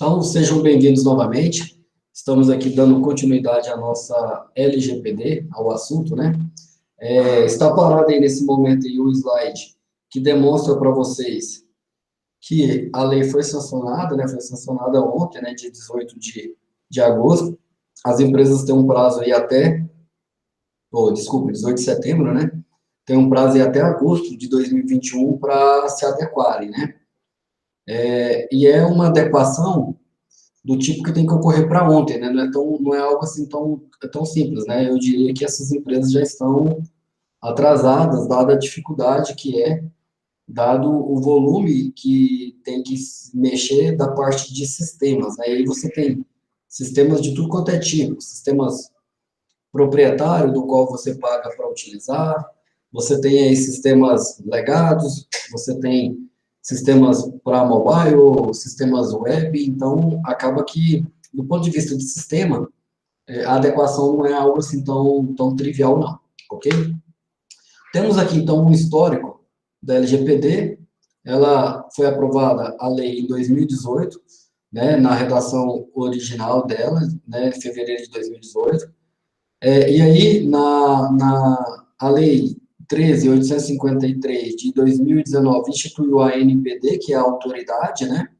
Então, sejam bem-vindos novamente. Estamos aqui dando continuidade à nossa LGPD, ao assunto, né? Está parado aí nesse momento aí um slide que demonstra para vocês que a lei foi sancionada, né? Foi sancionada ontem, né? Dia 18 de agosto. As empresas têm um prazo aí até, desculpa, 18 de setembro, né? Tem um prazo aí até agosto de 2021 para se adequarem, né? E é uma adequação do tipo que tem que ocorrer para ontem, né? Não é algo assim tão simples, né? Eu diria que essas empresas já estão atrasadas, dada a dificuldade que é, dado o volume que tem que mexer da parte de sistemas, né? E aí você tem sistemas de tudo quanto é tipo, sistemas proprietários, do qual você paga para utilizar, você tem aí sistemas legados, você tem sistemas para mobile, sistemas web, então acaba que, do ponto de vista de sistema, a adequação não é algo assim tão trivial, não, ok? Temos aqui, então, um histórico da LGPD, ela foi aprovada a lei em 2018, né, na redação original dela, né, em fevereiro de 2018, e aí, a Lei 13.853 de 2019 instituiu a NPD, que é a autoridade, né?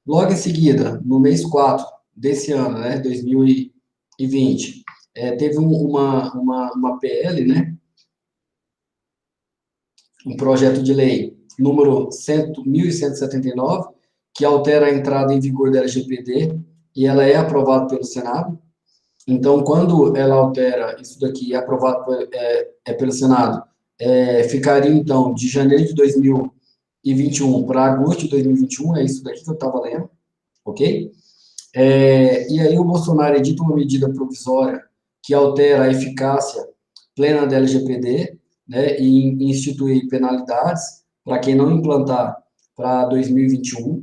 Logo em seguida, no mês 4 desse ano, né, 2020, teve uma PL, né? Um projeto de lei número 1179, que altera a entrada em vigor da LGPD, e ela é aprovada pelo Senado. Então, quando ela altera isso daqui, é aprovado pelo Senado, ficaria, então, de janeiro de 2021 para agosto de 2021, é isso daqui que eu estava lendo, ok? E aí o Bolsonaro edita uma medida provisória que altera a eficácia plena da LGPD, né, e institui penalidades para quem não implantar para 2021.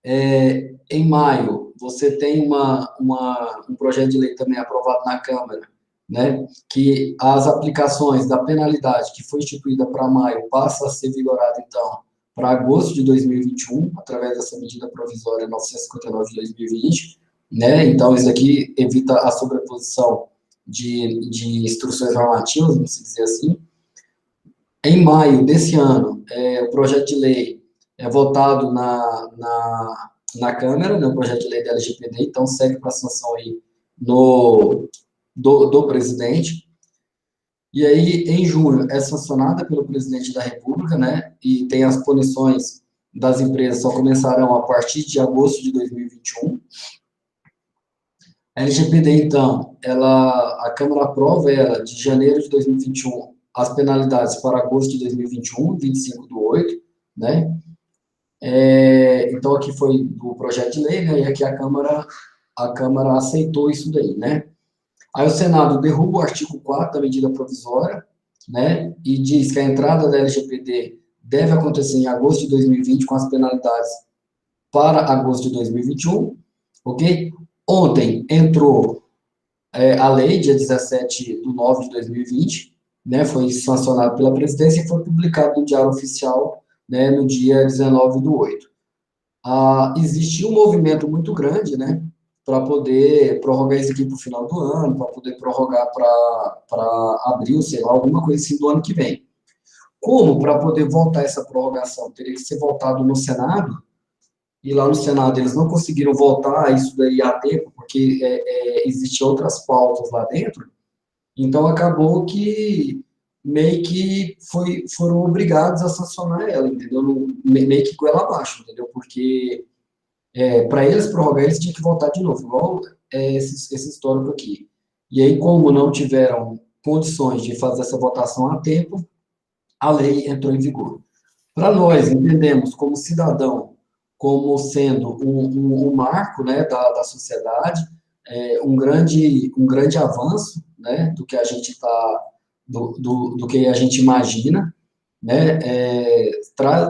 Em maio, você tem um projeto de lei também aprovado na Câmara, né, que as aplicações da penalidade que foi instituída para maio passa a ser vigorada, então, para agosto de 2021, através dessa medida provisória 959 de 2020, né, então isso aqui evita a sobreposição de instruções normativas, vamos dizer assim. Em maio desse ano, o projeto de lei é votado na Câmara, né, o projeto de lei da LGPD, então segue para sanção aí do presidente. E aí, em junho, é sancionada pelo presidente da República, né, e tem as punições das empresas só começarão a partir de agosto de 2021. A LGPD, então, a Câmara aprova ela de janeiro de 2021, as penalidades para agosto de 2021, 25/8, né? Então, aqui foi do projeto de lei, né? E aqui a Câmara aceitou isso daí, né? Aí o Senado derruba o artigo 4 da medida provisória, né? E diz que a entrada da LGPD deve acontecer em agosto de 2020, com as penalidades para agosto de 2021, ok? Ontem entrou a lei, dia 17/9/2020, né, foi sancionado pela presidência e foi publicado no Diário Oficial, né, no dia 19/8. Existiu um movimento muito grande, né, para poder prorrogar isso aqui para o final do ano, para poder prorrogar para abril, sei lá, alguma coisa assim do ano que vem. Como para poder voltar essa prorrogação? Teria que ser votado no Senado, e lá no Senado eles não conseguiram votar isso daí a tempo, porque existiam outras pautas lá dentro, então acabou que meio que foram obrigados a sancionar ela, entendeu? Meio que goela abaixo, entendeu? Porque para eles prorrogar, eles tinham que votar de novo, igual esse histórico aqui. E aí, como não tiveram condições de fazer essa votação a tempo, a lei entrou em vigor. Para nós, entendemos como cidadão, como sendo um marco, né, da sociedade, um grande avanço, né, do que a gente do que a gente imagina, né,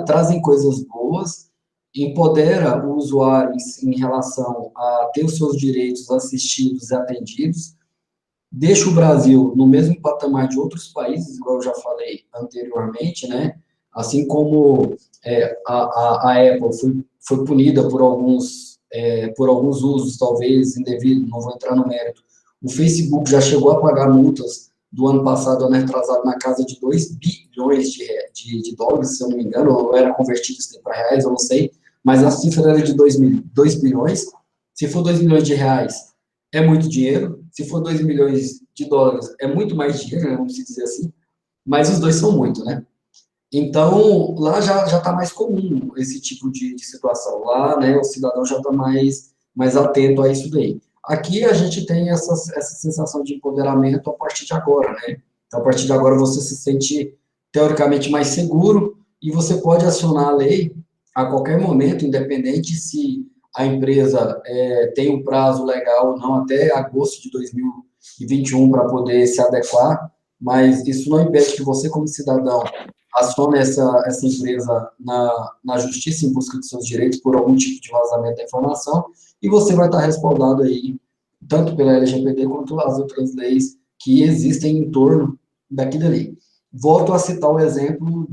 trazem coisas boas, empodera o usuário em relação a ter os seus direitos assistidos e atendidos, deixa o Brasil no mesmo patamar de outros países, igual eu já falei anteriormente, né? assim como a Apple foi punida por alguns usos, talvez indevidos, não vou entrar no mérito. O Facebook já chegou a pagar multas do ano passado, ano retrasado, na casa de 2 bilhões de dólares, se eu não me engano, ou era convertido isso para reais, eu não sei, mas a cifra era de 2 bilhões. Se for 2 milhões de reais, é muito dinheiro. Se for 2 milhões de dólares, é muito mais dinheiro, né, vamos dizer assim, mas os dois são muito, né? Então, lá já está mais comum esse tipo de situação. Lá, né, o cidadão já está mais atento a isso daí. Aqui a gente tem essa sensação de empoderamento a partir de agora, né? Então, a partir de agora você se sente teoricamente mais seguro e você pode acionar a lei a qualquer momento, independente se a empresa tem um prazo legal ou não, até agosto de 2021 para poder se adequar, mas isso não impede que você, como cidadão, acione essa empresa na justiça em busca de seus direitos por algum tipo de vazamento da informação, e você vai estar respaldado aí, tanto pela LGPD quanto as outras leis que existem em torno daquilo ali. Volto a citar o exemplo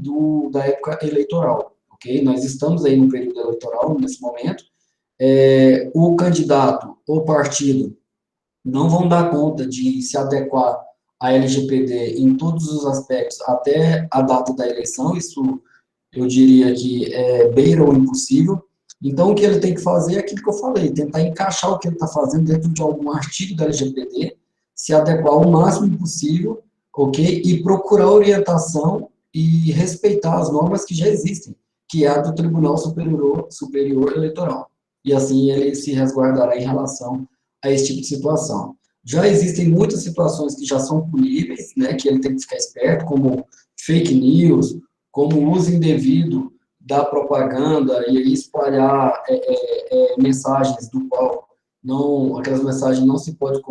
da época eleitoral, ok? Nós estamos aí no período eleitoral, nesse momento, o candidato ou partido não vão dar conta de se adequar à LGPD em todos os aspectos até a data da eleição, isso eu diria que beira o impossível. Então, o que ele tem que fazer é aquilo que eu falei, tentar encaixar o que ele está fazendo dentro de algum artigo da LGPD, se adequar o máximo possível, ok? E procurar orientação e respeitar as normas que já existem, que é a do Tribunal Superior Eleitoral. E assim ele se resguardará em relação a esse tipo de situação. Já existem muitas situações que já são puníveis, né, que ele tem que ficar esperto, como fake news, como o uso indevido da propaganda e aí espalhar mensagens do qual não, aquelas mensagens não se pode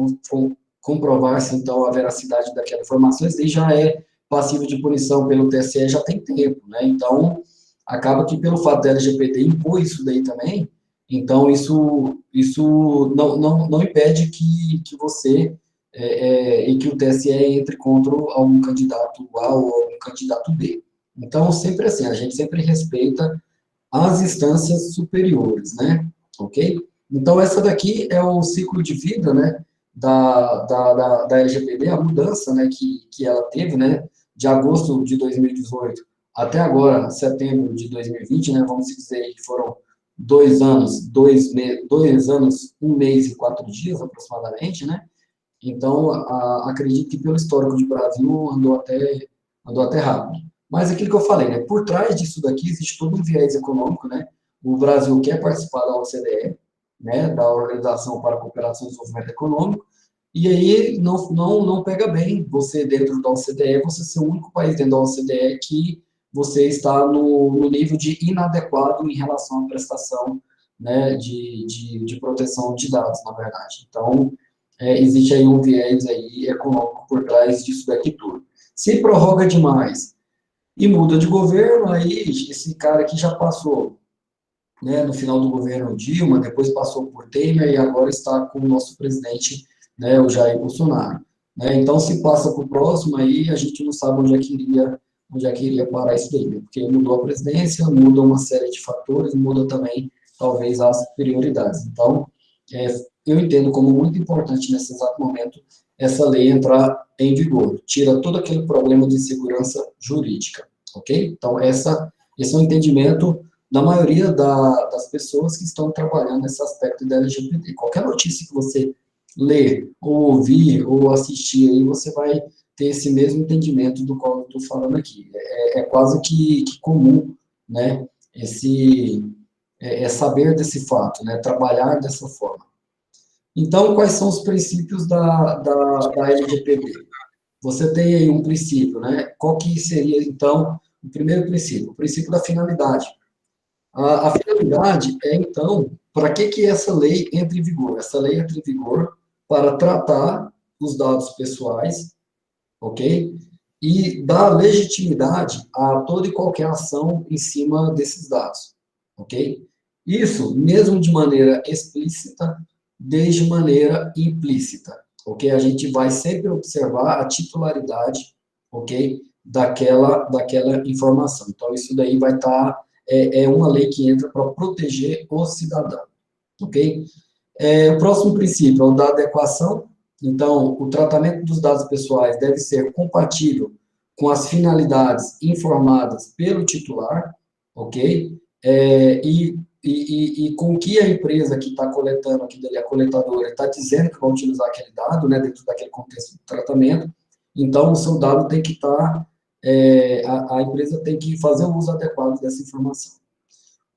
comprovar se então a veracidade daquela informação, isso aí já é passivo de punição pelo TSE já tem tempo, né? Então, acaba que pelo fato da LGPD impor isso daí também, então isso não impede que você e que o TSE entre contra algum candidato A ou algum candidato B. Então, sempre assim, a gente sempre respeita as instâncias superiores, né? Ok? Então, essa daqui é o ciclo de vida, né, da LGPD, a mudança, né, que ela teve, né, de agosto de 2018 até agora, setembro de 2020, né, vamos dizer que foram 2 anos, 2 anos, 1 mês e 4 dias, aproximadamente, né? Então, acredito que pelo histórico de Brasil andou até rápido. Mas aquilo que eu falei, né? Por trás disso daqui existe todo um viés econômico, né? O Brasil quer participar da OCDE, né? Da Organização para a Cooperação e Desenvolvimento Econômico, e aí não pega bem você dentro da OCDE, você ser o único país dentro da OCDE que você está no nível de inadequado em relação à prestação, né, de proteção de dados, na verdade. Então, existe aí um viés aí econômico por trás disso daqui tudo. Se prorroga demais e muda de governo, aí esse cara aqui já passou, né, no final do governo Dilma, depois passou por Temer e agora está com o nosso presidente, né, o Jair Bolsonaro. Né? Então, se passa para o próximo, aí a gente não sabe onde é que iria parar isso daí, né? Porque mudou a presidência, muda uma série de fatores, muda também, talvez, as prioridades. Então, eu entendo como muito importante nesse exato momento essa lei entrar em vigor. Tira todo aquele problema de insegurança jurídica, ok? Então, esse é o entendimento da maioria das pessoas que estão trabalhando nesse aspecto da LGBT. Qualquer notícia que você ler, ou ouvir, ou assistir, aí você vai ter esse mesmo entendimento do qual eu estou falando aqui. É quase que comum, né, saber desse fato, né, trabalhar dessa forma. Então, quais são os princípios da LGPD? Você tem aí um princípio, né? Qual que seria, então, o primeiro princípio? O princípio da finalidade. A finalidade é, então, para que essa lei entre em vigor? Essa lei entra em vigor para tratar os dados pessoais, ok? E dar legitimidade a toda e qualquer ação em cima desses dados, ok? Isso, mesmo de maneira explícita, desde maneira implícita, ok? A gente vai sempre observar a titularidade, ok? daquela informação. Então, isso daí vai estar, é uma lei que entra para proteger o cidadão, ok? O próximo princípio é o da adequação. Então, o tratamento dos dados pessoais deve ser compatível com as finalidades informadas pelo titular, ok? E com que a empresa que está coletando aquilo ali, a coletadora, está dizendo que vai utilizar aquele dado, né, dentro daquele contexto do tratamento. Então, o seu dado tem que estar, a empresa tem que fazer o uso adequado dessa informação.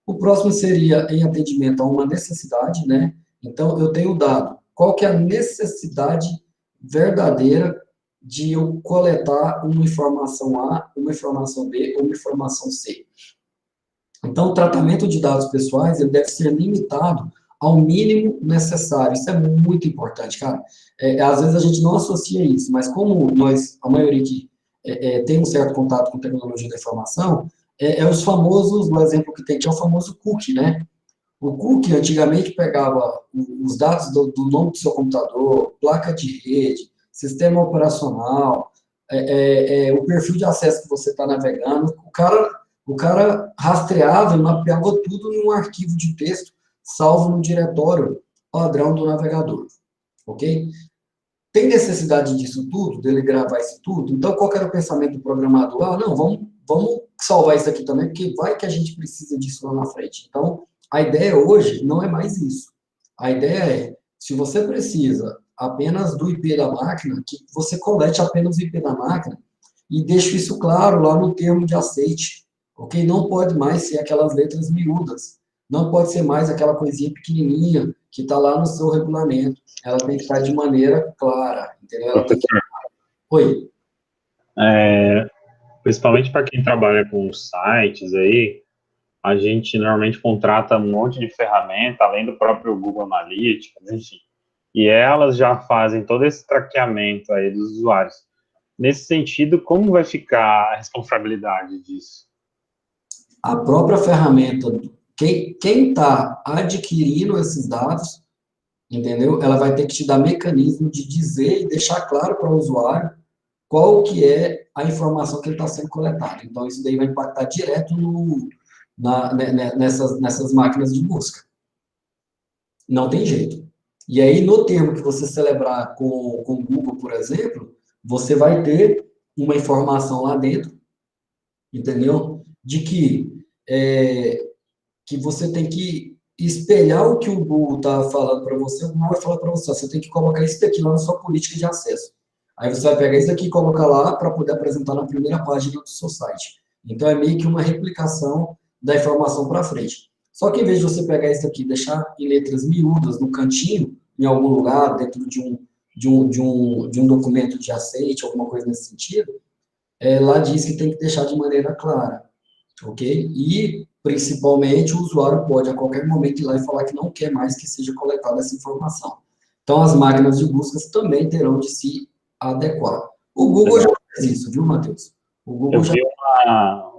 O próximo seria em atendimento a uma necessidade, né? Então, eu tenho o dado. Qual que é a necessidade verdadeira de eu coletar uma informação A, uma informação B ou uma informação C? Então, o tratamento de dados pessoais, ele deve ser limitado ao mínimo necessário. Isso é muito importante, cara. Às vezes a gente não associa isso, mas como nós, a maioria aqui, tem um certo contato com tecnologia da informação, os famosos, o exemplo que tem aqui é o famoso cookie, né? O cookie antigamente pegava os dados do nome do seu computador, placa de rede, sistema operacional, o perfil de acesso que você está navegando. O cara rastreava e mapeava tudo em um arquivo de texto salvo no diretório padrão do navegador, ok? Tem necessidade disso tudo, dele gravar isso tudo? Então, qual que era o pensamento do programador? Ah, não, vamos salvar isso aqui também, porque vai que a gente precisa disso lá na frente. Então, a ideia hoje não é mais isso. A ideia é, se você precisa apenas do IP da máquina, que você colete apenas o IP da máquina e deixe isso claro lá no termo de aceite, ok? Não pode mais ser aquelas letras miúdas, não pode ser mais aquela coisinha pequenininha que está lá no seu regulamento. Ela tem que estar de maneira clara, entendeu? Ela tem que... Oi. Principalmente para quem trabalha com sites aí, a gente normalmente contrata um monte de ferramenta, além do próprio Google Analytics, enfim. E elas já fazem todo esse traqueamento aí dos usuários. Nesse sentido, como vai ficar a responsabilidade disso? A própria ferramenta, quem está adquirindo esses dados, entendeu? Ela vai ter que te dar mecanismo de dizer e deixar claro para o usuário qual que é a informação que ele está sendo coletada. Então, isso daí vai impactar direto nessas máquinas de busca. Não tem jeito. E aí, no termo que você celebrar com o Google, por exemplo, você vai ter uma informação lá dentro, entendeu? De que você tem que espelhar o que o Google está falando para você, o Google vai falar para você, você tem que colocar isso daqui lá na sua política de acesso. Aí você vai pegar isso daqui e colocar lá para poder apresentar na primeira página do seu site. Então, é meio que uma replicação da informação para frente. Só que, em vez de você pegar isso aqui e deixar em letras miúdas no cantinho, em algum lugar, dentro de um documento de aceite, alguma coisa nesse sentido, lá diz que tem que deixar de maneira clara, ok? E, principalmente, o usuário pode, a qualquer momento, ir lá e falar que não quer mais que seja coletada essa informação. Então, as máquinas de buscas também terão de se adequar. O Google já faz isso, viu, Matheus? O Google Eu vi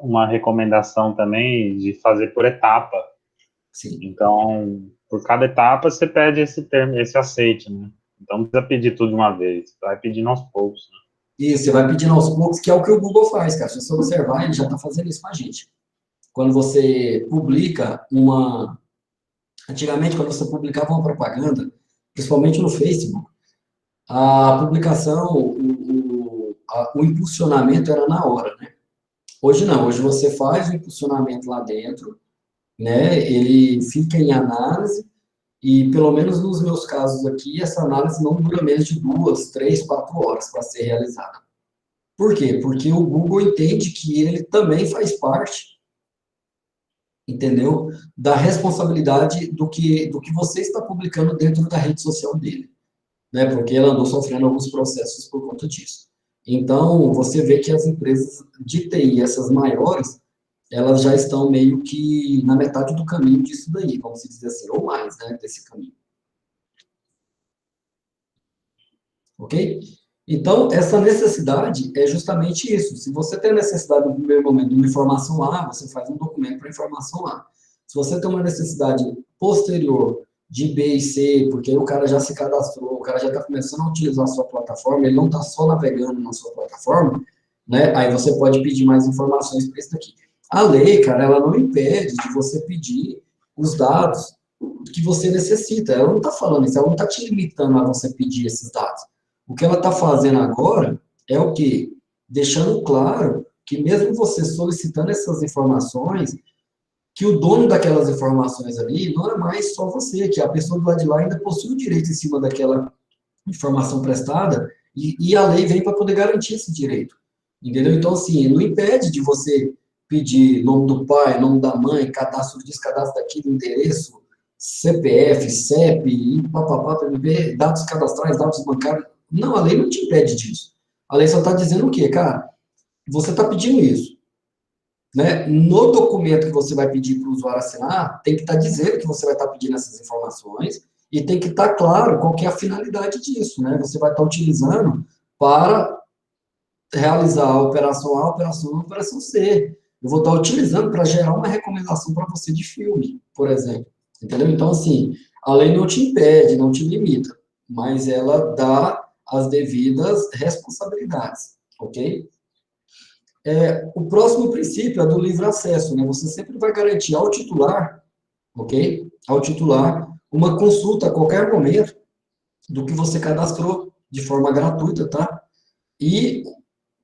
uma recomendação também de fazer por etapa. Sim. Então, por cada etapa, você pede esse termo, esse aceite, né? Então, não precisa pedir tudo de uma vez, você vai pedindo aos poucos, né? Isso, você vai pedindo aos poucos, que é o que o Google faz, cara. Se você observar, ele já está fazendo isso com a gente. Quando você publica uma... Antigamente, quando você publicava uma propaganda, principalmente no Facebook, a publicação, o impulsionamento era na hora, né? Hoje não, hoje você faz o impulsionamento lá dentro, né? Ele fica em análise, e pelo menos nos meus casos aqui, essa análise não dura menos de 2, 3, 4 horas para ser realizada. Por quê? Porque o Google entende que ele também faz parte, entendeu? Da responsabilidade do que você está publicando dentro da rede social dele, né? Porque ele andou sofrendo alguns processos por conta disso. Então, você vê que as empresas de TI, essas maiores, elas já estão meio que na metade do caminho disso daí, vamos dizer assim, ou mais, né, desse caminho. Ok? Então, essa necessidade é justamente isso. Se você tem a necessidade, no primeiro momento, de uma informação A, você faz um documento para informação A. Se você tem uma necessidade posterior de B e C, porque aí o cara já se cadastrou, o cara já está começando a utilizar a sua plataforma, ele não está só navegando na sua plataforma, né? Aí você pode pedir mais informações para isso daqui. A lei, cara, ela não impede de você pedir os dados que você necessita. Ela não está falando isso, ela não está te limitando a você pedir esses dados. O que ela está fazendo agora é o quê? Deixando claro que mesmo você solicitando essas informações, que o dono daquelas informações ali não é mais só você, que a pessoa do lado de lá ainda possui o direito em cima daquela informação prestada, e a lei vem para poder garantir esse direito. Entendeu? Então, assim, não impede de você pedir nome do pai, nome da mãe, cadastro disso, cadastro daquilo, endereço, CPF, CEP, e papapá, PMB, dados cadastrais, dados bancários. Não, a lei não te impede disso. A lei só está dizendo o quê, cara? Você está pedindo isso, né? No documento que você vai pedir para o usuário assinar, tem que estar dizendo que você vai estar pedindo essas informações e tem que estar claro qual que é a finalidade disso, né? Você vai estar utilizando para realizar a operação A, a operação C. Eu vou estar utilizando para gerar uma recomendação para você de filme, por exemplo. Entendeu? Então, assim, a lei não te impede, não te limita, mas ela dá as devidas responsabilidades, ok? O próximo princípio é do livre acesso, né? Você sempre vai garantir ao titular, ok? Ao titular, uma consulta a qualquer momento do que você cadastrou de forma gratuita, tá? E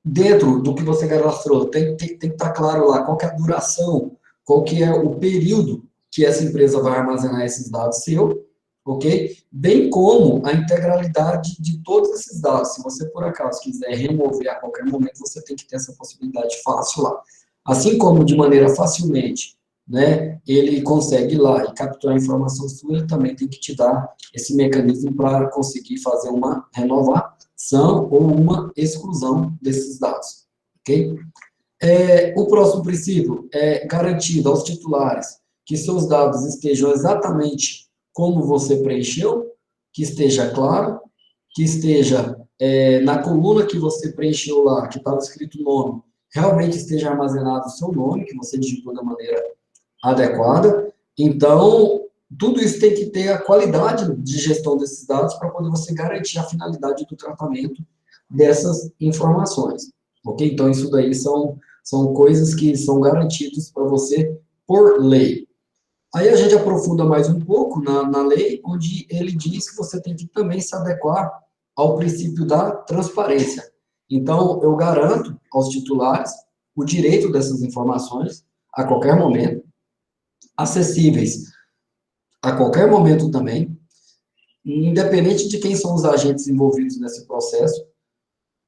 dentro do que você cadastrou, tem que estar claro lá qual que é a duração, qual que é o período que essa empresa vai armazenar esses dados seu, ok? Bem como a integralidade de todos esses dados. Se você, por acaso, quiser remover a qualquer momento, você tem que ter essa possibilidade fácil lá. Assim como, de maneira facilmente, né, ele consegue ir lá e capturar a informação sua, ele também tem que te dar esse mecanismo para conseguir fazer uma renovação ou uma exclusão desses dados, ok? O próximo princípio é garantido aos titulares que seus dados estejam exatamente como você preencheu, que esteja claro, que esteja na coluna que você preencheu lá, que estava escrito o nome, realmente esteja armazenado o seu nome, que você digitou da maneira adequada. Então, tudo isso tem que ter a qualidade de gestão desses dados para poder você garantir a finalidade do tratamento dessas informações. Ok? Então, isso daí são coisas que são garantidas para você por lei. Aí a gente aprofunda mais um pouco na lei, onde ele diz que você tem que também se adequar ao princípio da transparência. Então, eu garanto aos titulares o direito dessas informações a qualquer momento, acessíveis a qualquer momento também, independente de quem são os agentes envolvidos nesse processo.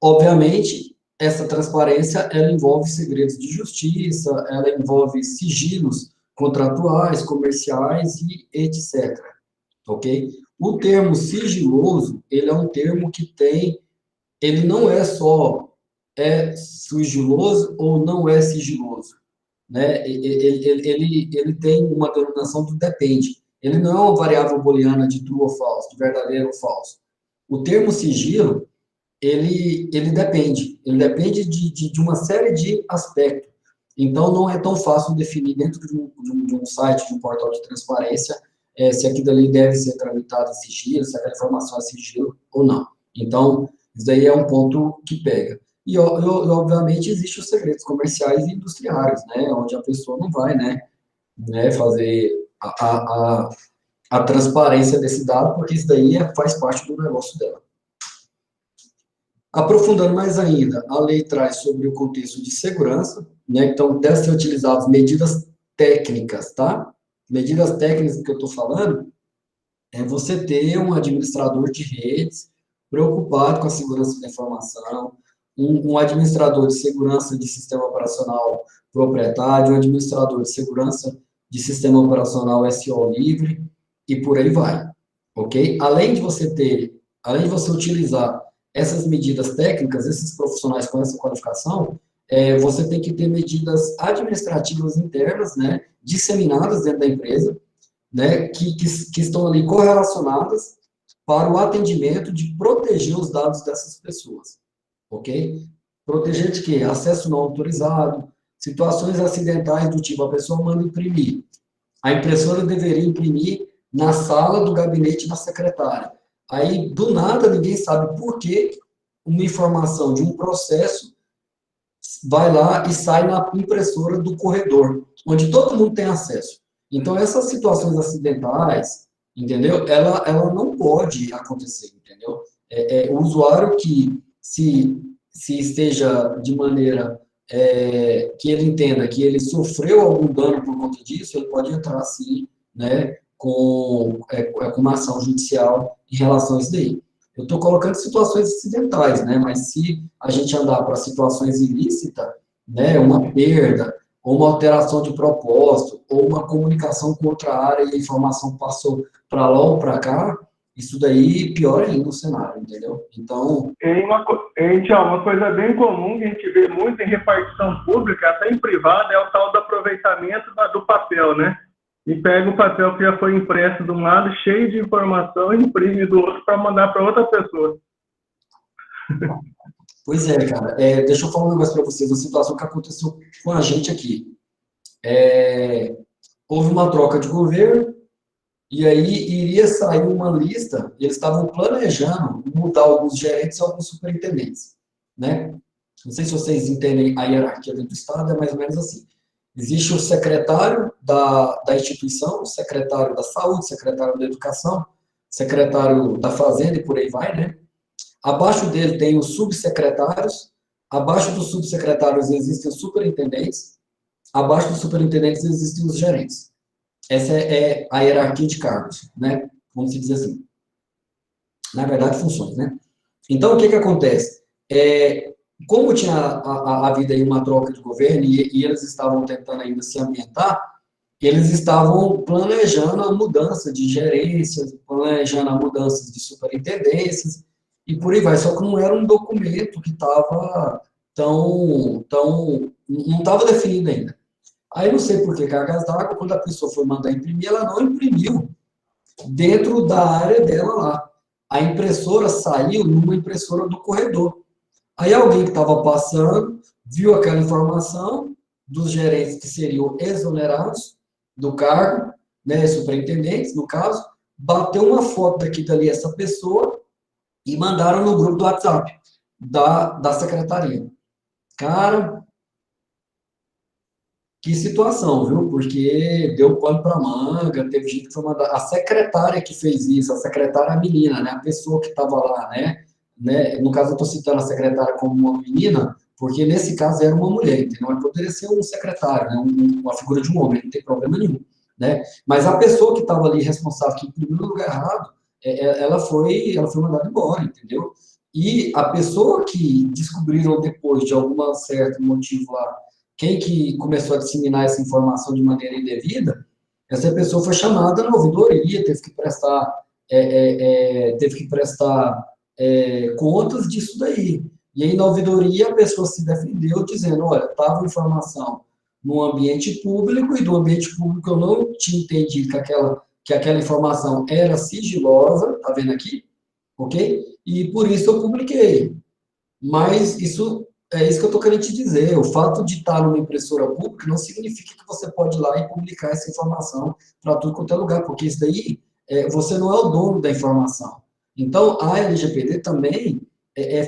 Obviamente, essa transparência, ela envolve segredos de justiça, ela envolve sigilos contratuais, comerciais e etc. Ok? O termo sigiloso, ele é um termo que ele não é só sigiloso ou não é sigiloso, né? Ele tem uma denominação do depende. Ele não é uma variável booleana de true ou false, de verdadeiro ou falso. O termo sigilo, ele depende de uma série de aspectos. Então, não é tão fácil definir dentro de um site, de um portal de transparência, se aquilo ali deve ser tramitado em sigilo, se aquela informação é sigilo ou não. Então, isso daí é um ponto que pega. E, obviamente, existem os segredos comerciais e industriais, né, onde a pessoa não vai, né fazer a transparência desse dado, porque isso daí faz parte do negócio dela. Aprofundando mais ainda, a lei traz sobre o contexto de segurança, né? Então, devem ser utilizadas medidas técnicas, tá? Medidas técnicas que eu estou falando é você ter um administrador de redes preocupado com a segurança da informação, um administrador de segurança de sistema operacional proprietário, um administrador de segurança de sistema operacional SO livre, e por aí vai, ok? Além de você utilizar essas medidas técnicas, esses profissionais com essa qualificação, você tem que ter medidas administrativas internas, né, disseminadas dentro da empresa, né, que estão ali correlacionadas para o atendimento de proteger os dados dessas pessoas, ok? Proteger de quê? Acesso não autorizado, situações acidentais do tipo, a pessoa manda imprimir, a impressora deveria imprimir na sala do gabinete da secretária. Aí, do nada, ninguém sabe por que uma informação de um processo vai lá e sai na impressora do corredor, onde todo mundo tem acesso. Então, essas situações acidentais, entendeu? Ela não pode acontecer, entendeu? O usuário que se esteja de maneira que ele entenda que ele sofreu algum dano por conta disso, ele pode entrar, sim, né, com uma ação judicial em relação a isso daí. Eu estou colocando situações acidentais, né, mas se a gente andar para situações ilícitas, né, uma perda, ou uma alteração de propósito, ou uma comunicação com outra área e a informação passou para lá ou para cá, isso daí piora ainda o cenário, entendeu? Então... Uma coisa bem comum que a gente vê muito em repartição pública, até em privada, é o tal do aproveitamento do papel, né? E pega o papel que já foi impresso de um lado, cheio de informação, e imprime do outro para mandar para outra pessoa. Pois é, cara. Deixa eu falar um negócio para vocês, uma situação que aconteceu com a gente aqui. Houve uma troca de governo, e aí iria sair uma lista, e eles estavam planejando mudar alguns gerentes e alguns superintendentes, né? Não sei se vocês entendem a hierarquia dentro do Estado, é mais ou menos assim. Existe o secretário da instituição, o secretário da saúde, o secretário da educação, secretário da fazenda e por aí vai, né? Abaixo dele tem os subsecretários, abaixo dos subsecretários existem os superintendentes, abaixo dos superintendentes existem os gerentes. Essa é a hierarquia de cargos, né? Vamos dizer assim. Na verdade, funções, né? Então, o que acontece? Como tinha havido aí uma troca de governo e eles estavam tentando ainda se ambientar, eles estavam planejando a mudança de gerências, planejando a mudança de superintendências, e por aí vai. Só que não era um documento que estava não estava definido ainda. Aí, não sei por que cargas d'água, quando a pessoa foi mandar imprimir, ela não imprimiu dentro da área dela lá. A impressora saiu numa impressora do corredor. Aí alguém que estava passando, viu aquela informação dos gerentes que seriam exonerados do cargo, né, superintendentes, no caso, bateu uma foto daqui dali essa pessoa e mandaram no grupo do WhatsApp da secretaria. Cara, que situação, viu? Porque deu pano para manga, teve gente que foi mandar. A secretária que fez isso, a secretária é a menina, né? A pessoa que estava lá, né? No caso, eu estou citando a secretária como uma menina, porque nesse caso era uma mulher, entendeu? Mas poderia ser um secretário, né? Uma figura de um homem, não tem problema nenhum, né? Mas a pessoa que estava ali responsável, que imprimiu no lugar errado, ela foi mandada embora, entendeu? E a pessoa que descobriram depois, de algum certo motivo lá, quem que começou a disseminar essa informação de maneira indevida, essa pessoa foi chamada na ouvidoria, teve que prestar contas disso daí. E aí, na ouvidoria, a pessoa se defendeu dizendo, olha, estava informação no ambiente público, e do ambiente público eu não tinha entendido que aquela informação era sigilosa, tá vendo aqui? Ok? E por isso eu publiquei. Mas isso é isso que eu estou querendo te dizer. O fato de estar numa impressora pública não significa que você pode ir lá e publicar essa informação para tudo quanto é lugar, porque isso daí, você não é o dono da informação. Então, a LGPD também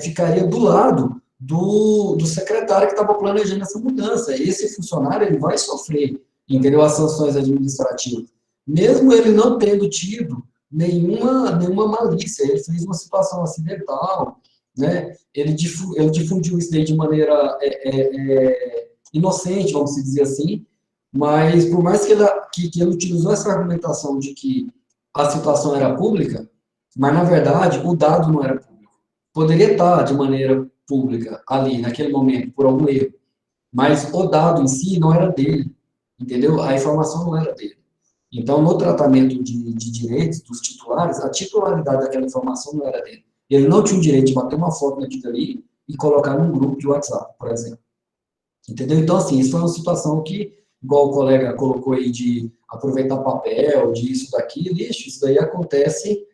ficaria do lado do secretário que estava planejando essa mudança. Esse funcionário, ele vai sofrer, entendeu? As sanções administrativas. Mesmo ele não tendo tido nenhuma malícia, ele fez uma situação acidental, né? Ele difundiu isso daí de maneira inocente, vamos dizer assim, mas por mais que ele utilizou essa argumentação de que a situação era pública, mas na verdade o dado não era público. Poderia estar de maneira pública ali, naquele momento, por algum erro, mas o dado em si não era dele, entendeu? A informação não era dele. Então, no tratamento de direitos dos titulares, a titularidade daquela informação não era dele. Ele não tinha o direito de bater uma foto naquilo ali e colocar num grupo de WhatsApp, por exemplo. Entendeu? Então, assim, isso foi uma situação que, igual o colega colocou aí, de aproveitar papel, disso, daquilo, isso daí acontece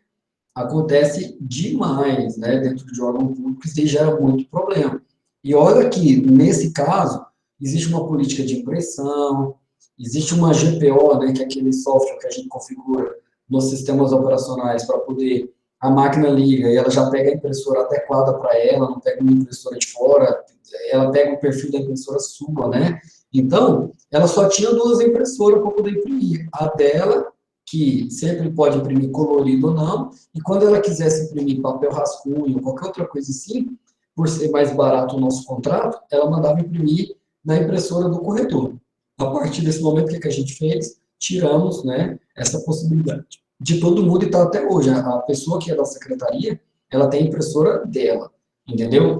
demais, né, dentro de órgão público, isso daí gera muito problema. E olha que, nesse caso, existe uma política de impressão, existe uma GPO, né, que é aquele software que a gente configura nos sistemas operacionais para poder... A máquina liga e ela já pega a impressora adequada para ela, não pega uma impressora de fora, ela pega o perfil da impressora sua, né? Então, ela só tinha 2 impressoras para poder imprimir. A dela, que sempre pode imprimir colorido ou não, e quando ela quisesse imprimir papel rascunho, qualquer outra coisa assim, por ser mais barato o nosso contrato, ela mandava imprimir na impressora do corretor. A partir desse momento, o que a gente fez? Tiramos, né, essa possibilidade de todo mundo, e está até hoje. A pessoa que é da secretaria, ela tem a impressora dela, entendeu?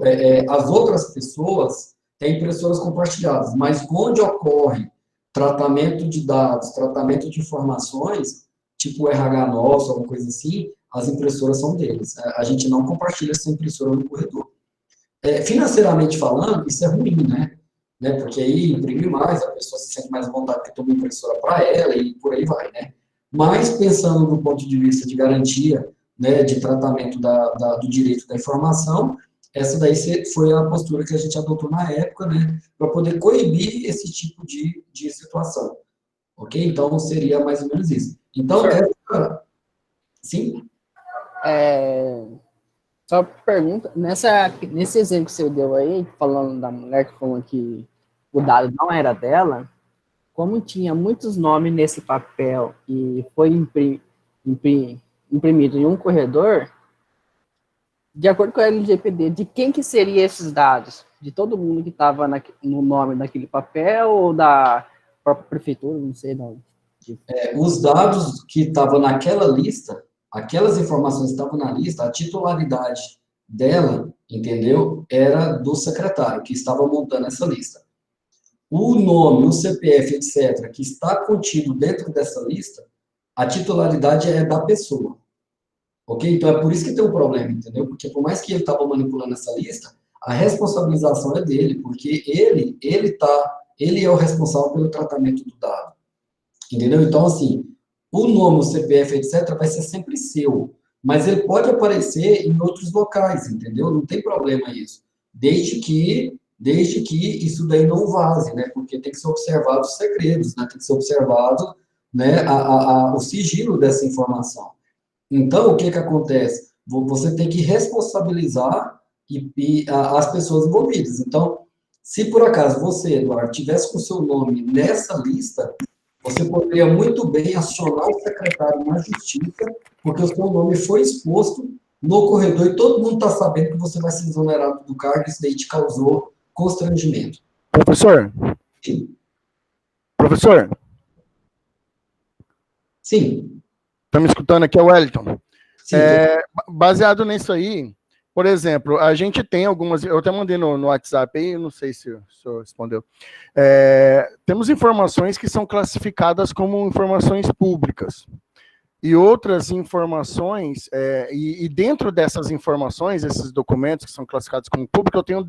As outras pessoas têm impressoras compartilhadas, mas onde ocorre tratamento de dados, tratamento de informações, tipo RH nosso, alguma coisa assim, as impressoras são deles. A gente não compartilha essa impressora no corredor. Financeiramente falando, isso é ruim, né? Porque aí imprime mais, a pessoa se sente mais à vontade que toma impressora para ela e por aí vai, né? Mas pensando do ponto de vista de garantia, né, de tratamento do direito da informação, essa daí foi a postura que a gente adotou na época, né, para poder coibir esse tipo de situação. Ok? Então, seria mais ou menos isso. Então, sim? Só pergunta, nesse exemplo que você deu aí, falando da mulher que falou que o dado não era dela, como tinha muitos nomes nesse papel e foi imprimido em um corredor, de acordo com a LGPD, de quem que seriam esses dados? De todo mundo que estava no nome daquele papel ou da própria prefeitura, não sei não. Os dados que estavam naquela lista, aquelas informações que estavam na lista, a titularidade dela, entendeu? Era do secretário que estava montando essa lista. O nome, o CPF, etc., que está contido dentro dessa lista, a titularidade é da pessoa. Ok? Então, é por isso que tem um problema, entendeu? Porque por mais que ele estava manipulando essa lista, a responsabilização é dele, porque ele é o responsável pelo tratamento do dado. Entendeu? Então, assim, o nome, o CPF, etc., vai ser sempre seu, mas ele pode aparecer em outros locais, entendeu? Não tem problema isso. Desde que isso daí não vaze, né? Porque tem que ser observado os segredos, né? Tem que ser observado, né, o sigilo dessa informação. Então, o que acontece? Você tem que responsabilizar as pessoas envolvidas. Então, se por acaso você, Eduardo, tivesse com o seu nome nessa lista, você poderia muito bem acionar o secretário na justiça, porque o seu nome foi exposto no corredor e todo mundo está sabendo que você vai ser exonerado do cargo, isso daí te causou constrangimento. Professor? Sim. Professor? Sim. Está me escutando aqui, é o Wellington. Sim. Baseado nisso aí, por exemplo, a gente tem algumas, eu até mandei no WhatsApp aí, não sei se o senhor respondeu. Temos informações que são classificadas como informações públicas. E outras informações, e dentro dessas informações, esses documentos que são classificados como públicos, eu tenho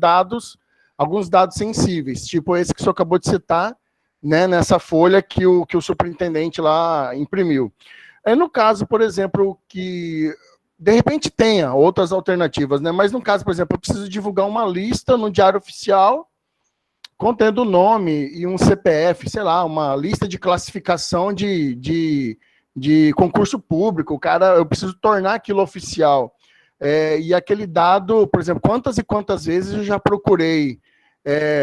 alguns dados sensíveis, tipo esse que o senhor acabou de citar, né, nessa folha que o superintendente lá imprimiu. No caso, por exemplo, que de repente tenha outras alternativas, né? Mas no caso, por exemplo, eu preciso divulgar uma lista no Diário Oficial contendo o nome e um CPF, sei lá, uma lista de classificação de concurso público, eu preciso tornar aquilo oficial. E aquele dado, por exemplo, quantas e quantas vezes eu já procurei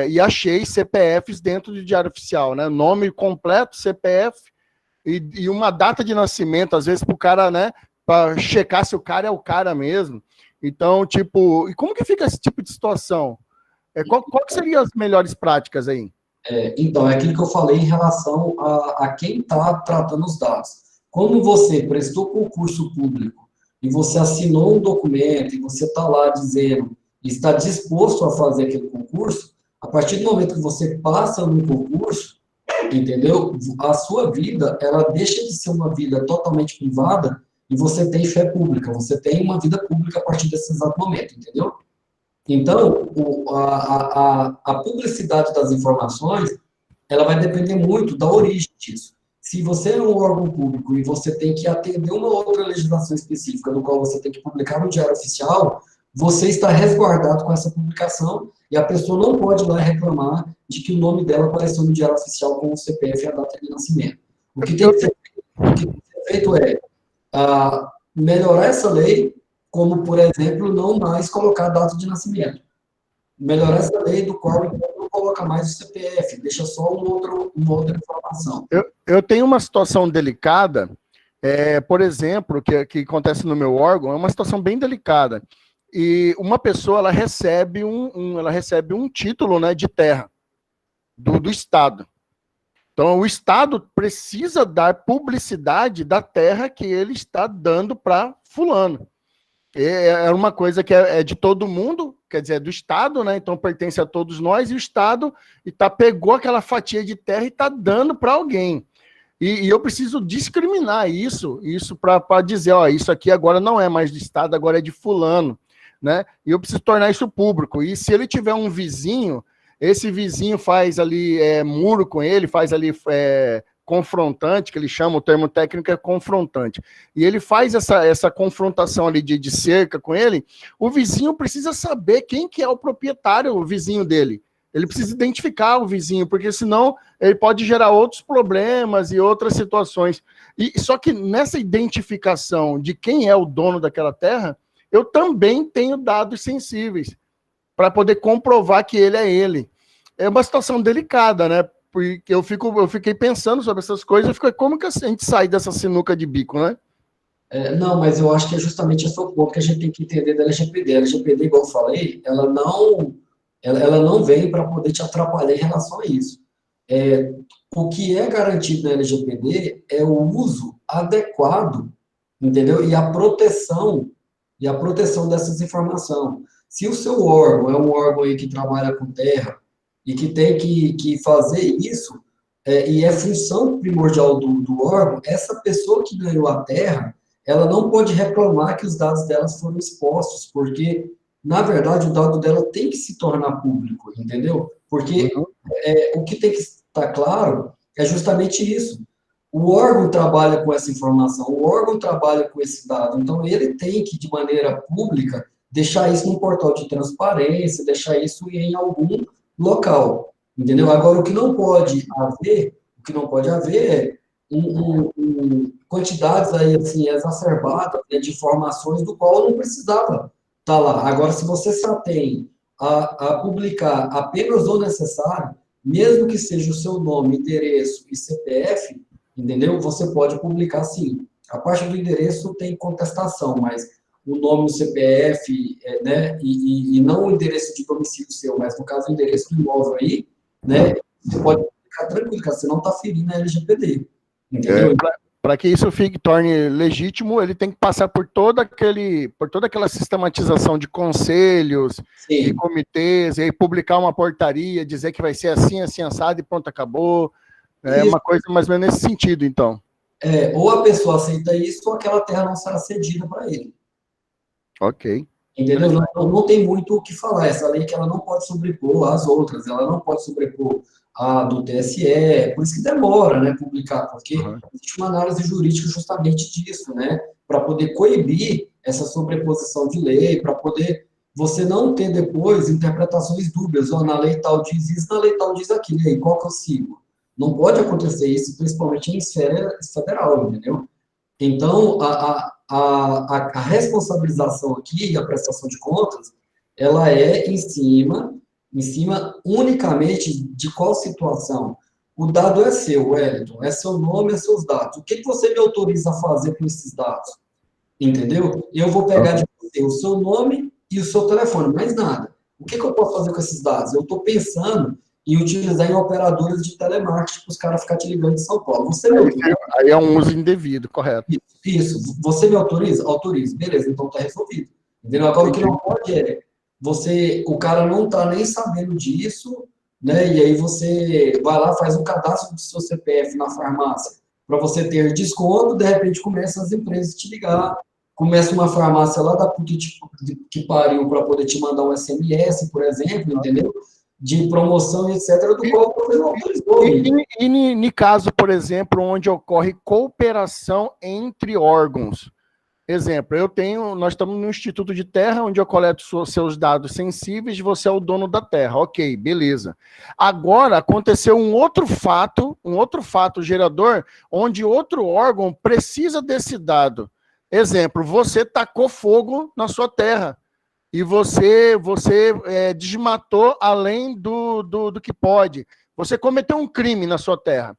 e achei CPFs dentro do Diário Oficial, né? Nome completo, CPF e uma data de nascimento, às vezes para o cara, né? Para checar se o cara é o cara mesmo. Então, tipo, e como que fica esse tipo de situação? Qual que seriam as melhores práticas aí? Então, é aquilo que eu falei em relação a quem está tratando os dados. Quando você prestou concurso público e você assinou um documento e você está lá dizendo e está disposto a fazer aquele concurso, a partir do momento que você passa no concurso, entendeu? A sua vida, ela deixa de ser uma vida totalmente privada e você tem fé pública, você tem uma vida pública a partir desse exato momento, entendeu? Então, a publicidade das informações, ela vai depender muito da origem disso. Se você é um órgão público e você tem que atender uma outra legislação específica, no qual você tem que publicar no Diário Oficial, você está resguardado com essa publicação e a pessoa não pode ir lá reclamar de que o nome dela apareceu no Diário Oficial com o CPF e a data de nascimento. O que tem que ser feito é melhorar essa lei, como, por exemplo, não mais colocar a data de nascimento. melhorar essa lei do qual não coloca mais o CPF, deixa só uma outra informação. Eu tenho uma situação delicada, por exemplo, que acontece no meu órgão, é uma situação bem delicada. E uma pessoa, ela recebe um título, né, de terra do Estado. Então, o Estado precisa dar publicidade da terra que ele está dando para fulano. É uma coisa que é de todo mundo, quer dizer, é do Estado, né? Então pertence a todos nós, e o Estado pegou aquela fatia de terra e está dando para alguém. E eu preciso discriminar isso para dizer, ó, isso aqui agora não é mais do Estado, agora é de fulano, né? E eu preciso tornar isso público. E se ele tiver um vizinho, esse vizinho faz ali muro com ele, faz ali confrontante, que ele chama, o termo técnico é confrontante, e ele faz essa confrontação ali de cerca com ele, o vizinho precisa saber quem que é o proprietário, o vizinho dele. Ele precisa identificar o vizinho, porque senão ele pode gerar outros problemas e outras situações. E só que nessa identificação de quem é o dono daquela terra, eu também tenho dados sensíveis para poder comprovar que ele é ele. É uma situação delicada, né? Porque eu fiquei pensando sobre essas coisas, como que a gente sai dessa sinuca de bico, né? Não, mas eu acho que é justamente esse o ponto que a gente tem que entender da LGPD. A LGPD, igual eu falei, ela não vem para poder te atrapalhar em relação a isso. O que é garantido na LGPD é o uso adequado, entendeu? E a proteção dessas informações. Se o seu órgão é um órgão aí que trabalha com terra e que tem que fazer isso, e é função primordial do órgão, essa pessoa que ganhou a terra, ela não pode reclamar que os dados delas foram expostos, porque, na verdade, o dado dela tem que se tornar público, entendeu? Porque o que tem que estar claro é justamente isso. O órgão trabalha com essa informação, o órgão trabalha com esse dado, então ele tem que, de maneira pública, deixar isso num portal de transparência, deixar isso em algum local, entendeu? Agora, o que não pode haver é quantidades aí, assim, exacerbadas, né, de informações do qual não precisava estar lá. Agora, se você se atém a publicar apenas o necessário, mesmo que seja o seu nome, endereço e CPF, entendeu? Você pode publicar, sim. A parte do endereço tem contestação, mas o nome, o CPF, né, e não o endereço de domicílio seu, mas no caso o endereço do imóvel aí, né, você pode ficar tranquilo, cara, você não está ferindo a LGPD, entendeu? Para que isso torne legítimo, ele tem que passar por toda aquela sistematização de conselhos, Sim. de comitês, e aí publicar uma portaria, dizer que vai ser assim, assim, assado, e pronto, acabou. É uma coisa mais ou menos nesse sentido, então. Ou a pessoa aceita isso, ou aquela terra não será cedida para ele. Ok. Entendeu? Não tem muito o que falar. Essa lei que ela não pode sobrepor as outras, ela não pode sobrepor a do TSE, por isso que demora, né, publicar, porque existe uma análise jurídica justamente disso, né, para poder coibir essa sobreposição de lei, para poder você não ter depois interpretações dúbias, na lei tal diz isso, na lei tal diz aquilo, e aí qual que eu sigo? Não pode acontecer isso, principalmente em esfera federal, entendeu? Então, a responsabilização aqui e a prestação de contas, ela é em cima unicamente de qual situação? O dado é seu, Wellington, é seu nome, é seus dados. O que você me autoriza a fazer com esses dados? Entendeu? Eu vou pegar de você o seu nome e o seu telefone, mais nada. O que eu posso fazer com esses dados? Eu estou pensando em utilizar em operadoras de telemarketing para os caras ficarem te ligando de São Paulo. Você me autoriza? Aí é um uso indevido, correto. Isso. Você me autoriza? Autoriza. Beleza, então está resolvido. Entendeu? Agora, o que não pode é o cara não está nem sabendo disso, né? E aí você vai lá, faz um cadastro do seu CPF na farmácia para você ter desconto, de repente começam as empresas a te ligar, começa uma farmácia lá da puta que pariu para poder te mandar um SMS, por exemplo, entendeu? De promoção, etc., do qual você não autorizou. E no caso, por exemplo, onde ocorre cooperação entre órgãos. Exemplo, nós estamos no Instituto de Terra, onde eu coleto seus dados sensíveis, você é o dono da terra. Ok, beleza. Agora, aconteceu um outro fato gerador, onde outro órgão precisa desse dado. Exemplo, você tacou fogo na sua terra. e você desmatou além do que pode. Você cometeu um crime na sua terra.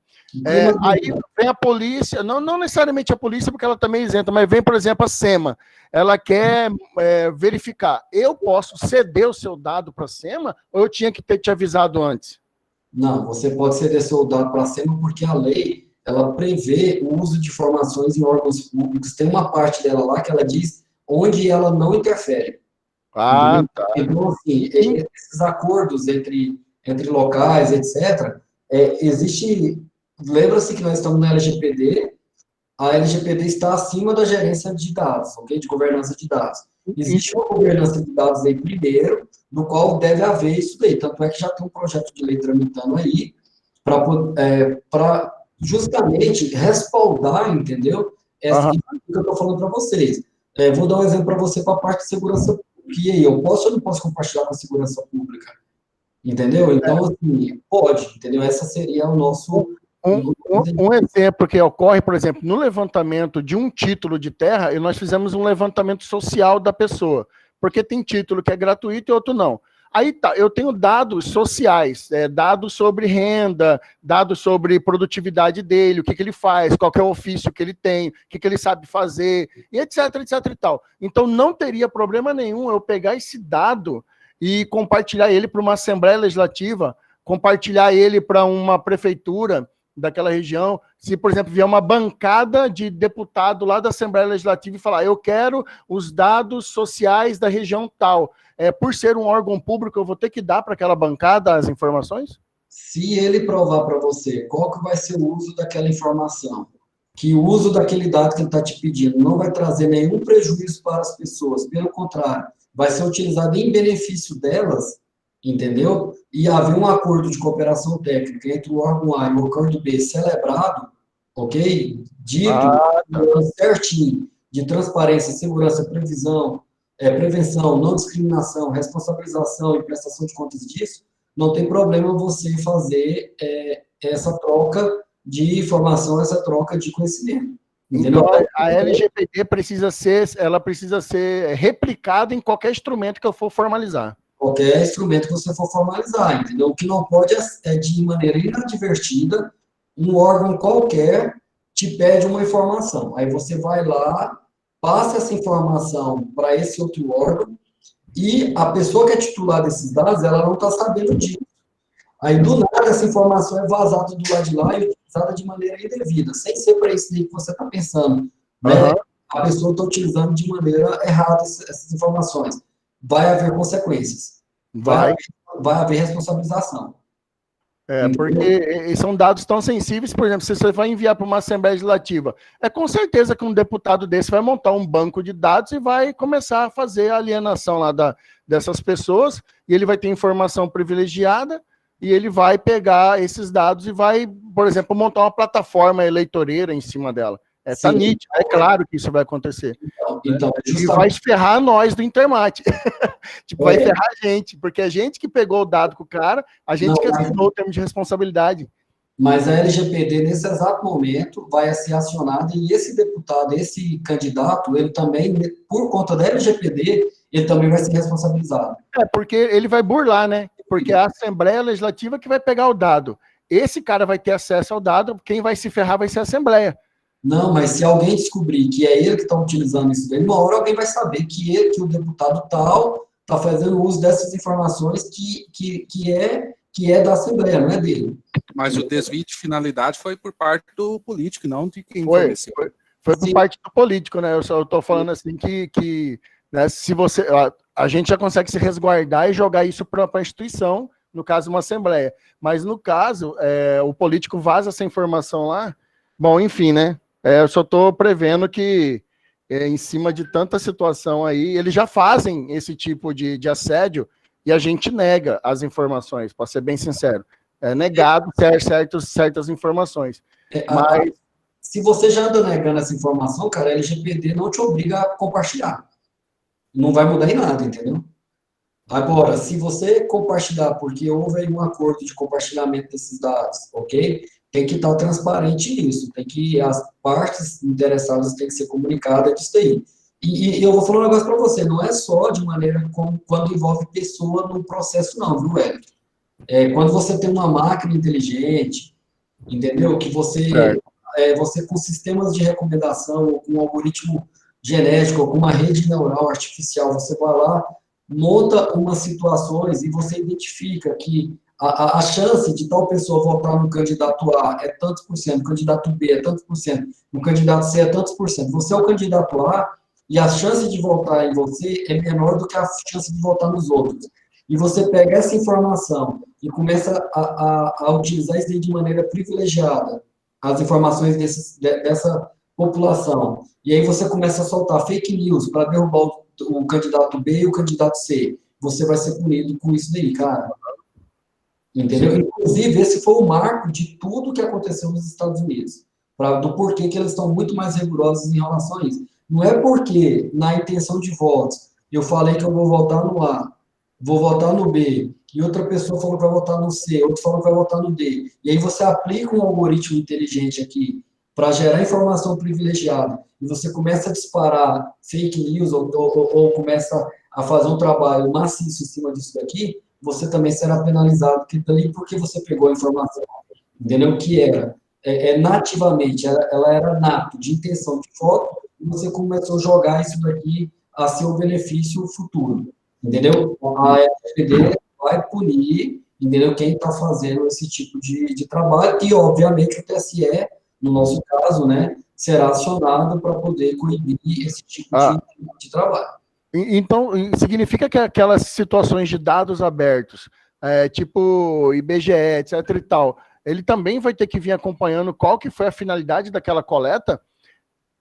Aí vem a polícia, não necessariamente a polícia, porque ela também é isenta, mas vem, por exemplo, a SEMA. Ela quer verificar. Eu posso ceder o seu dado para a SEMA ou eu tinha que ter te avisado antes? Não, você pode ceder seu dado para a SEMA porque a lei, ela prevê o uso de informações em órgãos públicos. Tem uma parte dela lá que ela diz onde ela não interfere. Ah, Entendeu? tá. Então, assim, esses acordos entre locais, etc., existe... Lembra-se que nós estamos na LGPD, a LGPD está acima da gerência de dados, ok? De governança de dados. Existe uma governança de dados aí primeiro, no qual deve haver isso daí. Tanto é que já tem um projeto de lei tramitando aí, para justamente respaldar, entendeu? Essa que eu estou falando para vocês. Vou dar um exemplo para você para a parte de segurança pública. E aí, eu posso ou não posso compartilhar com a segurança pública? Entendeu? Então, assim, pode, entendeu? Essa seria o nosso... Um exemplo que ocorre, por exemplo, no levantamento de um título de terra, e nós fizemos um levantamento social da pessoa, porque tem título que é gratuito e outro não. Aí tá, eu tenho dados sociais, dados sobre renda, dados sobre produtividade dele, o que ele faz, qual que é o ofício que ele tem, o que ele sabe fazer, e etc, etc e tal. Então não teria problema nenhum eu pegar esse dado e compartilhar ele para uma Assembleia Legislativa, compartilhar ele para uma prefeitura daquela região, se, por exemplo, vier uma bancada de deputado lá da Assembleia Legislativa e falar, eu quero os dados sociais da região tal, por ser um órgão público, eu vou ter que dar para aquela bancada as informações? Se ele provar para você qual que vai ser o uso daquela informação, que o uso daquele dado que ele está te pedindo não vai trazer nenhum prejuízo para as pessoas, pelo contrário, vai ser utilizado em benefício delas, entendeu? E haver um acordo de cooperação técnica entre o órgão A e o órgão B celebrado, ok? Dito certinho, de transparência, segurança, prevenção, não discriminação, responsabilização e prestação de contas disso, não tem problema você fazer essa troca de informação, essa troca de conhecimento. Entendeu? Então, a LGPD precisa ser replicada em qualquer instrumento que eu for formalizar. Qualquer instrumento que você for formalizar, entendeu? O que não pode é de maneira inadvertida, um órgão qualquer te pede uma informação. Aí você vai lá, passa essa informação para esse outro órgão e a pessoa que é titular desses dados, ela não está sabendo disso. Aí, do nada, essa informação é vazada do lado de lá e utilizada de maneira indevida, sem ser para isso que você está pensando. Né? A pessoa está utilizando de maneira errada essas informações. Vai haver consequências. Vai haver responsabilização. Porque são dados tão sensíveis, por exemplo, se você vai enviar para uma Assembleia Legislativa, com certeza que um deputado desse vai montar um banco de dados e vai começar a fazer a alienação lá dessas pessoas, e ele vai ter informação privilegiada, e ele vai pegar esses dados e vai, por exemplo, montar uma plataforma eleitoreira em cima dela. Tá nítido, é claro que isso vai acontecer. Então, e vai ferrar nós do Intermate. Tipo, vai ferrar a gente, porque a gente que pegou o dado com o cara, a gente que assinou o termo de responsabilidade. Mas a LGPD, nesse exato momento, vai ser acionada e esse deputado, esse candidato, ele também, por conta da LGPD, ele também vai ser responsabilizado. Porque ele vai burlar, né? Porque é a Assembleia Legislativa que vai pegar o dado. Esse cara vai ter acesso ao dado, quem vai se ferrar vai ser a Assembleia. Não, mas se alguém descobrir que é ele que está utilizando isso daí, uma hora alguém vai saber que o deputado tal está fazendo uso dessas informações que é da Assembleia, não é dele. Mas o desvio de finalidade foi por parte do político, não de quem foi por parte do político, né? Eu estou falando assim que né, se você... A gente já consegue se resguardar e jogar isso para a instituição, no caso, uma Assembleia. Mas, no caso, o político vaza essa informação lá. Bom, enfim, né? Eu só estou prevendo que, em cima de tanta situação aí, eles já fazem esse tipo de assédio e a gente nega as informações, para ser bem sincero. É negado certas informações. Mas... Se você já anda negando essa informação, cara, a LGPD não te obriga a compartilhar. Não vai mudar em nada, entendeu? Agora, se você compartilhar, porque houve aí um acordo de compartilhamento desses dados, ok? Tem que estar transparente nisso, as partes interessadas têm que ser comunicadas disso aí. E eu vou falar um negócio para você, não é só de maneira como quando envolve pessoa no processo, não, viu, Hélio? Quando você tem uma máquina inteligente, entendeu? Que você com sistemas de recomendação, ou com um algoritmo genético, ou com uma rede neural artificial, você vai lá, monta umas situações e você identifica que a chance de tal pessoa votar no candidato A é tantos por cento, no candidato B é tantos por cento, no candidato C é tantos por cento. Você é o candidato A e a chance de votar em você é menor do que a chance de votar nos outros. E você pega essa informação e começa a utilizar isso de maneira privilegiada, as informações dessa população. E aí você começa a soltar fake news para derrubar o candidato B e o candidato C. Você vai ser punido com isso daí, cara. Entendeu? Inclusive, esse foi o marco de tudo que aconteceu nos Estados Unidos, do porquê que eles estão muito mais rigorosos em relação a isso. Não é porque, na intenção de votos, eu falei que eu vou votar no A, vou votar no B, e outra pessoa falou que vai votar no C, outro falou que vai votar no D. E aí você aplica um algoritmo inteligente aqui para gerar informação privilegiada, e você começa a disparar fake news, ou começa a fazer um trabalho maciço em cima disso daqui, você também será penalizado porque você pegou a informação, entendeu? Que era nativamente, ela era nato, de intenção de voto, e você começou a jogar isso daqui a seu benefício futuro, entendeu? A LGPD vai punir, entendeu? Quem está fazendo esse tipo de trabalho, e, obviamente, o TSE, no nosso caso, né, será acionado para poder coibir esse tipo de trabalho. Então, significa que aquelas situações de dados abertos, tipo IBGE, etc e tal, ele também vai ter que vir acompanhando qual que foi a finalidade daquela coleta?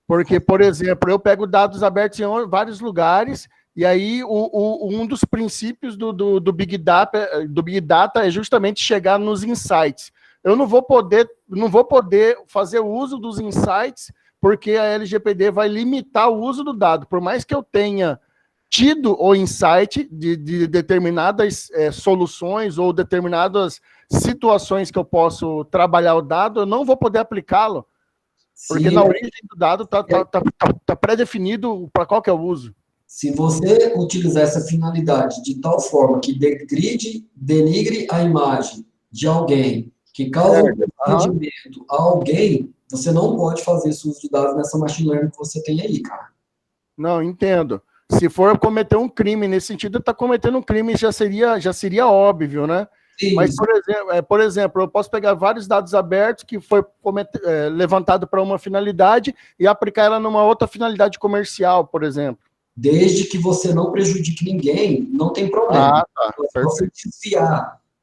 Porque, por exemplo, eu pego dados abertos em vários lugares, e aí um dos princípios do Big Data é justamente chegar nos insights. Eu não vou poder fazer uso dos insights, porque a LGPD vai limitar o uso do dado. Por mais que eu tenha tido o insight de determinadas soluções ou determinadas situações que eu posso trabalhar o dado, eu não vou poder aplicá-lo, porque na origem do dado está pré-definido para qual que é o uso. Se você utilizar essa finalidade de tal forma que denigre a imagem de alguém, que causa um rendimento a alguém, você não pode fazer esse uso de dados nessa machine learning que você tem aí, cara. Não, entendo. Se for cometer um crime nesse sentido, está cometendo um crime, já seria óbvio, né? Sim. Mas, por exemplo, eu posso pegar vários dados abertos que foi levantado para uma finalidade e aplicar ela numa outra finalidade comercial, por exemplo. Desde que você não prejudique ninguém, não tem problema.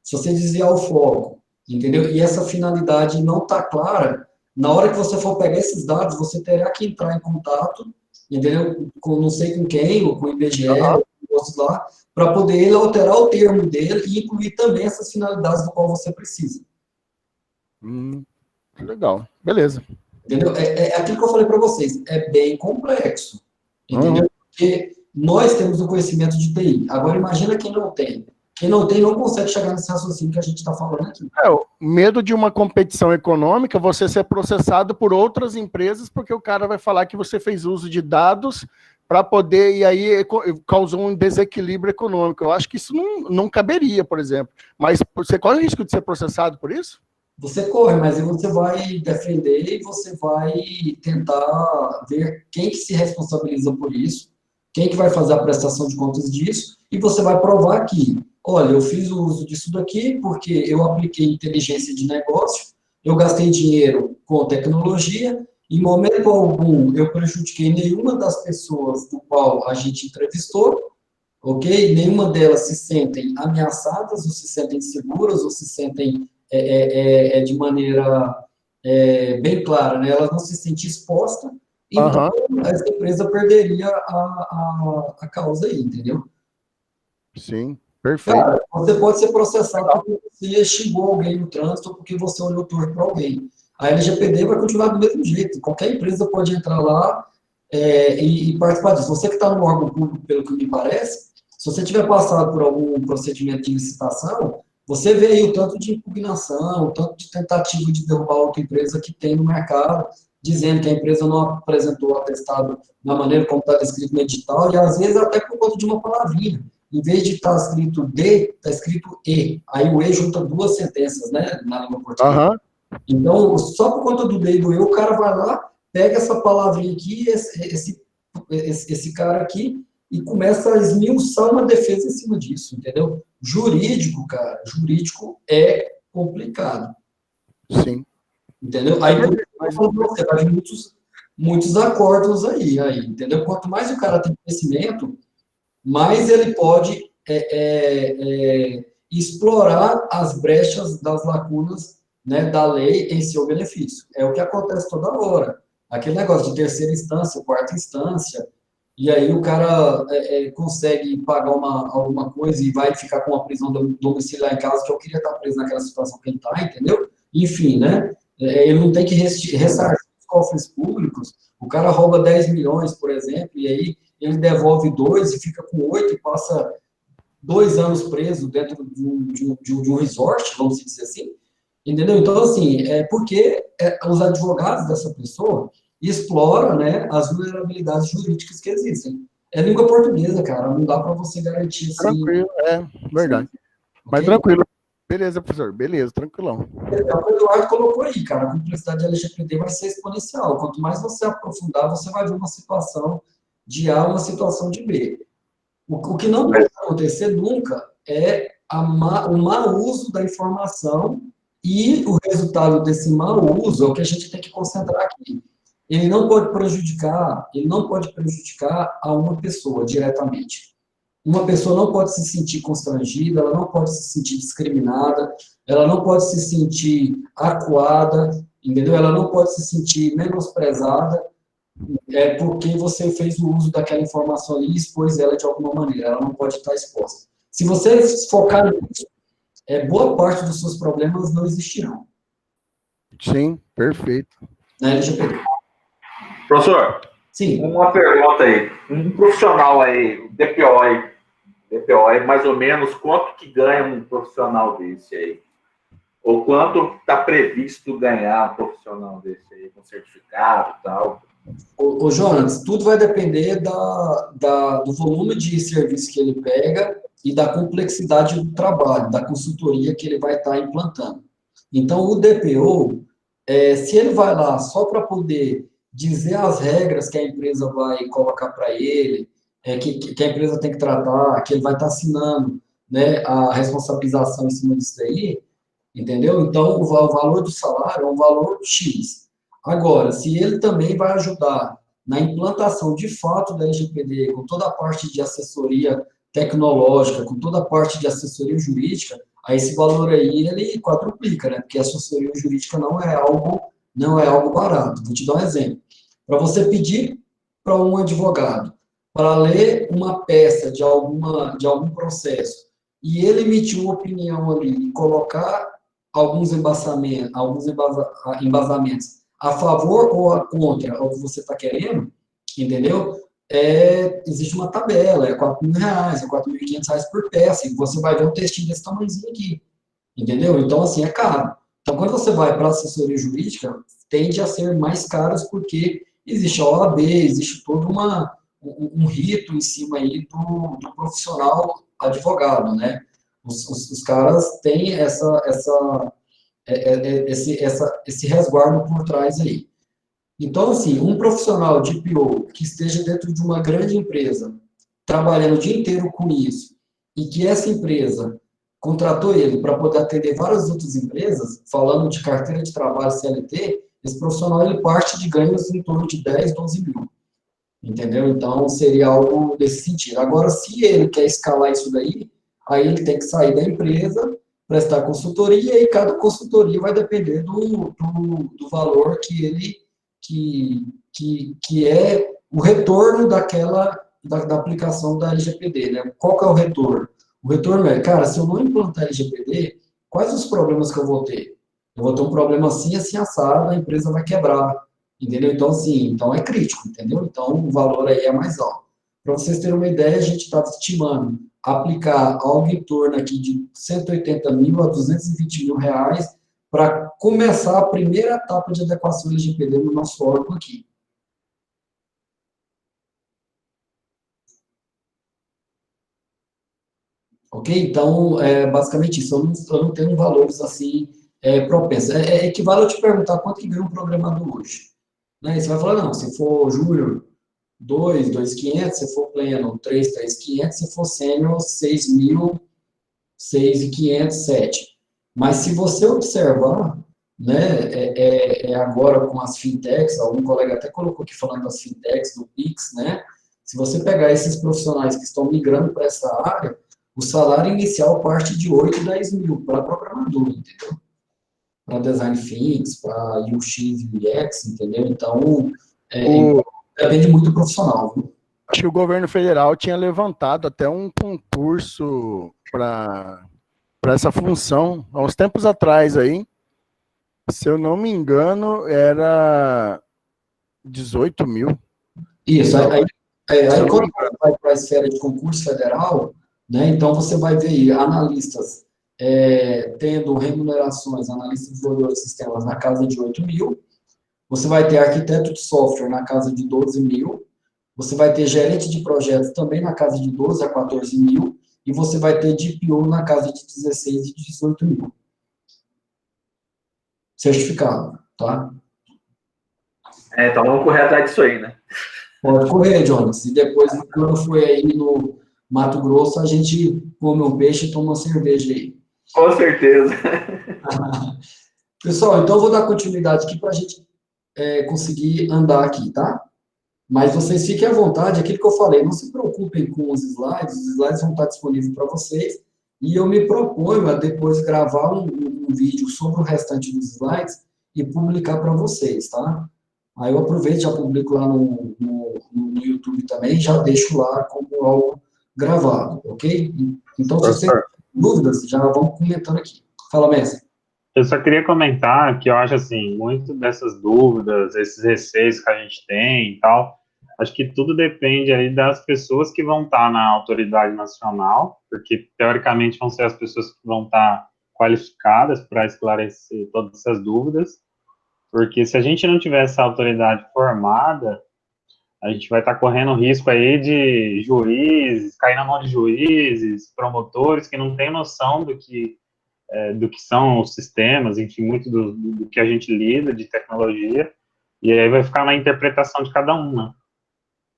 Se você desviar o foco, entendeu? E essa finalidade não está clara, na hora que você for pegar esses dados, você terá que entrar em contato, entendeu? Com não sei com quem, ou com o IBGE, lá, para poder ele alterar o termo dele e incluir também essas finalidades do qual você precisa. Legal, beleza. Entendeu? É aquilo que eu falei para vocês, é bem complexo, entendeu? Porque nós temos o conhecimento de TI. Agora, imagina quem não tem. Quem não tem não consegue chegar nesse raciocínio que a gente está falando aqui. O medo de uma competição econômica, você ser processado por outras empresas, porque o cara vai falar que você fez uso de dados para poder, e aí causou um desequilíbrio econômico. Eu acho que isso não caberia, por exemplo. Mas você corre o risco de ser processado por isso? Você corre, mas aí você vai defender e você vai tentar ver quem que se responsabiliza por isso, quem que vai fazer a prestação de contas disso, e você vai provar que, olha, eu fiz o uso disso daqui porque eu apliquei inteligência de negócio, eu gastei dinheiro com tecnologia, em momento algum eu prejudiquei nenhuma das pessoas do qual a gente entrevistou, ok? Nenhuma delas se sentem ameaçadas, ou se sentem seguras, ou se sentem de maneira bem clara, né? Elas não se sentem expostas, então essa empresa perderia a causa aí, entendeu? Sim, perfeito. Cara, você pode ser processado porque você xingou alguém no trânsito ou porque você olhou torto para alguém. A LGPD vai continuar do mesmo jeito. Qualquer empresa pode entrar lá e participar disso. Você que está no órgão público, pelo que me parece, se você tiver passado por algum procedimento de licitação, você vê aí o tanto de impugnação, o tanto de tentativa de derrubar outra empresa que tem no mercado, dizendo que a empresa não apresentou o atestado da maneira como está descrito no edital, e às vezes até por conta de uma palavrinha. Em vez de estar escrito D, está escrito E. Aí o E junta duas sentenças, né, na língua portuguesa. Aham. Então, só por conta do D e do E, o cara vai lá, pega essa palavrinha aqui, esse cara aqui, e começa a esmiuçar uma defesa em cima disso, entendeu? Jurídico, cara, jurídico é complicado. Sim. Entendeu? Aí você vai ver muitos acordos aí, entendeu? Quanto mais o cara tem conhecimento, mais ele pode explorar as brechas das lacunas, né, da lei em seu benefício. É o que acontece toda hora. Aquele negócio de terceira instância, quarta instância, e aí o cara consegue pagar alguma coisa e vai ficar com uma prisão domiciliar em casa, que eu queria estar preso naquela situação que ele está, entendeu? Enfim, né? Ele não tem que ressarcir os cofres públicos. O cara rouba 10 milhões, por exemplo, e aí ele devolve 2 e fica com 8 e passa 2 anos preso dentro de um resort, vamos dizer assim. Entendeu? Então, assim, porque os advogados dessa pessoa exploram, né, as vulnerabilidades jurídicas que existem. É língua portuguesa, cara, não dá para você garantir assim. Tranquilo, verdade. Assim, mas okay? tranquilo. Beleza, professor. Beleza, tranquilão. É o que o Eduardo colocou aí, cara. A complexidade da LGPD vai ser exponencial. Quanto mais você aprofundar, você vai ver uma situação de A, uma situação de B. O que não pode acontecer nunca é o mau uso da informação, e o resultado desse mau uso é o que a gente tem que concentrar aqui. Ele não pode prejudicar a uma pessoa diretamente. Uma pessoa não pode se sentir constrangida, ela não pode se sentir discriminada, ela não pode se sentir acuada, entendeu? Ela não pode se sentir menosprezada, porque você fez o uso daquela informação ali e expôs ela de alguma maneira, ela não pode estar exposta. Se você focar nisso, boa parte dos seus problemas não existirão. Sim, perfeito. Na LGPD. Professor, sim, uma pergunta aí. Um profissional aí, DPO, mais ou menos, quanto que ganha um profissional desse aí? Ou quanto está previsto ganhar um profissional desse aí, com certificado e tal? Ô, Jonas, tudo vai depender do volume de serviço que ele pega e da complexidade do trabalho, da consultoria que ele vai estar implantando. Então, o DPO, se ele vai lá só para poder dizer as regras que a empresa vai colocar para ele, que a empresa tem que tratar, que ele vai estar assinando, né, a responsabilização em cima disso daí, entendeu? Então, o valor do salário é um valor X. Agora, se ele também vai ajudar na implantação de fato da LGPD, com toda a parte de assessoria tecnológica, com toda a parte de assessoria jurídica, aí esse valor aí, ele quadruplica, né? Porque a assessoria jurídica não é algo barato. Vou te dar um exemplo. Para você pedir para um advogado para ler uma peça de algum processo e ele emitir uma opinião ali e colocar alguns embasamentos a favor ou contra o que você está querendo, entendeu? Existe uma tabela, é R$4.000, é R$4.500 por peça, e você vai ver um textinho desse tamanhozinho aqui, entendeu? Então, assim, é caro. Então, quando você vai para a assessoria jurídica, tende a ser mais caros, porque existe a OAB, existe todo um rito em cima aí do profissional advogado, né? Os caras têm esse resguardo por trás aí. Então, assim, um profissional de PO que esteja dentro de uma grande empresa, trabalhando o dia inteiro com isso, e que essa empresa contratou ele para poder atender várias outras empresas, falando de carteira de trabalho CLT, esse profissional ele parte de ganhos em torno de 10, 12 mil. Entendeu? Então, seria algo desse sentido. Agora, se ele quer escalar isso daí, aí ele tem que sair da empresa, prestar consultoria, e cada consultoria vai depender do valor que é o retorno da aplicação da LGPD, né? Qual que é o retorno? O retorno é, cara, se eu não implantar LGPD, quais os problemas que eu vou ter? Eu vou ter um problema assim, assim, assado, a empresa vai quebrar, entendeu? Então, assim, então é crítico, entendeu? Então, o valor aí é mais alto. Para vocês terem uma ideia, a gente está estimando aplicar algo em torno aqui de 180 mil a 220 mil reais para começar a primeira etapa de adequação LGPD no nosso órgão aqui. Ok? Então, basicamente isso. Eu não tenho valores assim propensos. Equivale a eu te perguntar quanto que ganha um programador hoje. Né? E você vai falar, não, se for júnior, 2.500, se for pleno, 3.500, se for sênior, 6.000, 6.500, 7. Mas se você observar, né, agora com as fintechs, algum colega até colocou aqui falando das fintechs, do Pix, né? Se você pegar esses profissionais que estão migrando para essa área, o salário inicial parte de 8, 10 mil para programador, entendeu? Para design thinks, para UX e UX, entendeu? Então, depende muito do profissional, viu? Acho que o governo federal tinha levantado até um concurso para essa função, há uns tempos atrás aí. Se eu não me engano, era 18 mil. Isso, aí quando você vai para a esfera de concurso federal, né, então você vai ver aí analistas tendo remunerações, analistas de desenvolvedores de sistemas na casa de 8 mil, você vai ter arquiteto de software na casa de 12 mil, você vai ter gerente de projetos também na casa de 12 a 14 mil, e você vai ter DPO na casa de 16 e 18 mil. Certificado, tá? Então vamos correr atrás disso aí, né? Pode correr, Jonas. E depois, quando for aí no Mato Grosso, a gente come um peixe e toma uma cerveja aí. Com certeza. Pessoal, então eu vou dar continuidade aqui para a gente conseguir andar aqui, tá? Mas vocês fiquem à vontade, aquilo que eu falei, não se preocupem com os slides vão estar disponíveis para vocês, e eu me proponho a depois gravar um vídeo sobre o restante dos slides e publicar para vocês, tá? Aí eu aproveito, já publico lá no YouTube também, já deixo lá como algo gravado, ok? Então, se vocês têm dúvidas, já vão comentando aqui. Fala, mestre. Eu só queria comentar que eu acho, assim, muito dessas dúvidas, esses receios que a gente tem e tal, acho que tudo depende aí das pessoas que vão estar na autoridade nacional, porque, teoricamente, vão ser as pessoas que vão estar qualificadas para esclarecer todas essas dúvidas, porque se a gente não tiver essa autoridade formada, a gente vai estar correndo risco aí de juízes, cair na mão de juízes, promotores que não têm noção do que são os sistemas, enfim, muito do que a gente lida de tecnologia, e aí vai ficar na interpretação de cada um, né?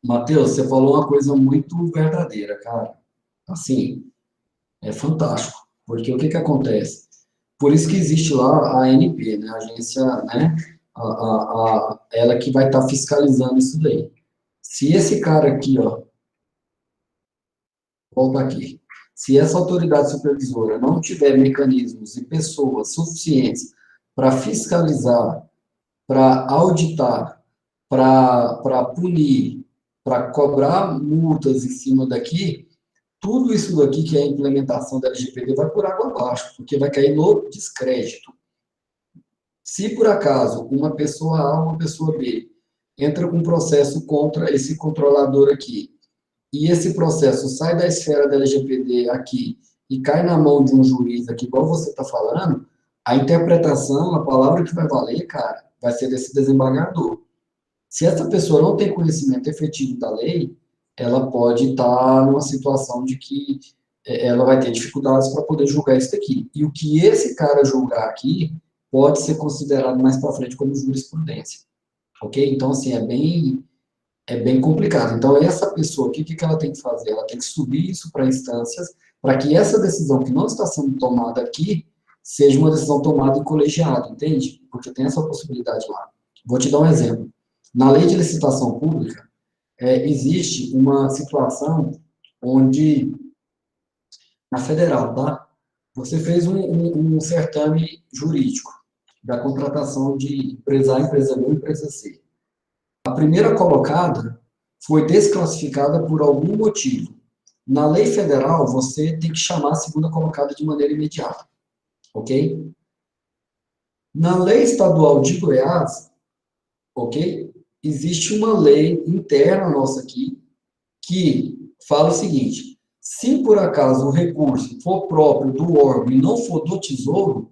Matheus, você falou uma coisa muito verdadeira, cara. Assim, é fantástico, porque o que acontece? Por isso que existe lá a ANP, né, a agência, né, ela que vai estar fiscalizando isso daí. Se esse cara aqui, ó, volta aqui, se essa autoridade supervisora não tiver mecanismos e pessoas suficientes para fiscalizar, para auditar, para punir, para cobrar multas em cima daqui, tudo isso daqui que é a implementação da LGPD vai por água abaixo, porque vai cair no descrédito. Se, por acaso, uma pessoa A ou uma pessoa B entra com um processo contra esse controlador aqui, e esse processo sai da esfera da LGPD aqui e cai na mão de um juiz aqui, igual você está falando, a interpretação, a palavra que vai valer, cara, vai ser desse desembargador. Se essa pessoa não tem conhecimento efetivo da lei, ela pode estar numa situação de que ela vai ter dificuldades para poder julgar isso daqui. E o que esse cara julgar aqui pode ser considerado mais para frente como jurisprudência. Ok? Então, assim, é bem complicado. Então, essa pessoa, o que ela tem que fazer? Ela tem que subir isso para instâncias, para que essa decisão que não está sendo tomada aqui, seja uma decisão tomada em colegiado, entende? Porque tem essa possibilidade lá. Vou te dar um exemplo. Na lei de licitação pública, existe uma situação onde, na federal, tá? Você fez um certame jurídico da contratação de empresa A, empresa B, empresa C. A primeira colocada foi desclassificada por algum motivo. Na lei federal, você tem que chamar a segunda colocada de maneira imediata, ok? Na lei estadual de Goiás, ok? Existe uma lei interna nossa aqui que fala o seguinte: se por acaso o recurso for próprio do órgão e não for do Tesouro,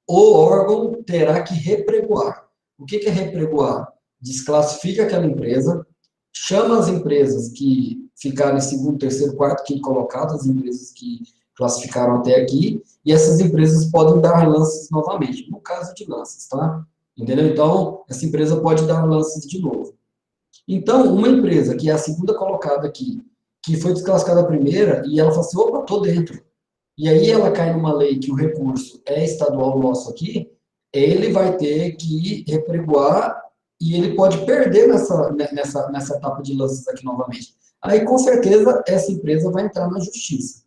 o órgão terá que repregoar. O que é repregoar? Desclassifica aquela empresa, chama as empresas que ficaram em segundo, terceiro, quarto, quinto colocado, as empresas que classificaram até aqui, e essas empresas podem dar lances novamente, no caso de lances, tá? Entendeu? Então, essa empresa pode dar lances de novo. Então, uma empresa que é a segunda colocada aqui, que foi desclassificada a primeira, e ela fala assim, opa, tô dentro. E aí ela cai numa lei que o recurso é estadual nosso aqui, ele vai ter que repregoar e ele pode perder nessa etapa de lances aqui novamente. Aí, com certeza, essa empresa vai entrar na justiça,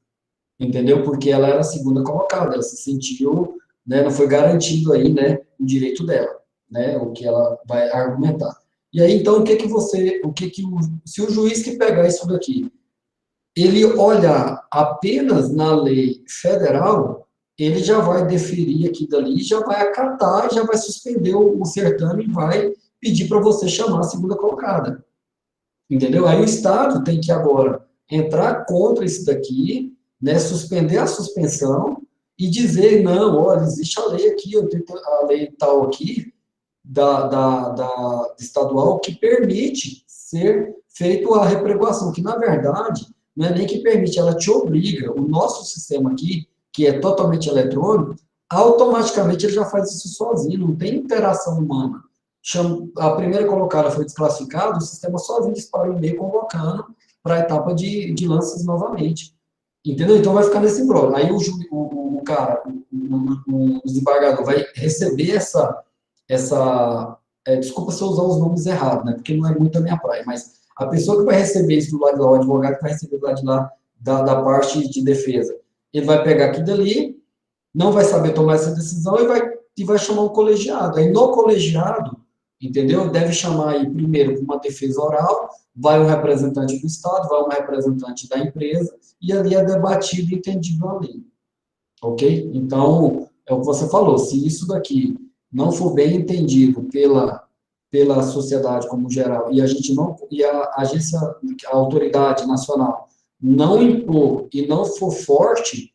entendeu? Porque ela era a segunda colocada, ela se sentiu, né, não foi garantido aí, né, o direito dela, né, o que ela vai argumentar. E aí, então, se o juiz que pegar isso daqui, ele olhar apenas na lei federal, ele já vai deferir aqui dali, já vai acatar, já vai suspender o certame e vai pedir para você chamar a segunda colocada. Entendeu? Aí o Estado tem que agora entrar contra isso daqui, né, suspender a suspensão e dizer, não, olha, existe a lei aqui, a lei tal aqui, da estadual, que permite ser feito a repregoação, que na verdade não é nem que permite, ela te obriga. O nosso sistema aqui, que é totalmente eletrônico, automaticamente ele já faz isso sozinho, não tem interação humana. A primeira colocada foi desclassificada, o sistema sozinho dispara o e-mail convocando para a etapa de lances novamente. Entendeu? Então vai ficar nesse imbróglio. Aí o cara, o desembargador vai receber desculpa se eu usar os nomes errados, né? Porque não é muito a minha praia, mas a pessoa que vai receber isso do lado de lá, o advogado que vai receber do lado de lá, da parte de defesa, ele vai pegar aqui dali, não vai saber tomar essa decisão e vai chamar um colegiado. Aí no colegiado, entendeu? Deve chamar aí primeiro uma defesa oral, vai um representante do Estado, vai um representante da empresa, e ali é debatido e entendido a lei. Ok? Então, é o que você falou, se isso daqui não for bem entendido pela sociedade como geral, e a agência, a autoridade nacional não impor e não for forte,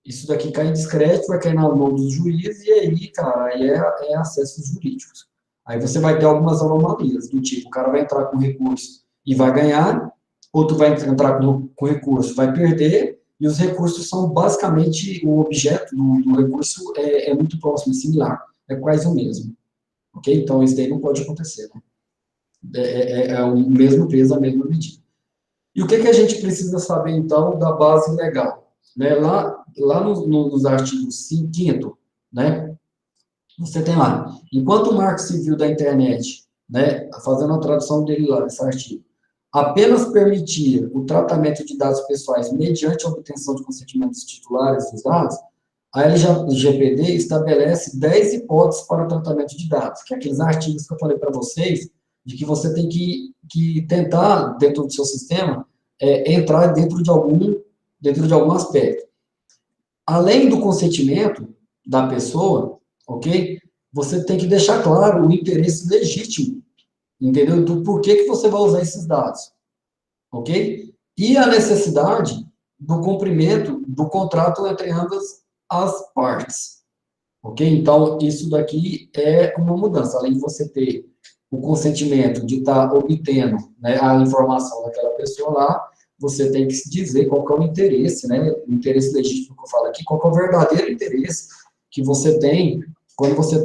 isso daqui cai em descrédito, vai cair na mão dos juízes, e aí, cara, aí é acessos jurídicos. Aí você vai ter algumas anomalias, do tipo, o cara vai entrar com recurso e vai ganhar, outro vai entrar com recurso, vai perder, e os recursos são basicamente, o objeto do recurso é muito próximo, é similar, é quase o mesmo. Ok? Então, isso daí não pode acontecer, né? É o mesmo peso, a mesma medida. E o que a gente precisa saber, então, da base legal? Né? Lá nos artigos 5º, né, você tem lá, enquanto o Marco Civil da Internet, né, fazendo a tradução dele lá, nesse artigo, apenas permitir o tratamento de dados pessoais mediante a obtenção de consentimento dos titulares dos dados, a LGPD estabelece 10 hipóteses para o tratamento de dados, que é aqueles artigos que eu falei para vocês, de que você tem que tentar, dentro do seu sistema, entrar dentro de algum aspecto. Além do consentimento da pessoa, ok? Você tem que deixar claro o interesse legítimo, entendeu? Do porquê que você vai usar esses dados, ok? E a necessidade do cumprimento do contrato entre ambas as partes, ok? Então, isso daqui é uma mudança. Além de você ter o consentimento de estar obtendo, né, a informação daquela pessoa lá, você tem que se dizer qual que é o interesse, né? O interesse legítimo que eu falo aqui, qual que é o verdadeiro interesse que você tem quando você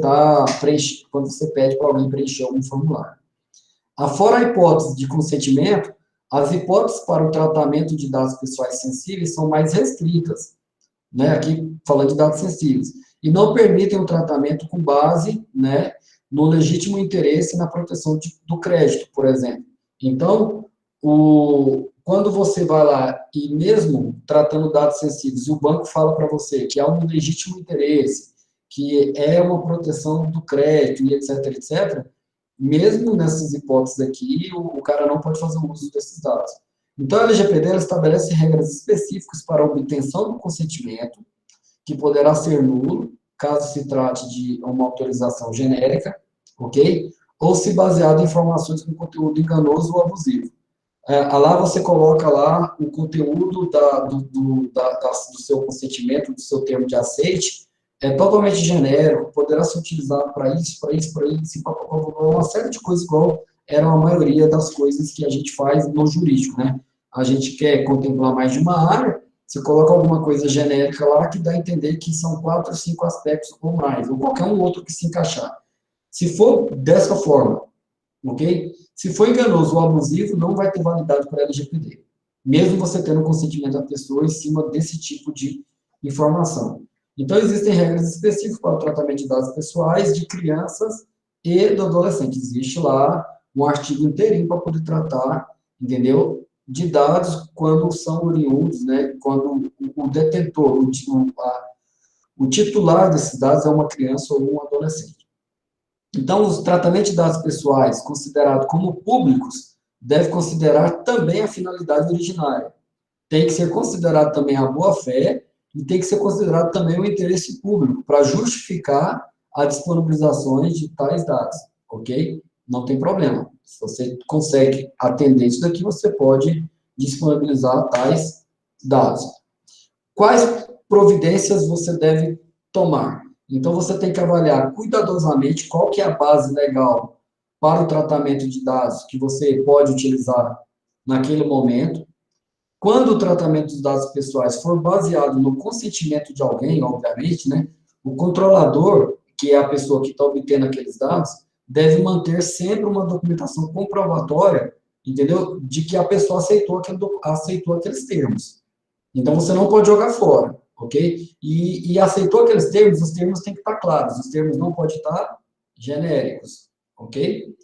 quando você pede para alguém preencher algum formulário. Afora a hipótese de consentimento, as hipóteses para o tratamento de dados pessoais sensíveis são mais restritas, né? Aqui falando de dados sensíveis, e não permitem o tratamento com base, né, no legítimo interesse na proteção do crédito, por exemplo. Então, quando você vai lá e mesmo tratando dados sensíveis, o banco fala para você que há um legítimo interesse, que é uma proteção do crédito, e etc., etc., mesmo nessas hipóteses aqui, o cara não pode fazer o uso desses dados. Então, a LGPD ela estabelece regras específicas para a obtenção do consentimento, que poderá ser nulo, caso se trate de uma autorização genérica, ok? Ou se baseado em informações com conteúdo enganoso ou abusivo. Lá você coloca lá o conteúdo do seu consentimento, do seu termo de aceite, é totalmente genérico, poderá ser utilizado para isso, uma série de coisas, igual era a maioria das coisas que a gente faz no jurídico, né? A gente quer contemplar mais de uma área, você coloca alguma coisa genérica lá que dá a entender que são 4 ou 5 aspectos ou mais, ou qualquer um outro que se encaixar. Se for dessa forma, ok? Se for enganoso ou abusivo, não vai ter validade para a LGPD, mesmo você tendo o consentimento da pessoa em cima desse tipo de informação. Então, existem regras específicas para o tratamento de dados pessoais de crianças e do adolescente. Existe lá um artigo inteirinho para poder tratar, entendeu? De dados quando são oriundos, né? Quando o detentor, o titular desses dados é uma criança ou um adolescente. Então, os tratamentos de dados pessoais considerados como públicos deve considerar também a finalidade originária. Tem que ser considerado também a boa-fé e tem que ser considerado também o interesse público para justificar a disponibilização de tais dados, ok? Não tem problema. Se você consegue atender isso daqui, você pode disponibilizar tais dados. Quais providências você deve tomar? Então, você tem que avaliar cuidadosamente qual que é a base legal para o tratamento de dados que você pode utilizar naquele momento. Quando o tratamento dos dados pessoais for baseado no consentimento de alguém, obviamente, né, o controlador, que é a pessoa que está obtendo aqueles dados, deve manter sempre uma documentação comprobatória, entendeu? De que a pessoa aceitou aqueles termos. Então, você não pode jogar fora, ok? E aceitou aqueles termos, os termos têm que estar claros, os termos não podem estar genéricos, ok?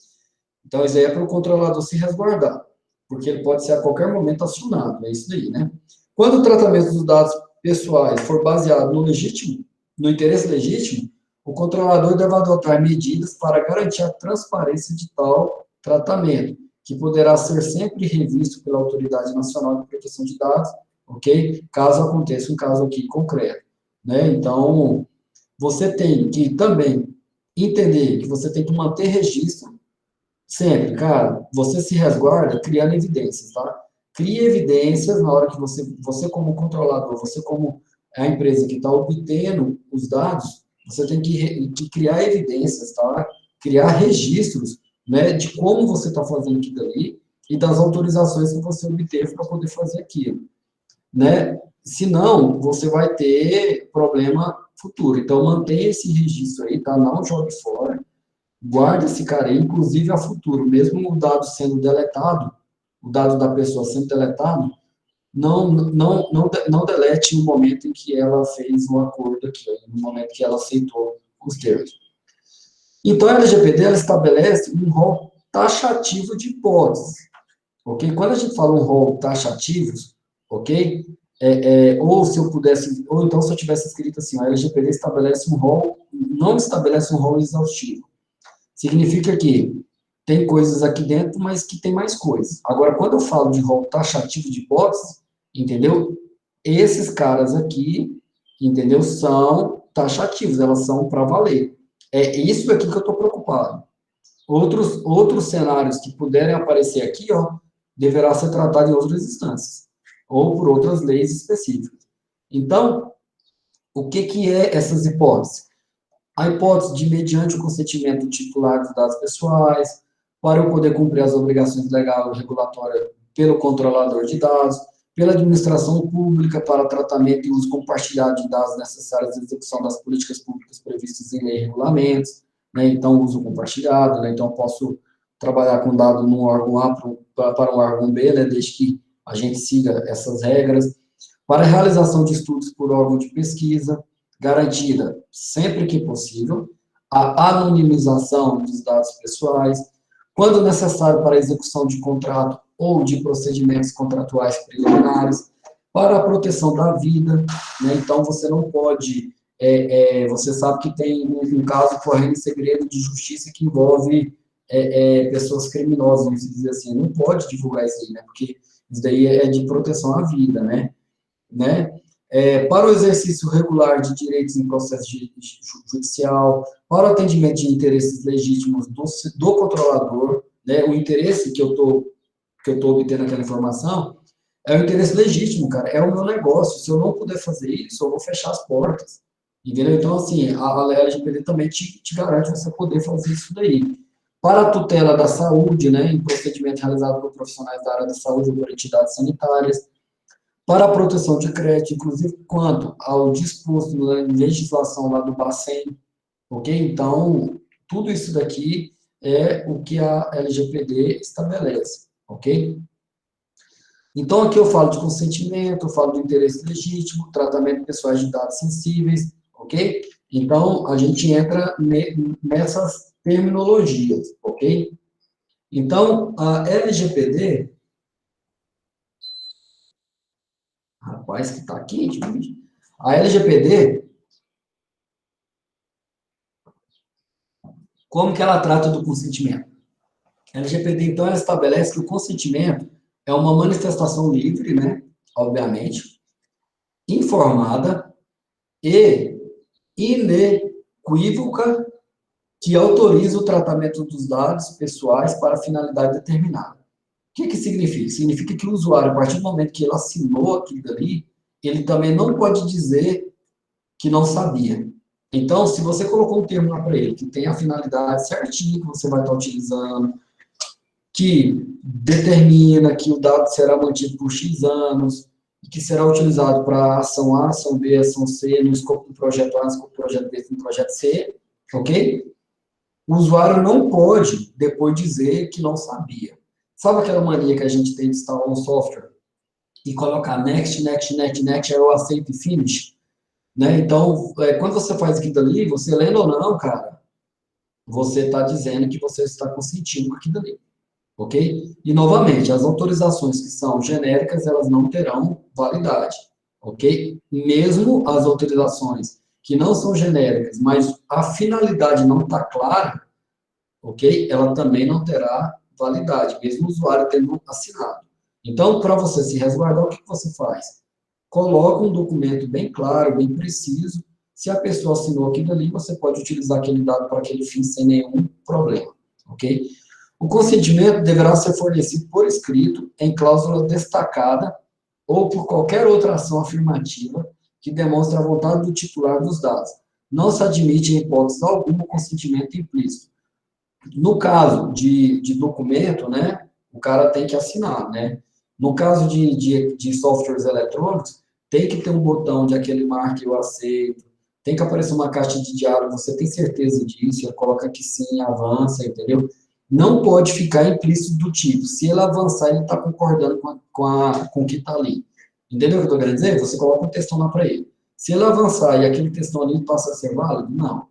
Então, isso aí é para o controlador se resguardar, porque ele pode ser a qualquer momento acionado, é isso daí, né? Quando o tratamento dos dados pessoais for baseado no interesse legítimo, o controlador deve adotar medidas para garantir a transparência de tal tratamento, que poderá ser sempre revisto pela Autoridade Nacional de Proteção de Dados, ok? Caso aconteça um caso aqui concreto, né? Então, você tem que também entender que você tem que manter registro sempre, cara, você se resguarda criando evidências, tá? Crie evidências na hora que você como controlador, você como a empresa que está obtendo os dados, você tem que criar evidências, tá? Criar registros, né, de como você está fazendo aquilo ali e das autorizações que você obteve para poder fazer aquilo, né? Senão, você vai ter problema futuro. Então, mantenha esse registro aí, tá? Não jogue fora. Guarde esse cara aí, inclusive a futuro, mesmo o dado sendo deletado, o dado da pessoa sendo deletado, não delete no momento em que ela fez o acordo aqui, no momento que ela aceitou os termos. Então, a LGPD, ela estabelece um rol taxativo de hipóteses, ok? Quando a gente fala um rol taxativo, ok? Ou então se eu tivesse escrito assim, a LGPD estabelece um rol, não estabelece um rol exaustivo. Significa que tem coisas aqui dentro, mas que tem mais coisas. Agora, quando eu falo de rol taxativo de hipóteses, entendeu? Esses caras aqui, entendeu? São taxativos, elas são para valer. É isso aqui que eu estou preocupado. Outros cenários que puderem aparecer aqui, ó, deverá ser tratado em outras instâncias, ou por outras leis específicas. Então, o que é essas hipóteses? A hipótese de, mediante o consentimento do titular dos dados pessoais, para eu poder cumprir as obrigações legais e regulatórias pelo controlador de dados, pela administração pública para tratamento e uso compartilhado de dados necessários à execução das políticas públicas previstas em lei e regulamentos, né? Então, uso compartilhado, né? Então, eu posso trabalhar com dado num órgão A para um órgão B, né? Desde que a gente siga essas regras. Para a realização de estudos por órgão de pesquisa, garantida, sempre que possível, a anonimização dos dados pessoais, quando necessário para a execução de contrato ou de procedimentos contratuais preliminares, para a proteção da vida, né? Então, você não pode, você sabe que tem um caso correndo em segredo de justiça que envolve pessoas criminosas, vamos dizer assim, não pode divulgar isso aí, né? Porque isso daí é de proteção à vida, né? Para o exercício regular de direitos em processo judicial, para o atendimento de interesses legítimos do controlador, né, o interesse que eu tô obtendo aquela informação é o interesse legítimo, cara, é o meu negócio. Se eu não puder fazer isso, eu vou fechar as portas, Entendeu? Então, assim, a LGPD também te garante você poder fazer isso daí. Para a tutela da saúde, né, em procedimento realizado por profissionais da área da saúde ou por entidades sanitárias, para a proteção de crédito, inclusive quanto ao disposto na legislação lá do Bacen, ok? Então, tudo isso daqui é o que a LGPD estabelece, ok? Então, aqui eu falo de consentimento, eu falo do interesse legítimo, tratamento pessoal de dados sensíveis, ok? Então, a gente entra nessas terminologias, ok? Então, a LGPD... Rapaz, que tá quente, bicho. A LGPD, como que ela trata do consentimento? A LGPD, então, ela estabelece que o consentimento é uma manifestação livre, né? Obviamente, informada e inequívoca que autoriza o tratamento dos dados pessoais para finalidade determinada. O que significa? Significa que o usuário, a partir do momento que ele assinou aquilo dali, ele também não pode dizer que não sabia. Então, se você colocou um termo lá para ele, que tem a finalidade certinha que você vai estar utilizando, que determina que o dado será mantido por X anos, e que será utilizado para ação A, ação B, ação C, no escopo do projeto A, no escopo do projeto B, no projeto C, ok? O usuário não pode, depois, dizer que não sabia. Sabe aquela mania que a gente tem de instalar um software e colocar next, next, next, next, aí eu aceito e finish? Né? Então, quando você faz aquilo ali, você lendo ou não, cara, você está dizendo que você está consentindo com aquilo ali. Ok? E, novamente, as autorizações que são genéricas, elas não terão validade. Ok? Mesmo as autorizações que não são genéricas, mas a finalidade não está clara, ok? Ela também não terá validade, mesmo o usuário tendo assinado. Então, para você se resguardar, o que você faz? Coloca um documento bem claro, bem preciso. Se a pessoa assinou aquilo ali, você pode utilizar aquele dado para aquele fim sem nenhum problema, ok? O consentimento deverá ser fornecido por escrito, em cláusula destacada, ou por qualquer outra ação afirmativa que demonstre a vontade do titular dos dados. Não se admite, em hipótese alguma, o consentimento implícito. No caso de documento, né, o cara tem que assinar, né? No caso de softwares eletrônicos, tem que ter um botão de aquele marque eu aceito, tem que aparecer uma caixa de diálogo, você tem certeza disso, ele coloca que sim, avança, entendeu? Não pode ficar implícito do tipo, se ele avançar, ele está concordando com o que está ali. Entendeu o que eu estou querendo dizer? Você coloca um textão lá para ele. Se ele avançar e aquele textão ali passa a ser válido, não.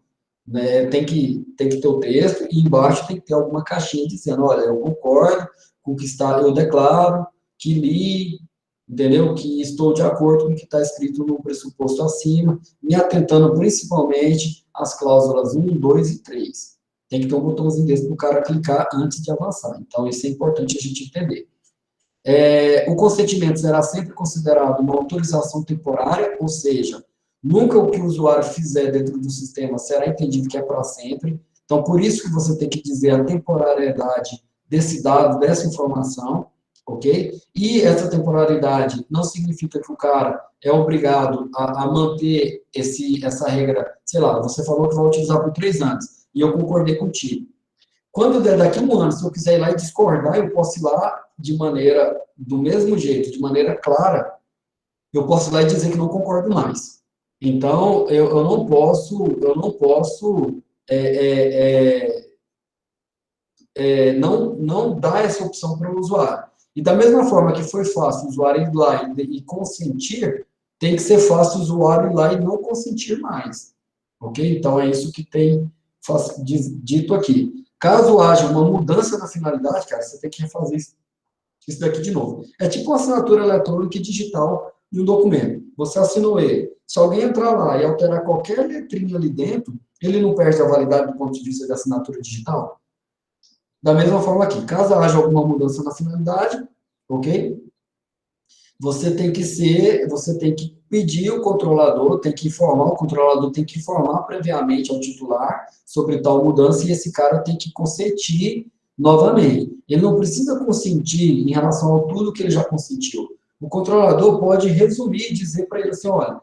Né, tem que ter o texto e embaixo tem que ter alguma caixinha dizendo, olha, eu concordo com o que está, eu declaro que li, entendeu? Que estou de acordo com o que está escrito no pressuposto acima, me atentando principalmente às cláusulas 1, 2 e 3. Tem que ter um botãozinho desse para o cara clicar antes de avançar. Então, isso é importante a gente entender. O consentimento será sempre considerado uma autorização temporária, ou seja, nunca o que o usuário fizer dentro do sistema será entendido que é para sempre. Então, por isso que você tem que dizer a temporariedade desse dado, dessa informação, ok? E essa temporalidade não significa que o cara é obrigado a manter essa regra, sei lá, você falou que vai utilizar por 3 anos, e eu concordei contigo. Quando der daqui a 1 ano, se eu quiser ir lá e discordar, eu posso ir lá do mesmo jeito, de maneira clara, eu posso ir lá e dizer que não concordo mais. Então, eu não posso não dar essa opção para o usuário. E da mesma forma que foi fácil o usuário ir lá e consentir, tem que ser fácil o usuário ir lá e não consentir mais. Ok? Então, é isso que tem dito aqui. Caso haja uma mudança na finalidade, cara, você tem que refazer isso daqui de novo. É tipo uma assinatura eletrônica e digital de um documento. Você assinou ele. Se alguém entrar lá e alterar qualquer letrinha ali dentro, ele não perde a validade do ponto de vista da assinatura digital? Da mesma forma aqui, caso haja alguma mudança na finalidade, ok? Você tem que pedir o controlador, o controlador tem que informar previamente ao titular sobre tal mudança e esse cara tem que consentir novamente. Ele não precisa consentir em relação a tudo que ele já consentiu. O controlador pode resumir e dizer para ele assim, olha,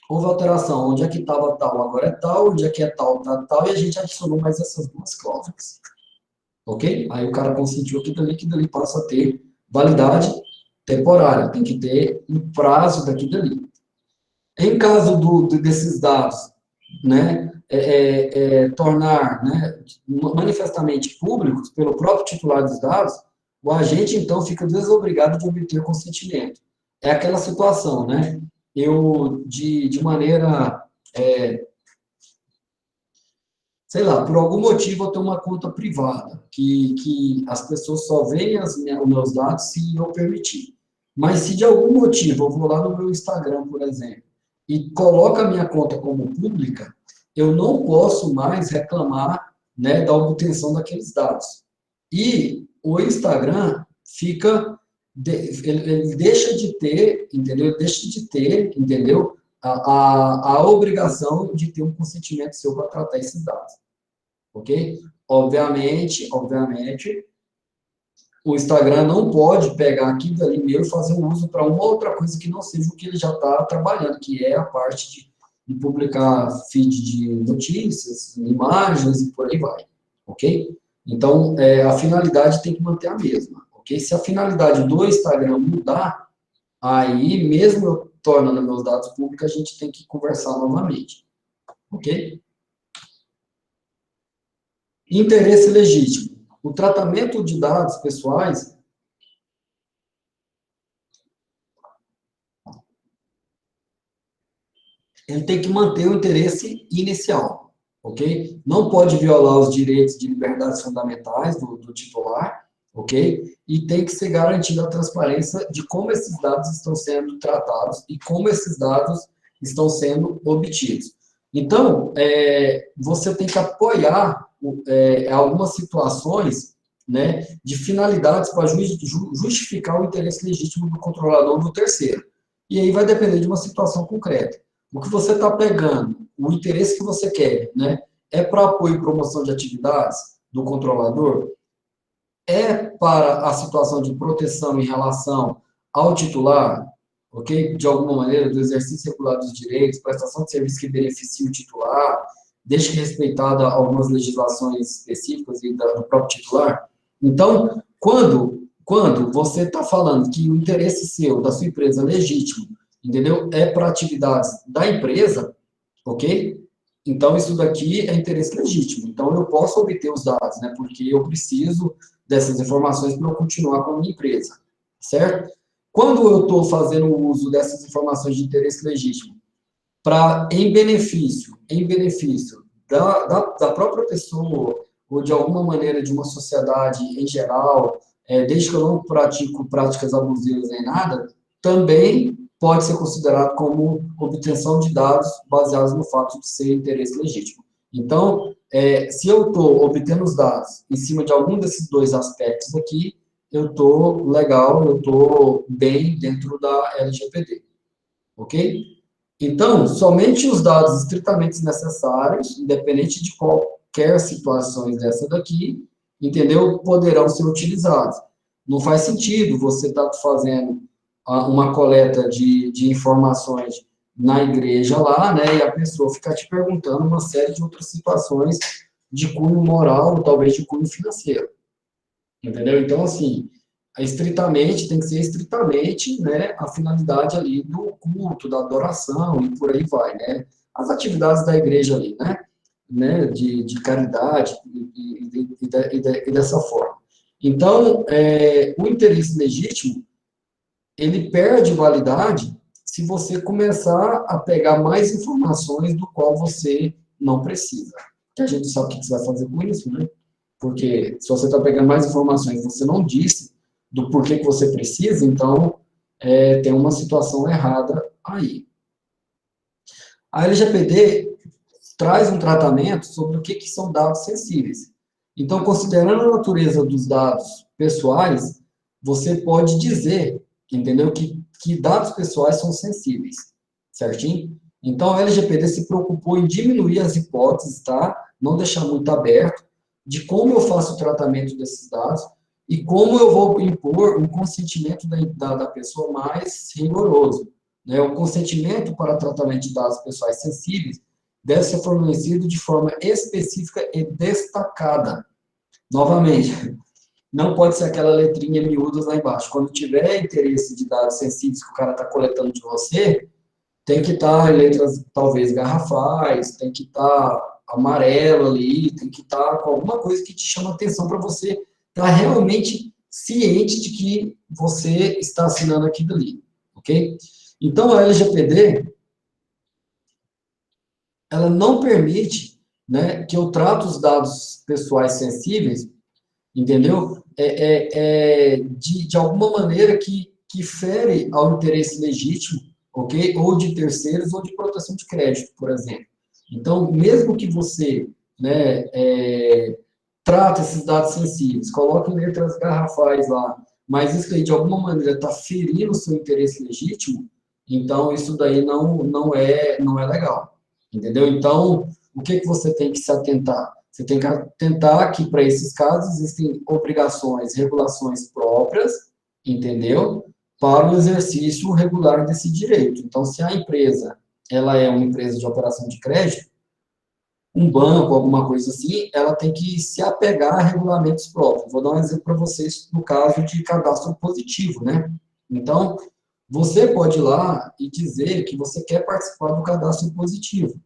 houve alteração, onde é que estava tal, agora é tal, onde é que é tal, tá tal, e a gente adicionou mais essas duas cláusulas. Ok? Aí o cara consentiu que dali passa a ter validade temporária, tem que ter um prazo daqui dali. Em caso desses dados, né, tornar, né, manifestamente públicos pelo próprio titular dos dados, o agente, então, fica desobrigado de obter consentimento. É aquela situação, né? Eu, de maneira, sei lá, por algum motivo eu tenho uma conta privada, que as pessoas só veem os meus dados se eu permitir. Mas se de algum motivo eu vou lá no meu Instagram, por exemplo, e coloco a minha conta como pública, eu não posso mais reclamar, né, da obtenção daqueles dados. E o Instagram fica, ele deixa de ter, entendeu? Ele deixa de ter, entendeu? A obrigação de ter um consentimento seu para tratar esses dados. Ok? Obviamente, o Instagram não pode pegar aquilo dali meu e fazer um uso para uma outra coisa que não seja o que ele já está trabalhando, que é a parte de publicar feed de notícias, imagens e por aí vai. Ok? Então, a finalidade tem que manter a mesma. Ok? Se a finalidade do Instagram mudar, aí, mesmo eu tornando meus dados públicos, a gente tem que conversar novamente. Ok? Interesse legítimo. O tratamento de dados pessoais ele tem que manter o interesse inicial, ok? Não pode violar os direitos de liberdades fundamentais do titular, ok? E tem que ser garantida a transparência de como esses dados estão sendo tratados e como esses dados estão sendo obtidos. Então, você tem que apoiar algumas situações, né, de finalidades para justificar o interesse legítimo do controlador ou do terceiro. E aí vai depender de uma situação concreta. O que você está pegando, o interesse que você quer, né, é para apoio e promoção de atividades do controlador, é para a situação de proteção em relação ao titular, ok? De alguma maneira, do exercício regular dos direitos, prestação de serviço que beneficie o titular, deixe respeitada algumas legislações específicas do próprio titular. Então, quando você está falando que o interesse seu, da sua empresa, é legítimo, entendeu? É para atividades da empresa, ok? Então, isso daqui é interesse legítimo. Então, eu posso obter os dados, né? Porque eu preciso dessas informações para eu continuar com a minha empresa, certo? Quando eu estou fazendo uso dessas informações de interesse legítimo em benefício da própria pessoa ou de alguma maneira de uma sociedade em geral, desde que eu não pratico práticas abusivas nem nada, também pode ser considerado como obtenção de dados baseados no fato de ser interesse legítimo. Então, se eu estou obtendo os dados em cima de algum desses dois aspectos aqui, eu estou legal, eu estou bem dentro da LGPD. Ok? Então, somente os dados estritamente necessários, independente de qualquer situação dessa daqui, entendeu? Poderão ser utilizados. Não faz sentido você estar fazendo uma coleta de informações na igreja lá, né, e a pessoa ficar te perguntando uma série de outras situações de cunho moral, ou talvez de cunho financeiro. Entendeu? Então, assim, tem que ser estritamente, né, a finalidade ali do culto, da adoração, e por aí vai, né? As atividades da igreja ali, né, de caridade e dessa forma. Então, o interesse legítimo, ele perde validade se você começar a pegar mais informações do qual você não precisa. Que a gente sabe o que você vai fazer com isso, né? Porque se você está pegando mais informações e você não disse do porquê que você precisa, então tem uma situação errada aí. A LGPD traz um tratamento sobre o que são dados sensíveis. Então, considerando a natureza dos dados pessoais, você pode dizer, entendeu, que dados pessoais são sensíveis, certinho? Então, a LGPD se preocupou em diminuir as hipóteses, tá? Não deixar muito aberto, de como eu faço o tratamento desses dados e como eu vou impor um consentimento da pessoa mais rigoroso, né, o consentimento para tratamento de dados pessoais sensíveis deve ser fornecido de forma específica e destacada. Novamente, não pode ser aquela letrinha miúda lá embaixo. Quando tiver interesse de dados sensíveis que o cara está coletando de você, tem que estar em letras, talvez, garrafais, tem que estar amarelo ali, tem que estar com alguma coisa que te chama atenção para você estar realmente ciente de que você está assinando aquilo ali, ok? Então, a LGPD, ela não permite, né, que eu trate os dados pessoais sensíveis, entendeu? De alguma maneira que fere ao interesse legítimo, ok? Ou de terceiros, ou de proteção de crédito, por exemplo. Então, mesmo que você, né, trate esses dados sensíveis, coloque em letras garrafais lá, mas isso aí, de alguma maneira, está ferindo o seu interesse legítimo, então, isso daí não é legal, entendeu? Então, o que você tem que se atentar? Você tem que atentar que, para esses casos, existem obrigações, regulações próprias, entendeu? Para o exercício regular desse direito. Então, se a empresa, ela é uma empresa de operação de crédito, um banco, alguma coisa assim, ela tem que se apegar a regulamentos próprios. Vou dar um exemplo para vocês no caso de cadastro positivo, né? Então, você pode ir lá e dizer que você quer participar do cadastro positivo.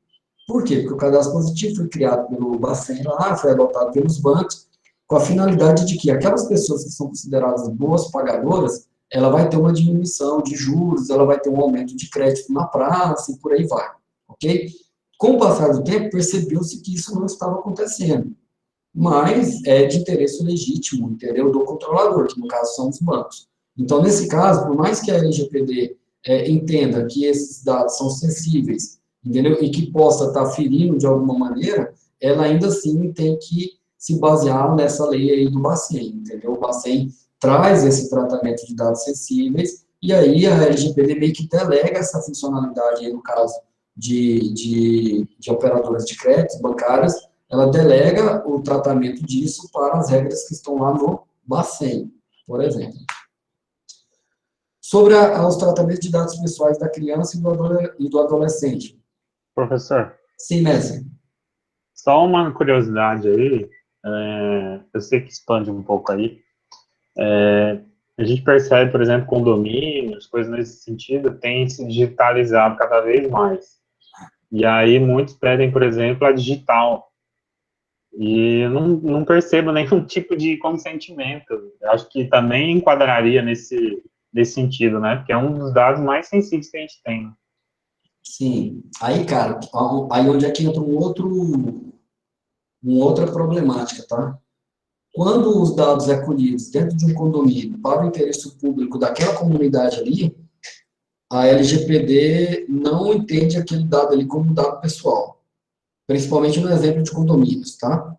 Por quê? Porque o cadastro positivo foi criado pelo Bacen lá, foi adotado pelos bancos, com a finalidade de que aquelas pessoas que são consideradas boas pagadoras, ela vai ter uma diminuição de juros, ela vai ter um aumento de crédito na praça e por aí vai, ok? Com o passar do tempo, percebeu-se que isso não estava acontecendo, mas é de interesse legítimo, entendeu? Do controlador, que no caso são os bancos. Então, nesse caso, por mais que a LGPD entenda que esses dados são sensíveis, entendeu? E que possa estar ferindo de alguma maneira, ela ainda assim tem que se basear nessa lei aí do Bacen, entendeu? O Bacen traz esse tratamento de dados sensíveis, e aí a LGPD meio que delega essa funcionalidade aí, no caso de operadoras de créditos bancárias, ela delega o tratamento disso para as regras que estão lá no Bacen, por exemplo. Sobre os tratamentos de dados pessoais da criança e do adolescente. Professor, Sim, mestre. só uma curiosidade aí, eu sei que expande um pouco aí, a gente percebe, por exemplo, condomínios, coisas nesse sentido, tem se digitalizado cada vez mais. E aí muitos pedem, por exemplo, a digital. E eu não percebo nenhum tipo de consentimento. Eu acho que também enquadraria nesse sentido, né? Porque é um dos dados mais sensíveis que a gente tem. Sim. Aí, cara, aí onde é que entra uma outra problemática, tá? Quando os dados colhidos dentro de um condomínio para o interesse público daquela comunidade ali, a LGPD não entende aquele dado ali como dado pessoal, principalmente no exemplo de condomínios, tá?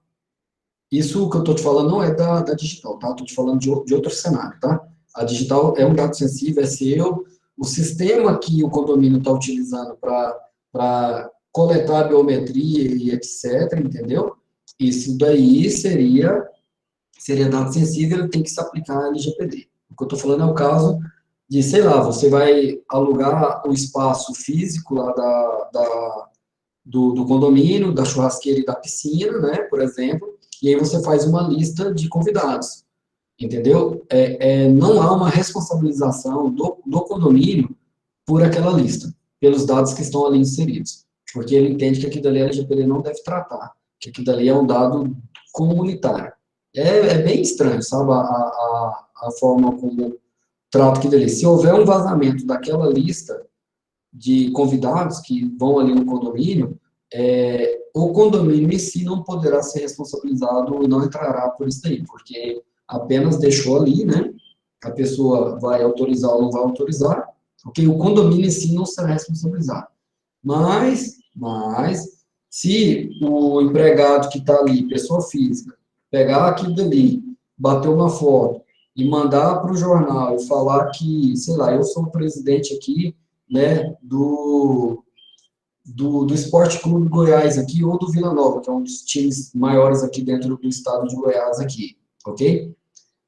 Isso que eu estou te falando não é da digital, tá? Estou te falando de outro cenário, tá? A digital é um dado sensível, é seu, o sistema que o condomínio está utilizando para coletar a biometria e etc., entendeu? Isso daí seria dado sensível, ele tem que se aplicar a LGPD. O que eu estou falando é o caso de, sei lá, você vai alugar o espaço físico lá do condomínio, da churrasqueira e da piscina, né, por exemplo, e aí você faz uma lista de convidados, entendeu? Não há uma responsabilização do condomínio por aquela lista, pelos dados que estão ali inseridos, porque ele entende que aquilo dali a LGPD não deve tratar, que aquilo dali é um dado comunitário. É bem estranho, sabe, a forma como trata aquilo dali. Se houver um vazamento daquela lista de convidados que vão ali no condomínio, o condomínio em si não poderá ser responsabilizado e não entrará por isso daí, porque apenas deixou ali, né, a pessoa vai autorizar ou não vai autorizar, porque o condomínio em si não será responsabilizado. Mas se o empregado que está ali, pessoa física, pegar aquilo dali, bater uma foto e mandar para o jornal e falar que, sei lá, eu sou o presidente aqui, né, do Esporte Clube Goiás aqui, ou do Vila Nova, que é um dos times maiores aqui dentro do estado de Goiás aqui, ok?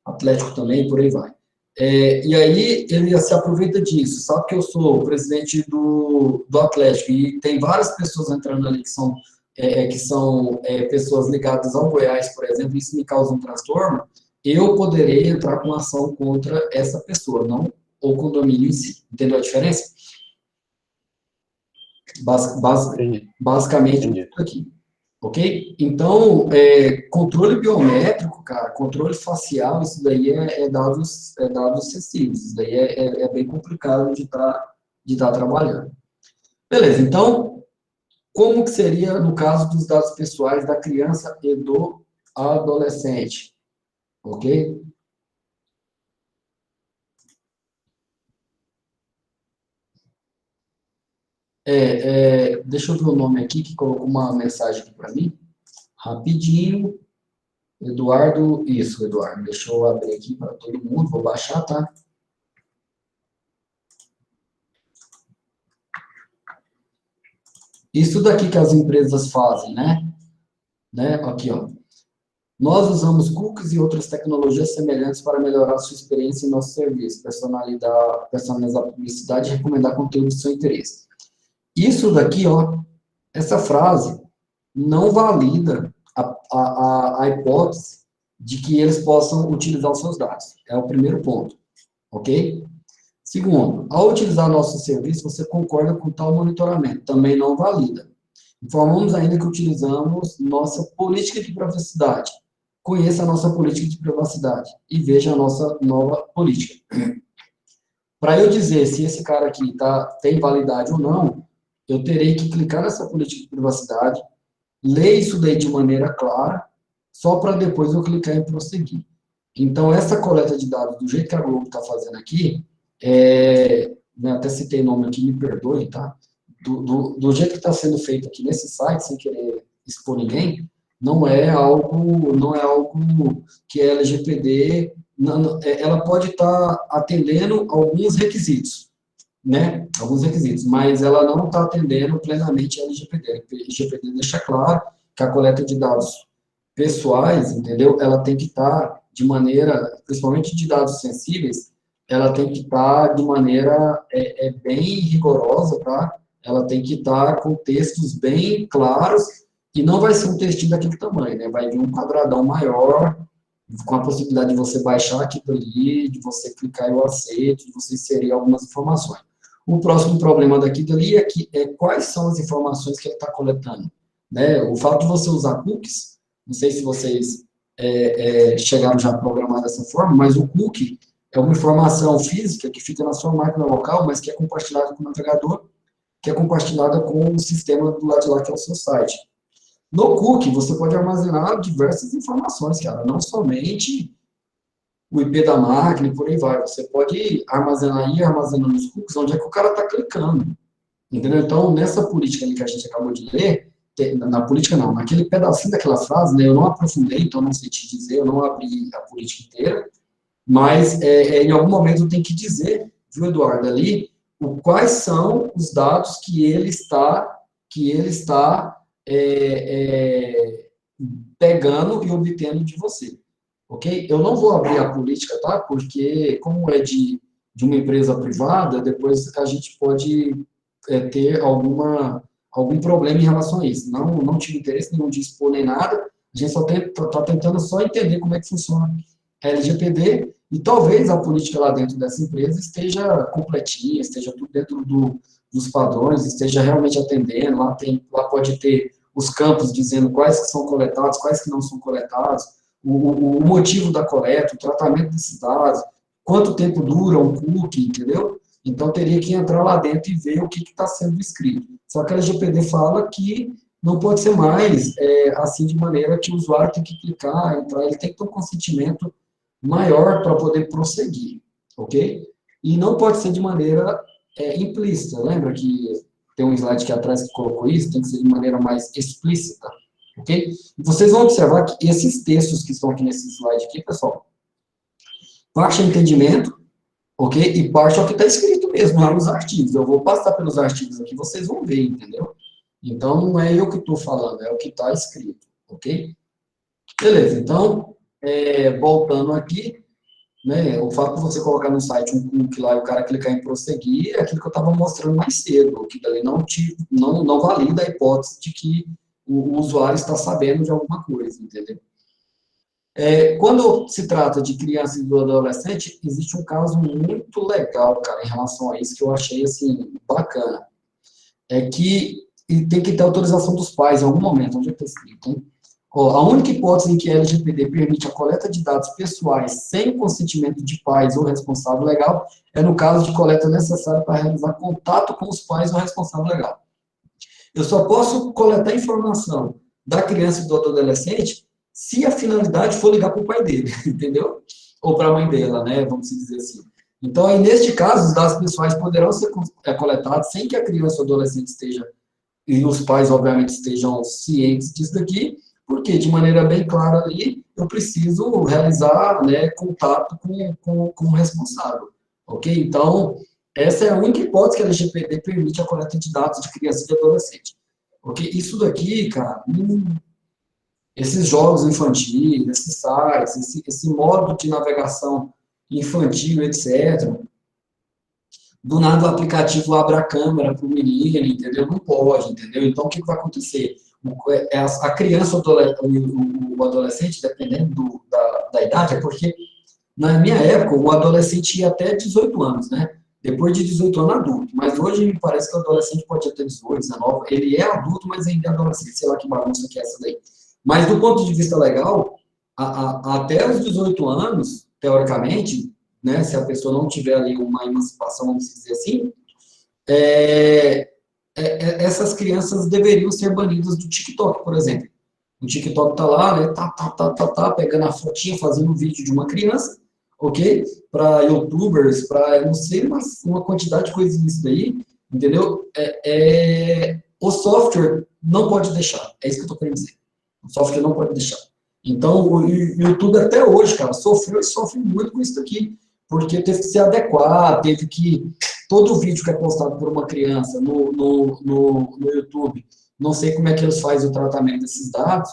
Atlético também, por aí vai. E aí ele se aproveita disso. Sabe que eu sou o presidente do Atlético e tem várias pessoas entrando ali que são pessoas ligadas ao Goiás, por exemplo, isso me causa um transtorno, eu poderei entrar com ação contra essa pessoa, não o condomínio em si. Entendeu a diferença? Basicamente, Entendi. isso aqui. Ok? Então, controle biométrico, cara, controle facial, isso daí é dados sensíveis, isso daí é bem complicado de estar trabalhando. Beleza, então, como que seria no caso dos dados pessoais da criança e do adolescente? Ok? Deixa eu ver o nome aqui, que colocou uma mensagem aqui para mim. Rapidinho. Eduardo, isso, Eduardo. Deixa eu abrir aqui para todo mundo, vou baixar, tá? Isso daqui que as empresas fazem, né? Aqui, ó. Nós usamos cookies e outras tecnologias semelhantes para melhorar a sua experiência em nosso serviço, personalizar a publicidade e recomendar conteúdo de seu interesse. Isso daqui, ó, essa frase não valida a hipótese de que eles possam utilizar os seus dados. É o primeiro ponto, ok? Segundo, ao utilizar nosso serviço, você concorda com tal monitoramento. Também não valida. Informamos ainda que utilizamos nossa política de privacidade. Conheça a nossa política de privacidade e veja a nossa nova política. Para eu dizer se esse cara aqui tem validade ou não, eu terei que clicar nessa política de privacidade, ler isso daí de maneira clara, só para depois eu clicar em prosseguir. Então, essa coleta de dados, do jeito que a Globo está fazendo aqui, até citei nome aqui, me perdoe, tá? Do jeito que está sendo feito aqui nesse site, sem querer expor ninguém, não é algo que a LGPD, ela pode estar atendendo alguns requisitos, né? Alguns requisitos, mas ela não está atendendo plenamente a LGPD. A LGPD deixa claro que a coleta de dados pessoais, entendeu? Ela tem que estar de maneira, principalmente de dados sensíveis, ela tem que estar de maneira bem rigorosa, tá? Ela tem que estar com textos bem claros, e não vai ser um textinho daquele tamanho, né? Vai vir um quadradão maior, com a possibilidade de você baixar aquilo ali, de você clicar em eu aceito, de você inserir algumas informações. O próximo problema daqui dali é quais são as informações que ele está coletando, né? O fato de você usar cookies, não sei se vocês chegaram já a programar dessa forma, mas o cookie é uma informação física que fica na sua máquina local, mas que é compartilhada com o navegador, que é compartilhada com o sistema do lado de lá, que é o seu site. No cookie, você pode armazenar diversas informações, cara, não somente o IP da máquina e por aí vai. Você pode armazenando os cookies onde é que o cara está clicando. Entendeu? Então, nessa política ali que a gente acabou de ler, na política não, naquele pedacinho daquela frase, né, eu não aprofundei, então não sei te dizer, eu não abri a política inteira, mas em algum momento eu tenho que dizer, viu, Eduardo, ali, quais são os dados que ele está pegando e obtendo de você, ok? Eu não vou abrir a política, tá? Porque, como é de uma empresa privada, depois a gente pode ter algum problema em relação a isso. Não tive interesse nenhum de expor nem nada, a gente só está tentando só entender como é que funciona a LGPD, e talvez a política lá dentro dessa empresa esteja completinha, esteja tudo dentro dos padrões, esteja realmente atendendo, lá pode ter os campos dizendo quais que são coletados, quais que não são coletados, o motivo da coleta, o tratamento desses dados, quanto tempo dura um cookie, entendeu? Então, teria que entrar lá dentro e ver o que está sendo escrito. Só que a LGPD fala que não pode ser mais assim, de maneira que o usuário tem que clicar, entrar, ele tem que ter um consentimento maior para poder prosseguir, ok? E não pode ser de maneira implícita. Lembra que tem um slide aqui atrás que colocou isso? Tem que ser de maneira mais explícita, ok? E vocês vão observar que esses textos que estão aqui nesse slide aqui, pessoal, parte é entendimento, ok? E parte é o que está escrito mesmo lá nos artigos. Eu vou passar pelos artigos aqui, vocês vão ver, entendeu? Então, não é eu que estou falando, é o que está escrito, ok? Beleza, então, voltando aqui, né? O fato de você colocar no site um cookie lá e o cara clicar em prosseguir é aquilo que eu estava mostrando mais cedo, que dali não valida a hipótese de que o usuário está sabendo de alguma coisa, entendeu? Quando se trata de criança e do adolescente, existe um caso muito legal, cara, em relação a isso, que eu achei, assim, bacana. É que tem que ter autorização dos pais em algum momento, onde está escrito, hein? A única hipótese em que a LGPD permite a coleta de dados pessoais sem consentimento de pais ou responsável legal é no caso de coleta necessária para realizar contato com os pais ou responsável legal. Eu só posso coletar informação da criança e do adolescente se a finalidade for ligar para o pai dele, entendeu? Ou para a mãe dela, né? Vamos dizer assim. Então, aí, neste caso, os dados pessoais poderão ser coletados sem que a criança ou adolescente esteja, e os pais, obviamente, estejam cientes disso daqui, porque, de maneira bem clara ali, eu preciso realizar, né, contato com o responsável, ok? Então, essa é a única hipótese que a LGPD permite a coleta de dados de criança e de adolescente, ok? Isso daqui, cara, esses jogos infantis, esses sites, esse modo de navegação infantil, etc., do nada o aplicativo abre a câmera para o menino, entendeu? Não pode, entendeu? Então, o que vai acontecer? A criança ou o adolescente, dependendo da idade, é porque, na minha época, o adolescente ia até 18 anos, né? Depois de 18 anos, adulto. Mas hoje, me parece que o adolescente pode ir até 18, 19. Ele é adulto, mas ainda é adolescente. Sei lá que bagunça que é essa daí. Mas, do ponto de vista legal, até os 18 anos, teoricamente, né, se a pessoa não tiver ali uma emancipação, vamos dizer assim, essas crianças deveriam ser banidas do TikTok, por exemplo. O TikTok tá lá, né, pegando a fotinha, fazendo um vídeo de uma criança, ok? Para youtubers, para, não sei, uma quantidade de coisas nisso daí, entendeu? O software não pode deixar, é isso que eu tô querendo dizer. O software não pode deixar. Então, o YouTube até hoje, cara, sofreu e sofre muito com isso daqui, porque teve que se adequar, teve que... Todo vídeo que é postado por uma criança no YouTube, não sei como é que eles fazem o tratamento desses dados,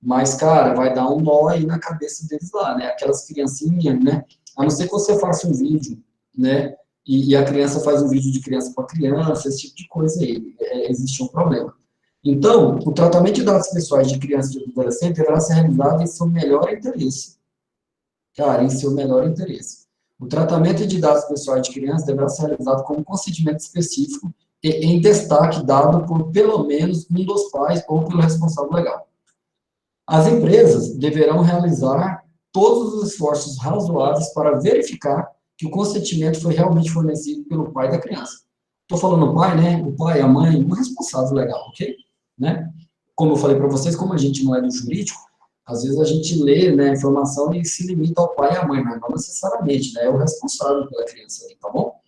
mas, cara, vai dar um nó aí na cabeça deles lá, né? Aquelas criancinhas, né? A não ser que você faça um vídeo, né? E a criança faz um vídeo de criança para criança, esse tipo de coisa aí. Existe um problema. Então, o tratamento de dados pessoais de criança e de adolescente deverá ser realizado em seu melhor interesse. Cara, em seu melhor interesse. O tratamento de dados pessoais de crianças deverá ser realizado com um consentimento específico e em destaque dado por pelo menos um dos pais ou pelo responsável legal. As empresas deverão realizar todos os esforços razoáveis para verificar que o consentimento foi realmente fornecido pelo pai da criança. Estou falando pai, né? O pai, a mãe, o responsável legal, ok? Né? Como eu falei para vocês, como a gente não é do jurídico, às vezes a gente lê, né, a informação e se limita ao pai e à mãe, mas não necessariamente, né? É o responsável pela criança, tá bom?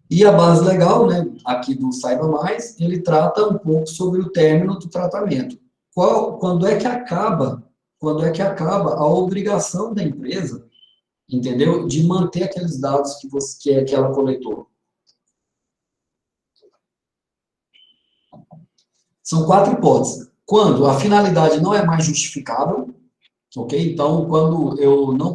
E a base legal, né, aqui do Saiba Mais, ele trata um pouco sobre o término do tratamento. Quando é que acaba a obrigação da empresa, entendeu? De manter aqueles dados que ela coletou. São 4 hipóteses. Quando a finalidade não é mais justificável, ok? Então, quando eu não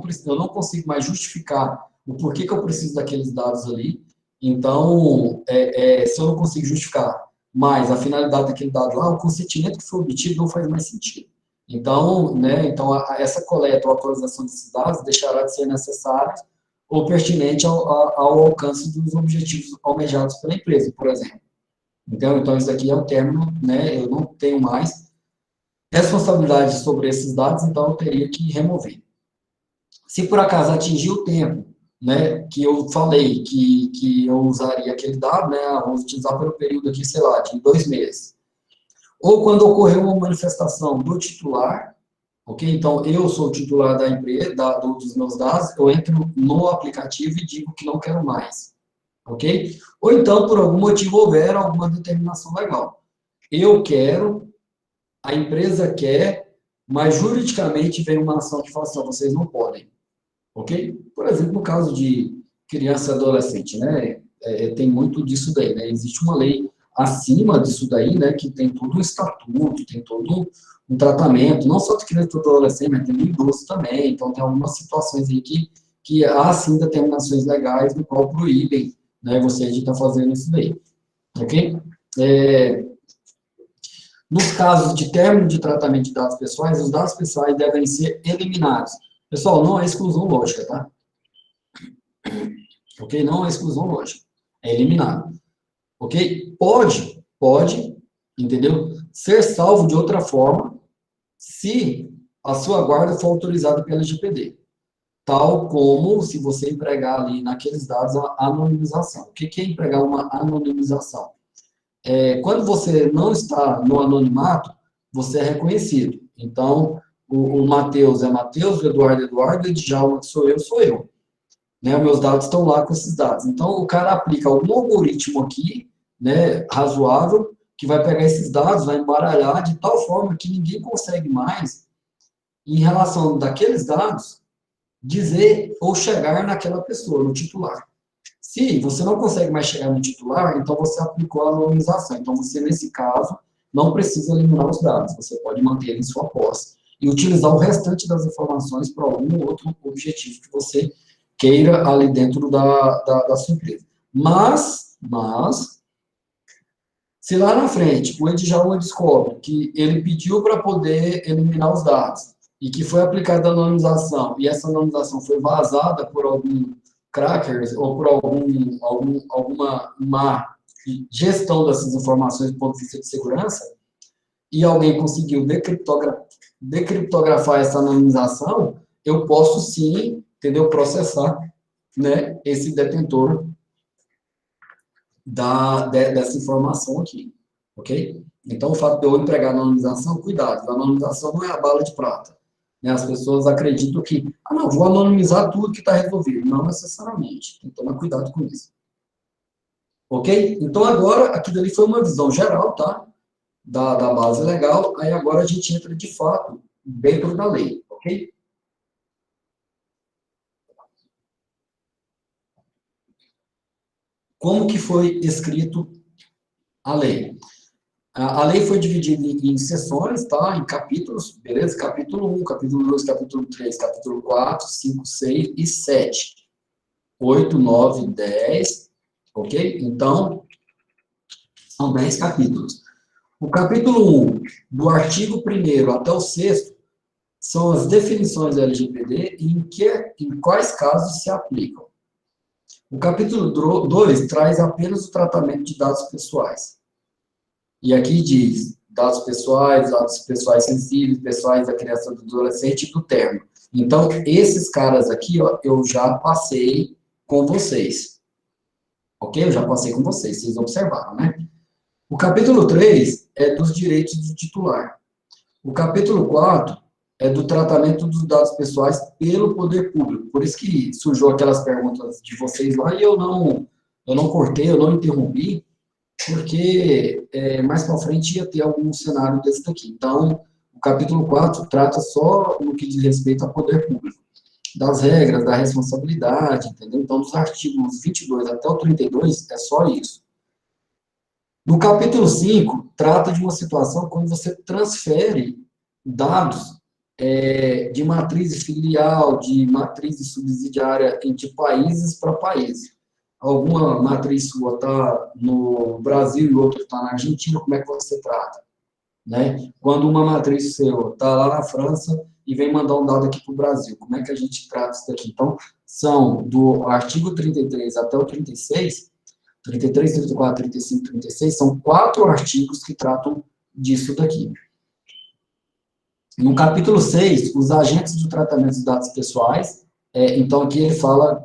consigo mais justificar o porquê que eu preciso daqueles dados ali, então, se eu não consigo justificar mais a finalidade daquele dado lá, o consentimento que foi obtido não faz mais sentido. Então, né, essa coleta ou atualização desses dados deixará de ser necessária ou pertinente ao alcance dos objetivos almejados pela empresa, por exemplo. Então, isso aqui é o término, né, eu não tenho mais responsabilidade sobre esses dados, então eu teria que remover. Se por acaso atingir o tempo, né, que eu falei que eu usaria aquele dado, né, vamos utilizar pelo período aqui, sei lá, de 2 meses. Ou quando ocorreu uma manifestação do titular, ok? Então, eu sou o titular da empresa, dos meus dados, eu entro no aplicativo e digo que não quero mais, ok? Ou então, por algum motivo, houver alguma determinação legal. Eu quero, a empresa quer, mas juridicamente vem uma ação que fala assim, vocês não podem, ok? Por exemplo, no caso de criança e adolescente, né? Tem muito disso daí, né? Existe uma lei, acima disso daí, né, que tem todo um estatuto, tem todo um tratamento, não só de criança e adolescente, mas tem no idoso também, então tem algumas situações aí que há, sim, determinações legais no qual proíbem, né, você de estar fazendo isso daí, ok? Nos casos de término de tratamento de dados pessoais, os dados pessoais devem ser eliminados. Pessoal, não é exclusão lógica, tá? Ok? Não é exclusão lógica. É eliminado. Ok? Pode, entendeu? Ser salvo de outra forma, se a sua guarda for autorizada pela LGPD. Tal como se você empregar ali naqueles dados a anonimização. O que é empregar uma anonimização? Quando você não está no anonimato, você é reconhecido. Então, o Matheus é Matheus, o Eduardo é Eduardo, o Djalma que sou eu. Né, meus dados estão lá com esses dados. Então, o cara aplica algum algoritmo aqui, né, razoável, que vai pegar esses dados, vai embaralhar de tal forma que ninguém consegue mais, em relação daqueles dados, dizer ou chegar naquela pessoa, no titular. Se você não consegue mais chegar no titular, então você aplicou a anonimização. Então, você, nesse caso, não precisa eliminar os dados. Você pode manter em sua posse e utilizar o restante das informações para algum outro objetivo que você queira ali dentro da sua empresa. Mas, se lá na frente o Djalma descobre que ele pediu para poder eliminar os dados e que foi aplicada a anonimização e essa anonimização foi vazada por algum crackers ou por alguma má gestão dessas informações do ponto de vista de segurança, e alguém conseguiu decriptografar essa anonimização, eu posso sim, entendeu, processar, né, esse detentor dessa informação aqui, ok? Então, o fato de eu empregar a anonimização, cuidado, a anonimização não é a bala de prata. Né? As pessoas acreditam que, não, vou anonimizar tudo que está resolvido. Não necessariamente. Tem que tomar cuidado com isso. Ok? Então, agora, aqui dali foi uma visão geral, tá? Da base legal. Aí, agora, a gente entra, de fato, dentro da lei. Ok? Como que foi escrito a lei? A lei foi dividida em seções, tá? Em capítulos, beleza? Capítulo 1, capítulo 2, capítulo 3, capítulo 4, 5, 6 e 7. 8, 9, 10, ok? Então, são 10 capítulos. O capítulo 1, do artigo 1º até o 6º, são as definições da LGPD e em quais casos se aplicam. O capítulo 2 traz apenas o tratamento de dados pessoais. E aqui diz dados pessoais sensíveis, pessoais da criança do adolescente e do termo. Então, esses caras aqui, ó, eu já passei com vocês. Ok? Eu já passei com vocês, vocês observaram, né? O capítulo 3 é dos direitos do titular. O capítulo 4 é do tratamento dos dados pessoais pelo poder público. Por isso que surgiu aquelas perguntas de vocês lá e eu não cortei, eu não interrompi, porque mais para frente ia ter algum cenário desse daqui. Então, o capítulo 4 trata só no que diz respeito ao poder público, das regras, da responsabilidade, entendeu? Então, dos artigos 22 até o 32, é só isso. No capítulo 5, trata de uma situação quando você transfere dados de matriz filial, de matriz subsidiária de países para países. Alguma matriz sua está no Brasil e outra está na Argentina, como é que você trata? Né? Quando uma matriz sua está lá na França e vem mandar um dado aqui para o Brasil, como é que a gente trata isso daqui? Então, são do artigo 33 até o 36, 33, 34, 35, 36, são 4 artigos que tratam disso daqui. No capítulo 6, os agentes do tratamento de dados pessoais, então aqui ele fala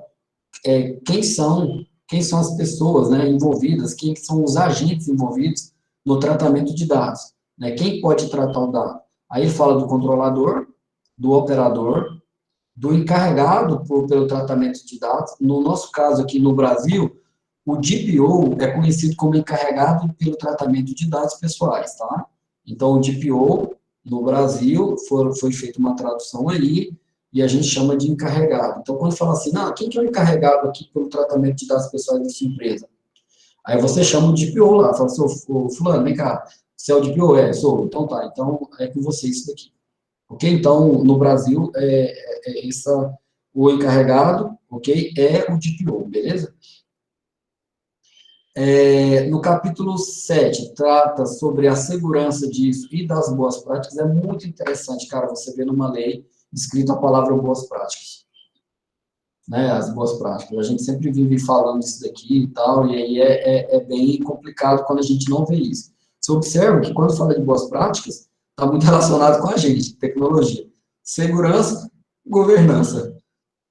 quem são as pessoas, né, envolvidas, quem são os agentes envolvidos no tratamento de dados, né, quem pode tratar o dado. Aí ele fala do controlador, do operador, do encarregado pelo tratamento de dados. No nosso caso aqui no Brasil, o DPO é conhecido como encarregado pelo tratamento de dados pessoais, tá? Então, o DPO, no Brasil, foi feita uma tradução aí, e a gente chama de encarregado. Então, quando fala assim, quem que é o encarregado aqui pelo tratamento de dados pessoais da sua empresa? Aí você chama o DPO lá, fala assim, ô, fulano, vem cá, você é o DPO? É, sou. Então tá, então é com você isso daqui. Ok? Então, no Brasil, o encarregado, ok, é o DPO, beleza? No capítulo 7, trata sobre a segurança disso e das boas práticas. É muito interessante, cara, você ver numa lei escrito a palavra boas práticas. Né, as boas práticas. A gente sempre vive falando isso daqui e tal, e aí é bem complicado quando a gente não vê isso. Você observa que quando fala de boas práticas, está muito relacionado com a gente, tecnologia. Segurança, governança.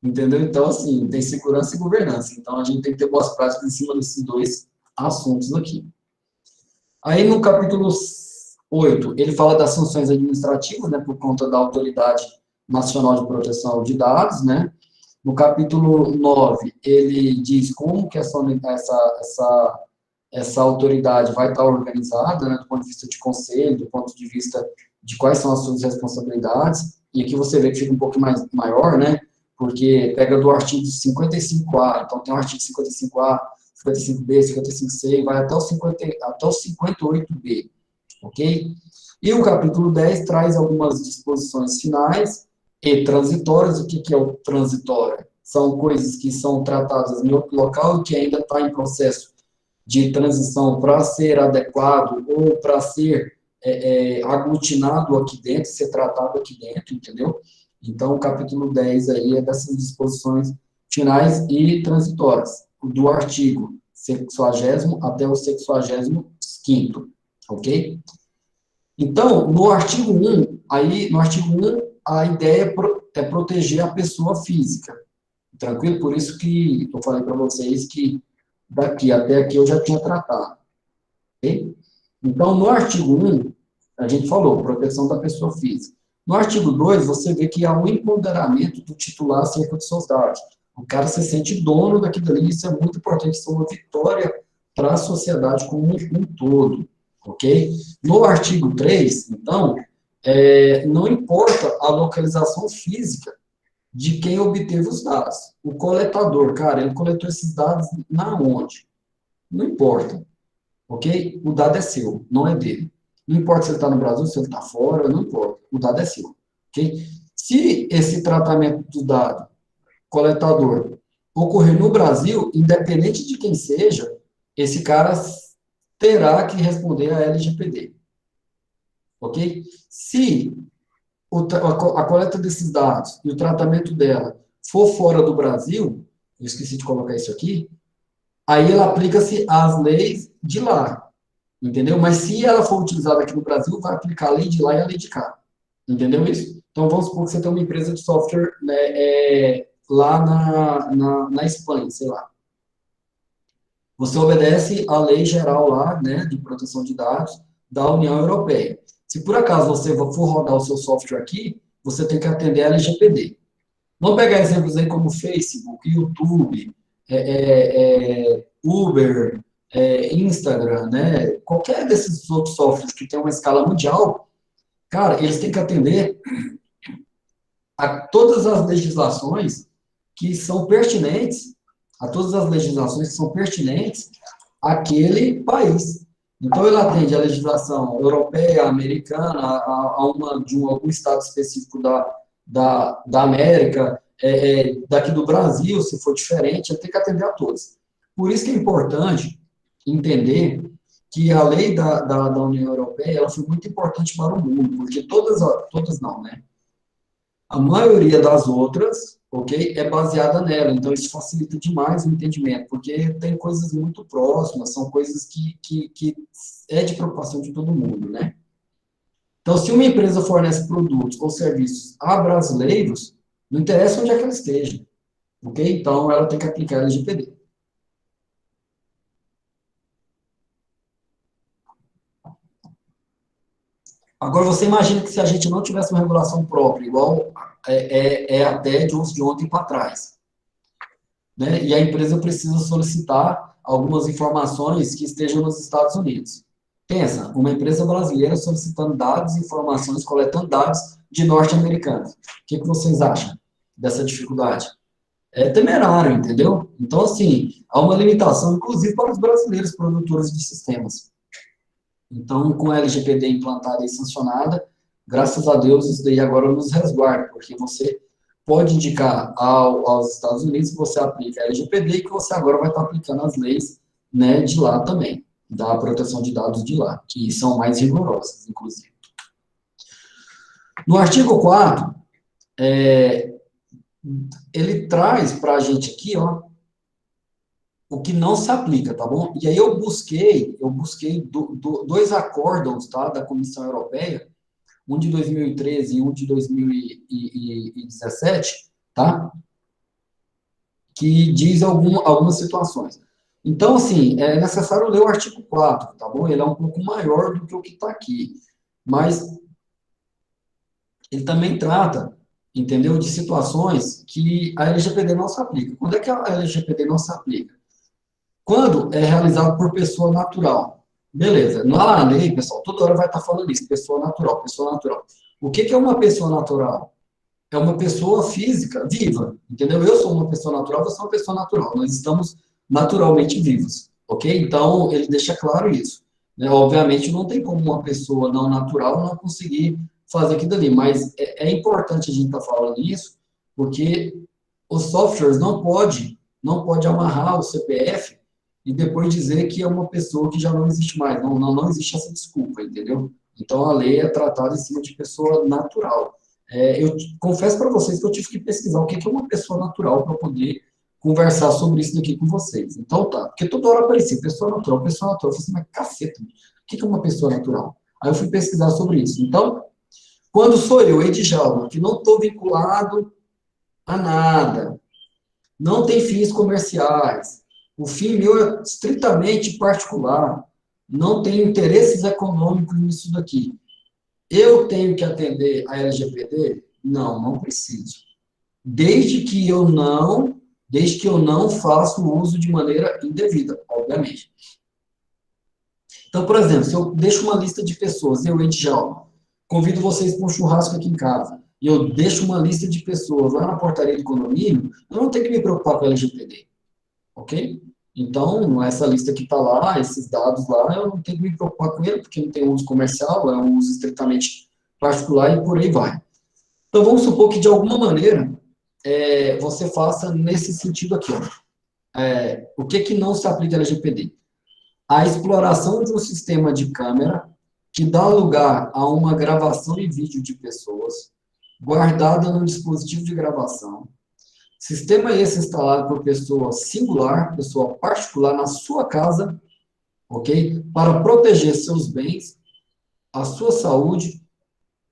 Entendeu? Então, assim, tem segurança e governança. Então, a gente tem que ter boas práticas em cima desses dois assuntos aqui. Aí, no capítulo 8, ele fala das sanções administrativas, né, por conta da Autoridade Nacional de Proteção de Dados, né? No capítulo 9, ele diz como que essa autoridade vai estar organizada, né, do ponto de vista de conselho, do ponto de vista de quais são as suas responsabilidades, e aqui você vê que fica um pouco maior, né, porque pega do artigo 55A, então tem o artigo 55A, 55B, 55C, e vai até o 58B, ok? E o capítulo 10 traz algumas disposições finais e transitórias. O que é o transitório? São coisas que são tratadas em outro local e que ainda está em processo de transição para ser adequado ou para ser aglutinado aqui dentro, ser tratado aqui dentro, entendeu? Então, o capítulo 10 aí é dessas disposições finais e transitórias, do artigo 60º até o 65º, ok? Então, no artigo 1, a ideia é proteger a pessoa física, tranquilo? Por isso que eu falei para vocês que daqui até aqui eu já tinha tratado, ok? Então, no artigo 1, a gente falou, proteção da pessoa física. No artigo 2, você vê que há um empoderamento do titular acerca dos seus dados. O cara se sente dono daquilo ali, isso é muito importante, isso é uma vitória para a sociedade como um todo, ok? No artigo 3, então, não importa a localização física de quem obteve os dados. O coletador, cara, ele coletou esses dados na onde? Não importa, ok? O dado é seu, não é dele. Não importa se ele está no Brasil, se ele está fora, não importa. O dado é seu, ok? Se esse tratamento do dado coletador ocorrer no Brasil, independente de quem seja, esse cara terá que responder a LGPD, ok? Se a coleta desses dados e o tratamento dela for fora do Brasil, eu esqueci de colocar isso aqui, aí ela aplica-se às leis de lá, entendeu? Mas se ela for utilizada aqui no Brasil, vai aplicar a lei de lá e a lei de cá, entendeu isso? Então, vamos supor que você tem uma empresa de software, né, lá na Espanha, sei lá. Você obedece à lei geral lá, né, de proteção de dados da União Europeia. Se por acaso você for rodar o seu software aqui, você tem que atender a LGPD. Vamos pegar exemplos aí como Facebook, YouTube, Uber, Instagram, né? Qualquer desses outros softwares que tem uma escala mundial, cara, eles têm que atender a todas as legislações que são pertinentes, àquele país. Então, ele atende a legislação europeia, americana, algum estado específico da América, daqui do Brasil, se for diferente, ele tem que atender a todos. Por isso que é importante entender que a lei da União Europeia, ela foi muito importante para o mundo, porque todas não, né? A maioria das outras, ok, é baseada nela. Então, isso facilita demais o entendimento, porque tem coisas muito próximas, são coisas que é de preocupação de todo mundo, né? Então, se uma empresa fornece produtos ou serviços a brasileiros, não interessa onde é que ela esteja, ok? Então, ela tem que aplicar a LGPD. Agora, você imagina que se a gente não tivesse uma regulação própria, igual até de ontem para trás, né? E a empresa precisa solicitar algumas informações que estejam nos Estados Unidos. Pensa, uma empresa brasileira solicitando dados, informações, coletando dados de norte-americanos. O que vocês acham dessa dificuldade? é temerário, entendeu? Então, assim, há uma limitação, inclusive para os brasileiros produtores de sistemas. Então, com a LGPD implantada e sancionada, graças a Deus, isso daí agora nos resguarda, porque você pode indicar aos Estados Unidos que você aplica a LGPD e que você agora vai estar aplicando as leis, né, de lá também, da proteção de dados de lá, que são mais rigorosas, inclusive. No artigo 4º, ele traz para a gente aqui, ó, o que não se aplica, tá bom? E aí eu busquei dois acórdãos, tá, da Comissão Europeia, um de 2013 e um de 2017, tá? Que diz algumas situações. Então, assim, é necessário ler o artigo 4º, tá bom? Ele é um pouco maior do que o que está aqui, mas ele também trata, entendeu, de situações que a LGPD não se aplica. Quando é que a LGPD não se aplica? Quando é realizado por pessoa natural. Beleza, na lei, pessoal, toda hora vai estar falando isso, pessoa natural, pessoa natural. O que é uma pessoa natural? É uma pessoa física viva, entendeu? Eu sou uma pessoa natural, você é uma pessoa natural. Nós estamos naturalmente vivos, ok? Então, ele deixa claro isso. Né? Obviamente, não tem como uma pessoa não natural não conseguir fazer aquilo ali, mas é importante a gente estar falando isso, porque os softwares não pode amarrar o CPF e depois dizer que é uma pessoa que já não existe mais. Não existe essa desculpa, entendeu? Então, a lei é tratada em cima de pessoa natural. Eu confesso para vocês que eu tive que pesquisar o que é uma pessoa natural para poder conversar sobre isso daqui com vocês. Então, tá. Porque toda hora aparecia pessoa natural. Eu falei assim, mas caceta, o que é uma pessoa natural? Aí eu fui pesquisar sobre isso. Então, quando sou eu, Edjalma, que não estou vinculado a nada, não tem fins comerciais, o fim meu é estritamente particular, não tenho interesses econômicos nisso daqui. Eu tenho que atender a LGPD? Não preciso. Desde que eu não faça o uso de maneira indevida, obviamente. Então, por exemplo, se eu deixo uma lista de pessoas, eu, Edjalma, convido vocês para um churrasco aqui em casa, e eu deixo uma lista de pessoas lá na portaria do condomínio, eu não tenho que me preocupar com a LGPD, ok? Então, essa lista que está lá, esses dados lá, eu não tenho que me preocupar com ele, porque não tem uso comercial, é um uso estritamente particular e por aí vai. Então, vamos supor que, de alguma maneira, você faça nesse sentido aqui, ó. O que não se aplica à LGPD? A exploração de um sistema de câmera que dá lugar a uma gravação em vídeo de pessoas, guardada no dispositivo de gravação, sistema esse instalado por pessoa singular, pessoa particular, na sua casa, ok? Para proteger seus bens, a sua saúde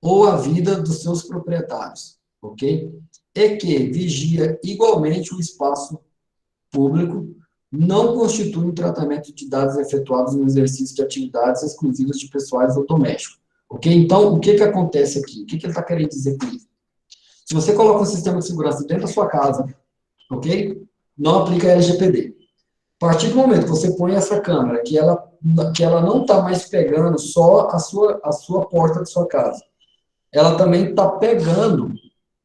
ou a vida dos seus proprietários, ok? E que vigia igualmente o espaço público, não constitui um tratamento de dados efetuados no exercício de atividades exclusivas de pessoais ou domésticos, ok? Então, o que acontece aqui? O que ele está querendo dizer com isso? Se você coloca um sistema de segurança dentro da sua casa, ok? Não aplica a LGPD. A partir do momento que você põe essa câmera, que ela não está mais pegando só a sua porta da sua casa, ela também está pegando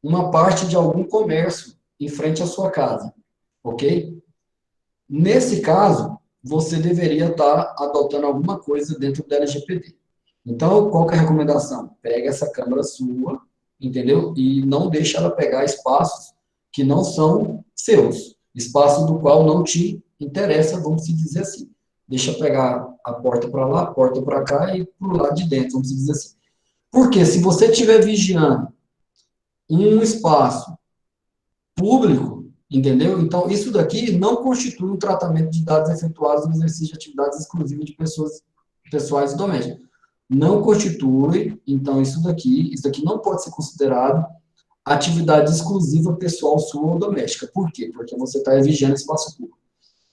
uma parte de algum comércio em frente à sua casa, ok? Nesse caso, você deveria estar adotando alguma coisa dentro da LGPD. Então, qual que é a recomendação? Pega essa câmera sua, entendeu? E não deixa ela pegar espaços que não são seus, espaço do qual não te interessa, vamos dizer assim. Deixa pegar a porta para lá, a porta para cá e para o lado de dentro, vamos dizer assim. Porque se você estiver vigiando um espaço público, entendeu? Então, isso daqui não constitui um tratamento de dados efetuados no exercício de atividades exclusivas de pessoais e domésticas. Não constitui, então, isso daqui não pode ser considerado atividade exclusiva pessoal sua ou doméstica. Por quê? Porque você está vigiando espaço público.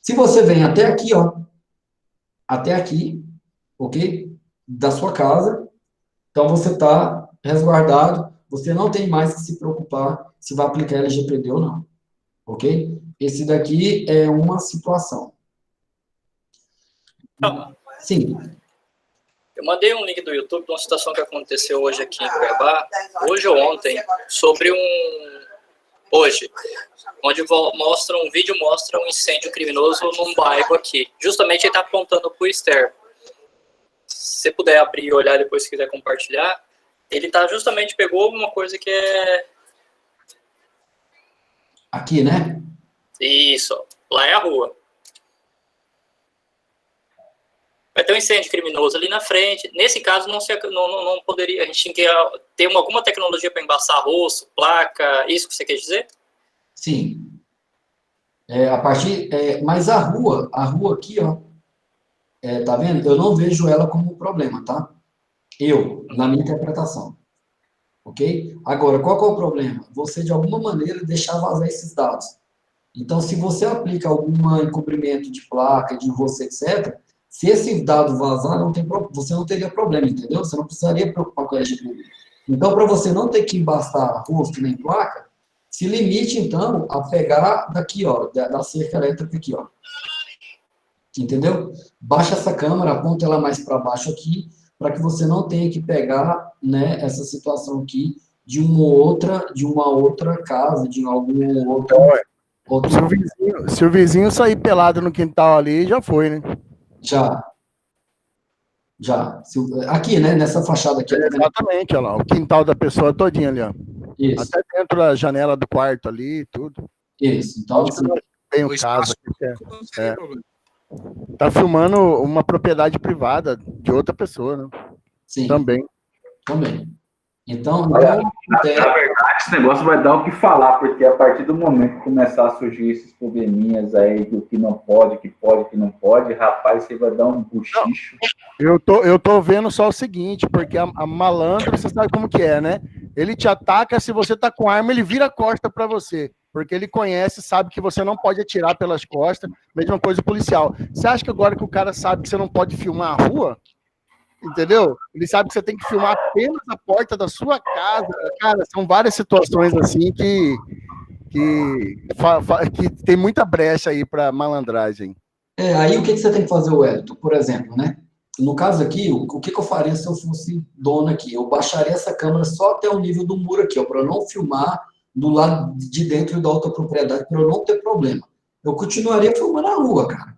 Se você vem até aqui, ó, até aqui, ok? Da sua casa, então você está resguardado, você não tem mais que se preocupar se vai aplicar LGPD ou não, ok? Esse daqui é uma situação. Sim. Eu mandei um link do YouTube de uma situação que aconteceu hoje aqui em Cuiabá, hoje ou ontem, sobre um hoje, onde mostra um vídeo, mostra um incêndio criminoso num bairro aqui. Justamente ele está apontando para o externo. Se você puder abrir e olhar depois, se quiser compartilhar, ele tá justamente pegou uma coisa que é... Aqui, né? Isso, lá é a rua. Vai ter um incêndio criminoso ali na frente. Nesse caso, não poderia... A gente tinha que ter alguma tecnologia para embaçar rosto, placa, isso que você quer dizer? Sim. Mas a rua aqui, ó, tá vendo? Eu não vejo ela como um problema, tá? Na minha interpretação. Ok? Agora, qual que é o problema? Você, de alguma maneira, deixar vazar esses dados. Então, se você aplica algum encobrimento de placa, de rosto, etc., se esse dado vazar, você não teria problema, entendeu? Você não precisaria preocupar com a LGPD. Então, para você não ter que embastar rosto nem placa, se limite, então, a pegar daqui, ó, da cerca elétrica aqui, ó. Entendeu? Baixa essa câmera, aponta ela mais para baixo aqui, para que você não tenha que pegar, né, essa situação aqui de uma outra casa, de algum outro... Se o vizinho sair pelado no quintal ali, já foi, né? Já. Aqui, né, nessa fachada aqui. Exatamente, olha lá, o quintal da pessoa todinho ali, ó. Isso. Até dentro da janela do quarto ali, tudo. Isso, então... Tem um caso aqui, tá filmando uma propriedade privada de outra pessoa, né? Sim. Também. Então, na verdade, esse negócio vai dar o que falar, porque a partir do momento que começar a surgir esses probleminhas aí do que não pode, que não pode, rapaz, você vai dar um buchicho. Eu tô vendo só o seguinte, porque a malandro, você sabe como que é, né? Ele te ataca, se você tá com arma, ele vira a costa para você, porque ele conhece, sabe que você não pode atirar pelas costas, mesma coisa o policial. Você acha que agora que o cara sabe que você não pode filmar a rua, entendeu? Ele sabe que você tem que filmar apenas a porta da sua casa. Cara, são várias situações assim que tem muita brecha aí para malandragem. Aí o que você tem que fazer, Wellington? Por exemplo, né? No caso aqui, o que eu faria se eu fosse dono aqui? Eu baixaria essa câmera só até o nível do muro aqui, ó, para eu não filmar do lado de dentro da outra propriedade, para eu não ter problema. Eu continuaria filmando a rua, cara.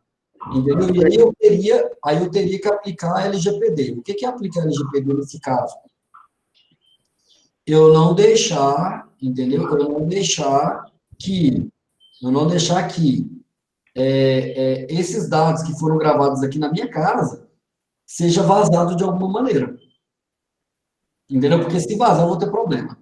Entendeu? E aí eu teria que aplicar a LGPD. O que aplica a LGPD nesse caso? Eu não deixar, entendeu? Eu não deixar que esses dados que foram gravados aqui na minha casa seja vazado de alguma maneira. Entendeu? Porque se vazar, eu vou ter problema.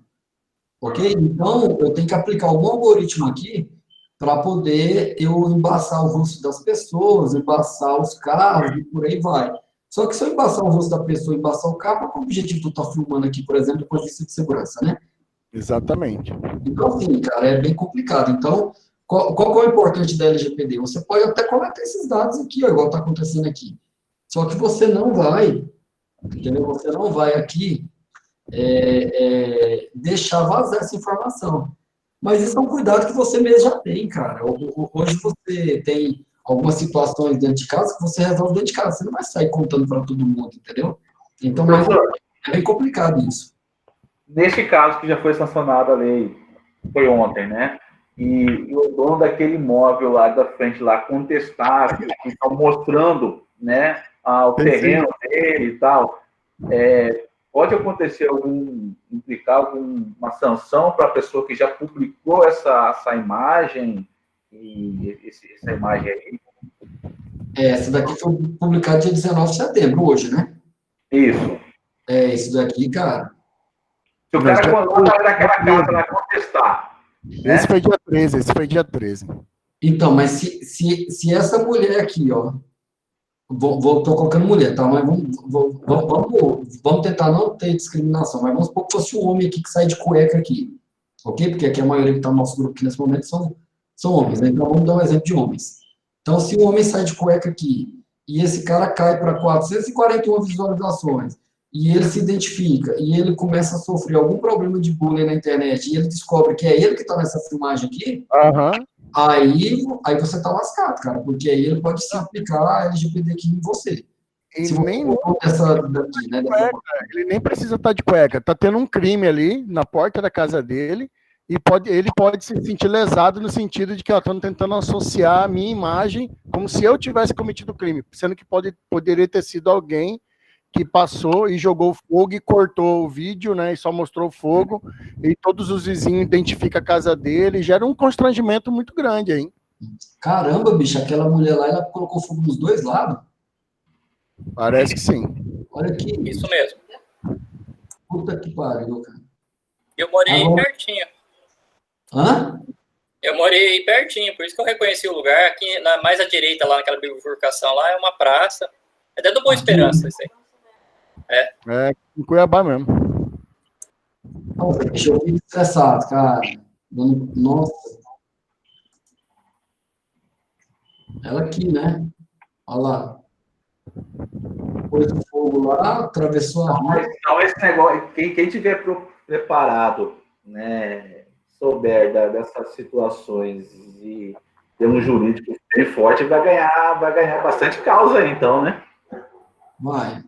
Ok? Então, eu tenho que aplicar algum algoritmo aqui para poder eu embaçar o rosto das pessoas, embaçar os carros e por aí vai. Só que se eu embaçar o rosto da pessoa, embaçar o carro, qual é o objetivo que tu tá filmando aqui, por exemplo, com vista de segurança, né? Exatamente. Então, assim, cara, é bem complicado. Então, qual que é o importante da LGPD? Você pode até coletar esses dados aqui, ó, igual está acontecendo aqui. Só que você não vai, entendeu? Você não vai aqui deixar vazar essa informação. Mas isso é um cuidado que você mesmo já tem, cara. Hoje você tem algumas situações dentro de casa que você resolve dentro de casa. Você não vai sair contando para todo mundo, entendeu? Então, mas é bem complicado isso. Neste caso que já foi sancionada a lei, foi ontem, né? E o dono daquele imóvel lá da frente, lá, contestar, que estão mostrando, né, o terreno dele e tal, pode acontecer implicar alguma sanção para a pessoa que já publicou essa imagem, essa imagem aí? Essa daqui foi publicada dia 19 de setembro, hoje, né? Isso. Isso daqui, cara. Se o cara coloca naquela casa lá contestar. Né? Esse foi dia 13. Então, mas se essa mulher aqui, ó, tô colocando mulher, tá? Mas vamos tentar não ter discriminação, mas vamos supor que fosse um homem aqui que sai de cueca aqui, ok? Porque aqui a maioria que está no nosso grupo aqui nesse momento são homens, né? Então vamos dar um exemplo de homens. Então, se o homem sai de cueca aqui e esse cara cai para 441 visualizações e ele se identifica e ele começa a sofrer algum problema de bullying na internet e ele descobre que é ele que está nessa filmagem aqui, aí você está lascado, cara, porque aí ele pode se aplicar a LGPD aqui em você. Ele nem precisa estar de cueca. Tá tendo um crime ali na porta da casa dele e ele pode se sentir lesado no sentido de que estão tentando associar a minha imagem como se eu tivesse cometido o crime, sendo que poderia ter sido alguém que passou e jogou fogo e cortou o vídeo, né, e só mostrou fogo, e todos os vizinhos identificam a casa dele, gera um constrangimento muito grande, hein? Caramba, bicho, aquela mulher lá, ela colocou fogo nos dois lados? Parece que sim. Olha aqui. Isso mesmo. Puta que pariu, cara. Eu morei Agora... pertinho. Hã? Eu morei pertinho, por isso que eu reconheci o lugar. Aqui, mais à direita, lá naquela bifurcação lá, é uma praça. É dentro do Boa Esperança, isso aí. É, em Cuiabá mesmo. Nossa, bicho, eu fico estressado, cara. Nossa. Ela aqui, né? Olha lá. Pôs o fogo lá, atravessou a rua. Então, esse negócio, quem tiver preparado, né, souber dessas situações e ter um jurídico bem forte, vai ganhar bastante causa aí, então, né? Vai.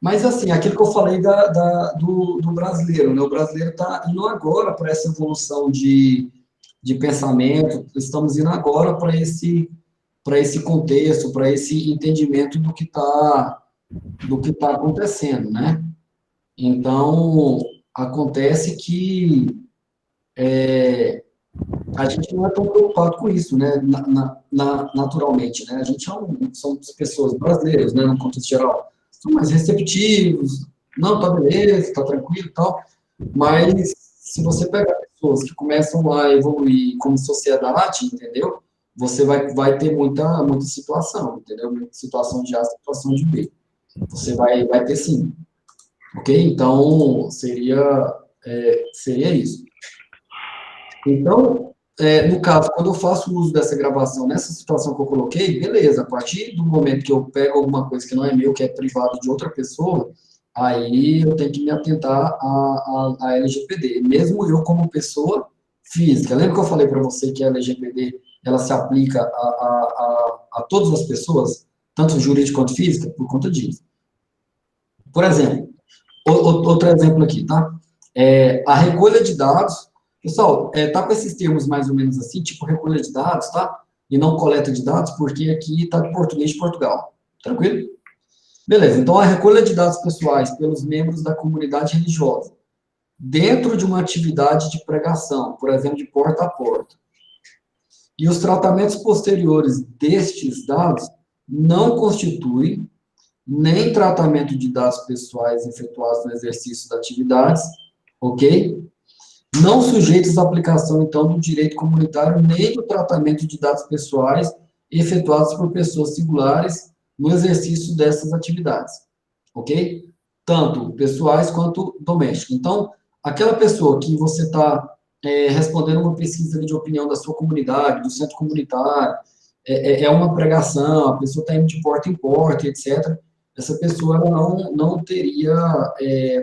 Mas, assim, aquilo que eu falei do brasileiro, né? O brasileiro está indo agora para essa evolução de pensamento, estamos indo agora para esse contexto, para esse entendimento do que tá acontecendo, né? Então, acontece que a gente não é tão preocupado com isso, né? Naturalmente, né? A gente são pessoas brasileiras, né? No contexto geral, são mais receptivos, não, tá beleza, tá tranquilo e tal, mas se você pegar pessoas que começam a evoluir como sociedade, entendeu? Você vai ter muita situação, entendeu? Muita situação de A, situação de B. Você vai ter sim. Ok? Então, seria isso. Então, no caso, quando eu faço uso dessa gravação, nessa situação que eu coloquei, beleza, a partir do momento que eu pego alguma coisa que não é meu, que é privado de outra pessoa, aí eu tenho que me atentar à LGPD, mesmo eu como pessoa física. Lembra que eu falei para você que a LGPD ela se aplica a todas as pessoas, tanto jurídica quanto física, por conta disso. Por exemplo, outro exemplo aqui, tá? A recolha de dados, pessoal, tá com esses termos mais ou menos assim, tipo recolha de dados, tá? E não coleta de dados, porque aqui tá de português de Portugal. Tranquilo? Beleza, então a recolha de dados pessoais pelos membros da comunidade religiosa, dentro de uma atividade de pregação, por exemplo, de porta a porta, e os tratamentos posteriores destes dados não constituem nem tratamento de dados pessoais efetuados no exercício das atividades, ok? Não sujeitos à aplicação, então, do direito comunitário, nem do tratamento de dados pessoais efetuados por pessoas singulares no exercício dessas atividades, ok? Tanto pessoais quanto domésticas. Então, aquela pessoa que você está respondendo uma pesquisa de opinião da sua comunidade, do centro comunitário, é uma pregação, a pessoa está indo de porta em porta, etc., essa pessoa ela não teria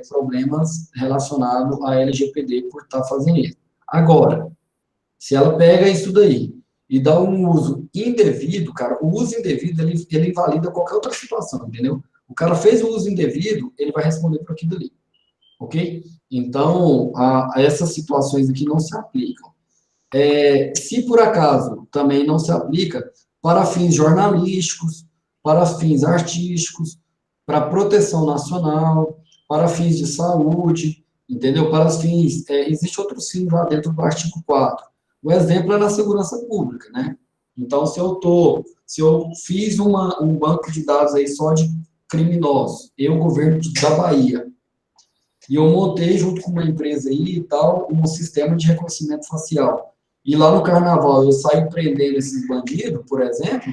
problemas relacionados à LGPD por estar fazendo isso. Agora, se ela pega isso daí e dá um uso indevido, cara, o uso indevido, ele invalida qualquer outra situação, entendeu? O cara fez o uso indevido, ele vai responder por aquilo ali, ok? Então, essas situações aqui não se aplicam. Se por acaso também não se aplica para fins jornalísticos, para fins artísticos, para proteção nacional, para fins de saúde, entendeu? Para os fins, existe outros fins lá dentro do artigo 4. O exemplo é na segurança pública, né? Então, se eu fiz um banco de dados aí só de criminosos, governo da Bahia, e eu montei junto com uma empresa aí e tal, um sistema de reconhecimento facial. E lá no carnaval eu saio prendendo esses bandidos, por exemplo,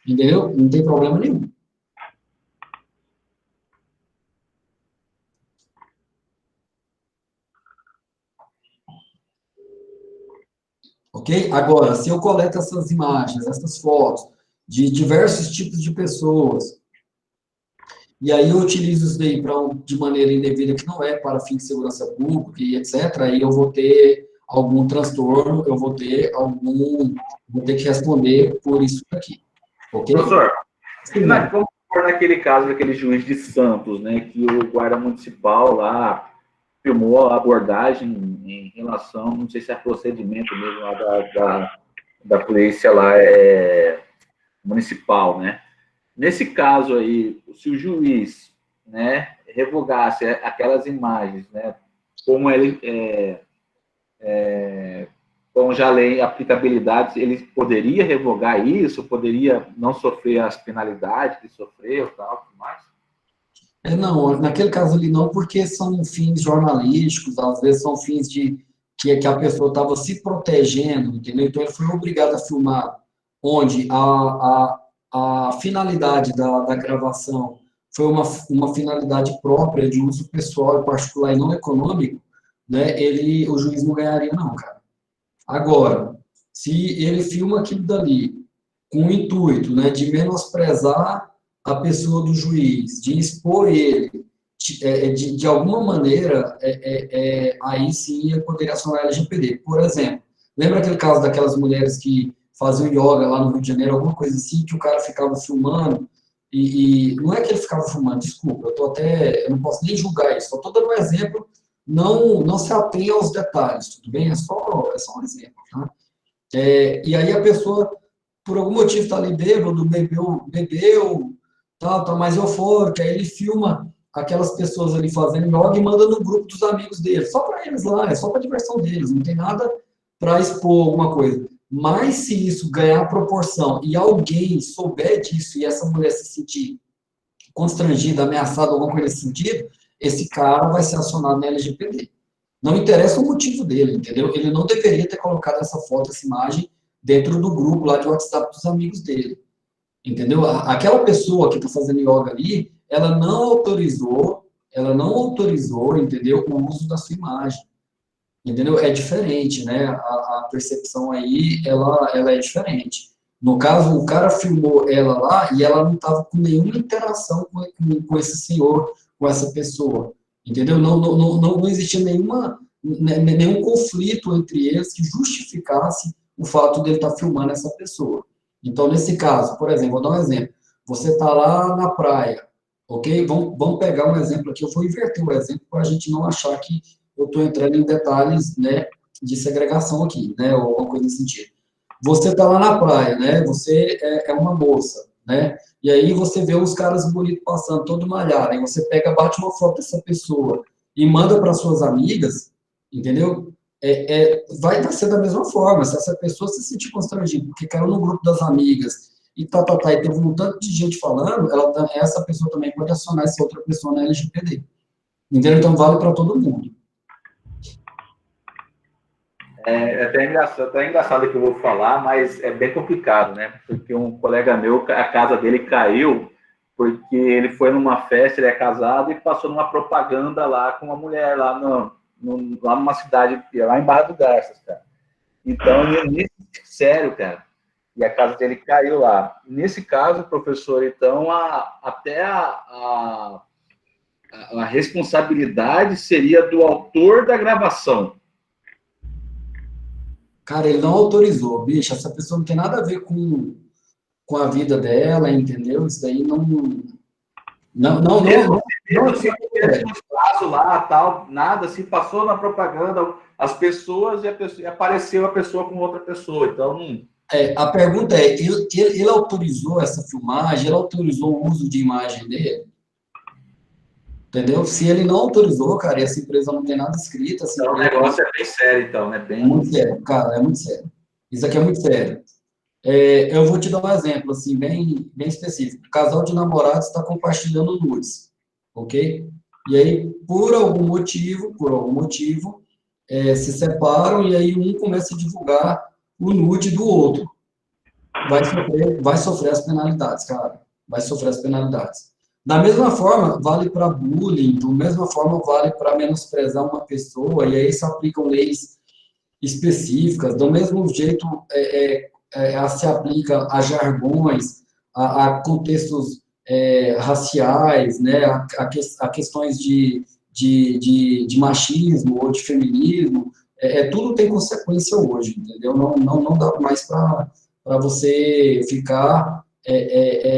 entendeu? Não tem problema nenhum. Ok? Agora, se eu coleto essas imagens, essas fotos, de diversos tipos de pessoas, e aí eu utilizo isso daí de maneira indevida, que não é para fim de segurança pública e etc., aí eu vou ter algum transtorno, vou ter que responder por isso aqui. Ok? Professor, vamos por naquele caso daquele juiz de Santos, né, que o guarda municipal lá filmou a abordagem em relação, não sei se é procedimento mesmo lá da polícia lá municipal, né? Nesse caso aí, se o juiz, né, revogasse aquelas imagens, né, como ele com já lei aplicabilidade, ele poderia revogar isso, poderia não sofrer as penalidades que sofreu, tal, tudo mais? Não, naquele caso ali não, porque são fins jornalísticos, às vezes são fins que a pessoa estava se protegendo, entendeu? Então ele foi obrigado a filmar, onde a finalidade da gravação foi uma finalidade própria de uso pessoal e particular e não econômico, né? O juiz não ganharia não, cara. Agora, se ele filma aquilo dali com o intuito, né, de menosprezar a pessoa do juiz, de expor ele, de alguma maneira, aí sim ele poderia acionar a LGPD. Por exemplo, lembra aquele caso daquelas mulheres que faziam yoga lá no Rio de Janeiro, alguma coisa assim, que o cara ficava filmando, e não é que ele ficava filmando, desculpa, eu não posso nem julgar isso, só estou dando um exemplo, não se atenha aos detalhes, tudo bem? É só um exemplo, tá? E aí a pessoa, por algum motivo, está ali bêbado, bebeu, tá mais eufórico, aí ele filma aquelas pessoas ali fazendo yoga e manda no grupo dos amigos dele, só para eles lá, é só para diversão deles, não tem nada para expor alguma coisa. Mas se isso ganhar proporção e alguém souber disso e essa mulher se sentir constrangida, ameaçada, alguma coisa nesse sentido, esse cara vai ser acionado na LGPD. Não interessa o motivo dele, entendeu? Ele não deveria ter colocado essa foto, essa imagem dentro do grupo lá de WhatsApp dos amigos dele. Entendeu? Aquela pessoa que está fazendo yoga ali, ela não autorizou, entendeu? O uso da sua imagem. Entendeu? É diferente, né? A percepção aí, ela é diferente. No caso, o cara filmou ela lá e ela não estava com nenhuma interação com esse senhor, com essa pessoa. Entendeu? Não existia nenhum conflito entre eles que justificasse o fato dele estar filmando essa pessoa. Então, nesse caso, por exemplo, vou dar um exemplo. Você está lá na praia, ok? Vamos pegar um exemplo aqui. Eu vou inverter o exemplo para a gente não achar que eu estou entrando em detalhes, né, de segregação aqui, né, ou alguma coisa nesse sentido. Você está lá na praia, né, você é uma moça, né, e aí você vê os caras bonitos passando, todo malhado, aí você pega, bate uma foto dessa pessoa e manda para suas amigas, entendeu? Vai ser da mesma forma, se essa pessoa se sentir constrangida, porque caiu no grupo das amigas, e e teve um tanto de gente falando, essa pessoa também pode acionar essa outra pessoa na LGPD. Entendeu? Então, vale para todo mundo. É até engraçado que eu vou falar, mas é bem complicado, né? Porque um colega meu, a casa dele caiu porque ele foi numa festa, ele é casado, e passou numa propaganda lá com uma mulher lá numa cidade, lá em Barra do Garças, cara. Então, sério, cara. E a casa dele caiu lá. Nesse caso, professor, então, até a responsabilidade seria do autor da gravação. Cara, ele não autorizou, bicho, essa pessoa não tem nada a ver com a vida dela, entendeu? Isso daí não caso lá, tal, nada, se passou na propaganda, as pessoas e apareceu a pessoa com outra pessoa, então não... A pergunta é, ele autorizou essa filmagem, ele autorizou o uso de imagem dele? Entendeu? Se ele não autorizou, cara, e essa empresa não tem nada escrito... Assim, então o negócio é bem sério, então, né? É muito sério, cara, é muito sério. Isso aqui é muito sério. Eu vou te dar um exemplo, assim, bem específico. O casal de namorados está compartilhando nudes, ok? E aí, por algum motivo, se separam e aí um começa a divulgar o nude do outro. Vai sofrer as penalidades, cara. Vai sofrer as penalidades. Da mesma forma, vale para bullying, da mesma forma, vale para menosprezar uma pessoa, e aí se aplicam leis específicas, do mesmo jeito se aplica a jargões, a contextos raciais, né, a questões de machismo ou de feminismo, tudo tem consequência hoje, entendeu? Não dá mais para você ficar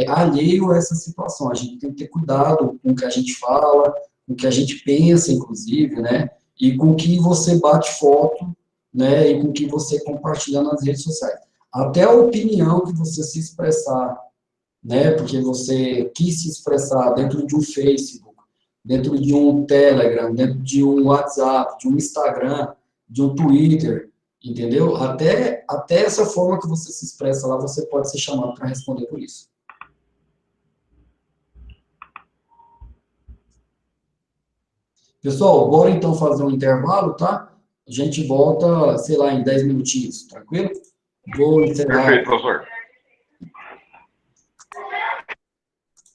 alheio a essa situação. A gente tem que ter cuidado com o que a gente fala, com o que a gente pensa, inclusive, né? E com o que você bate foto, né? E com o que você compartilha nas redes sociais. Até a opinião que você se expressar, né? Porque você quis se expressar dentro de um Facebook, dentro de um Telegram, dentro de um WhatsApp, de um Instagram, de um Twitter, entendeu? Até essa forma que você se expressa lá, você pode ser chamado para responder por isso. Pessoal, bora então fazer um intervalo, tá? A gente volta, sei lá, em 10 minutinhos, tranquilo? Vou encerrar. Perfeito, professor.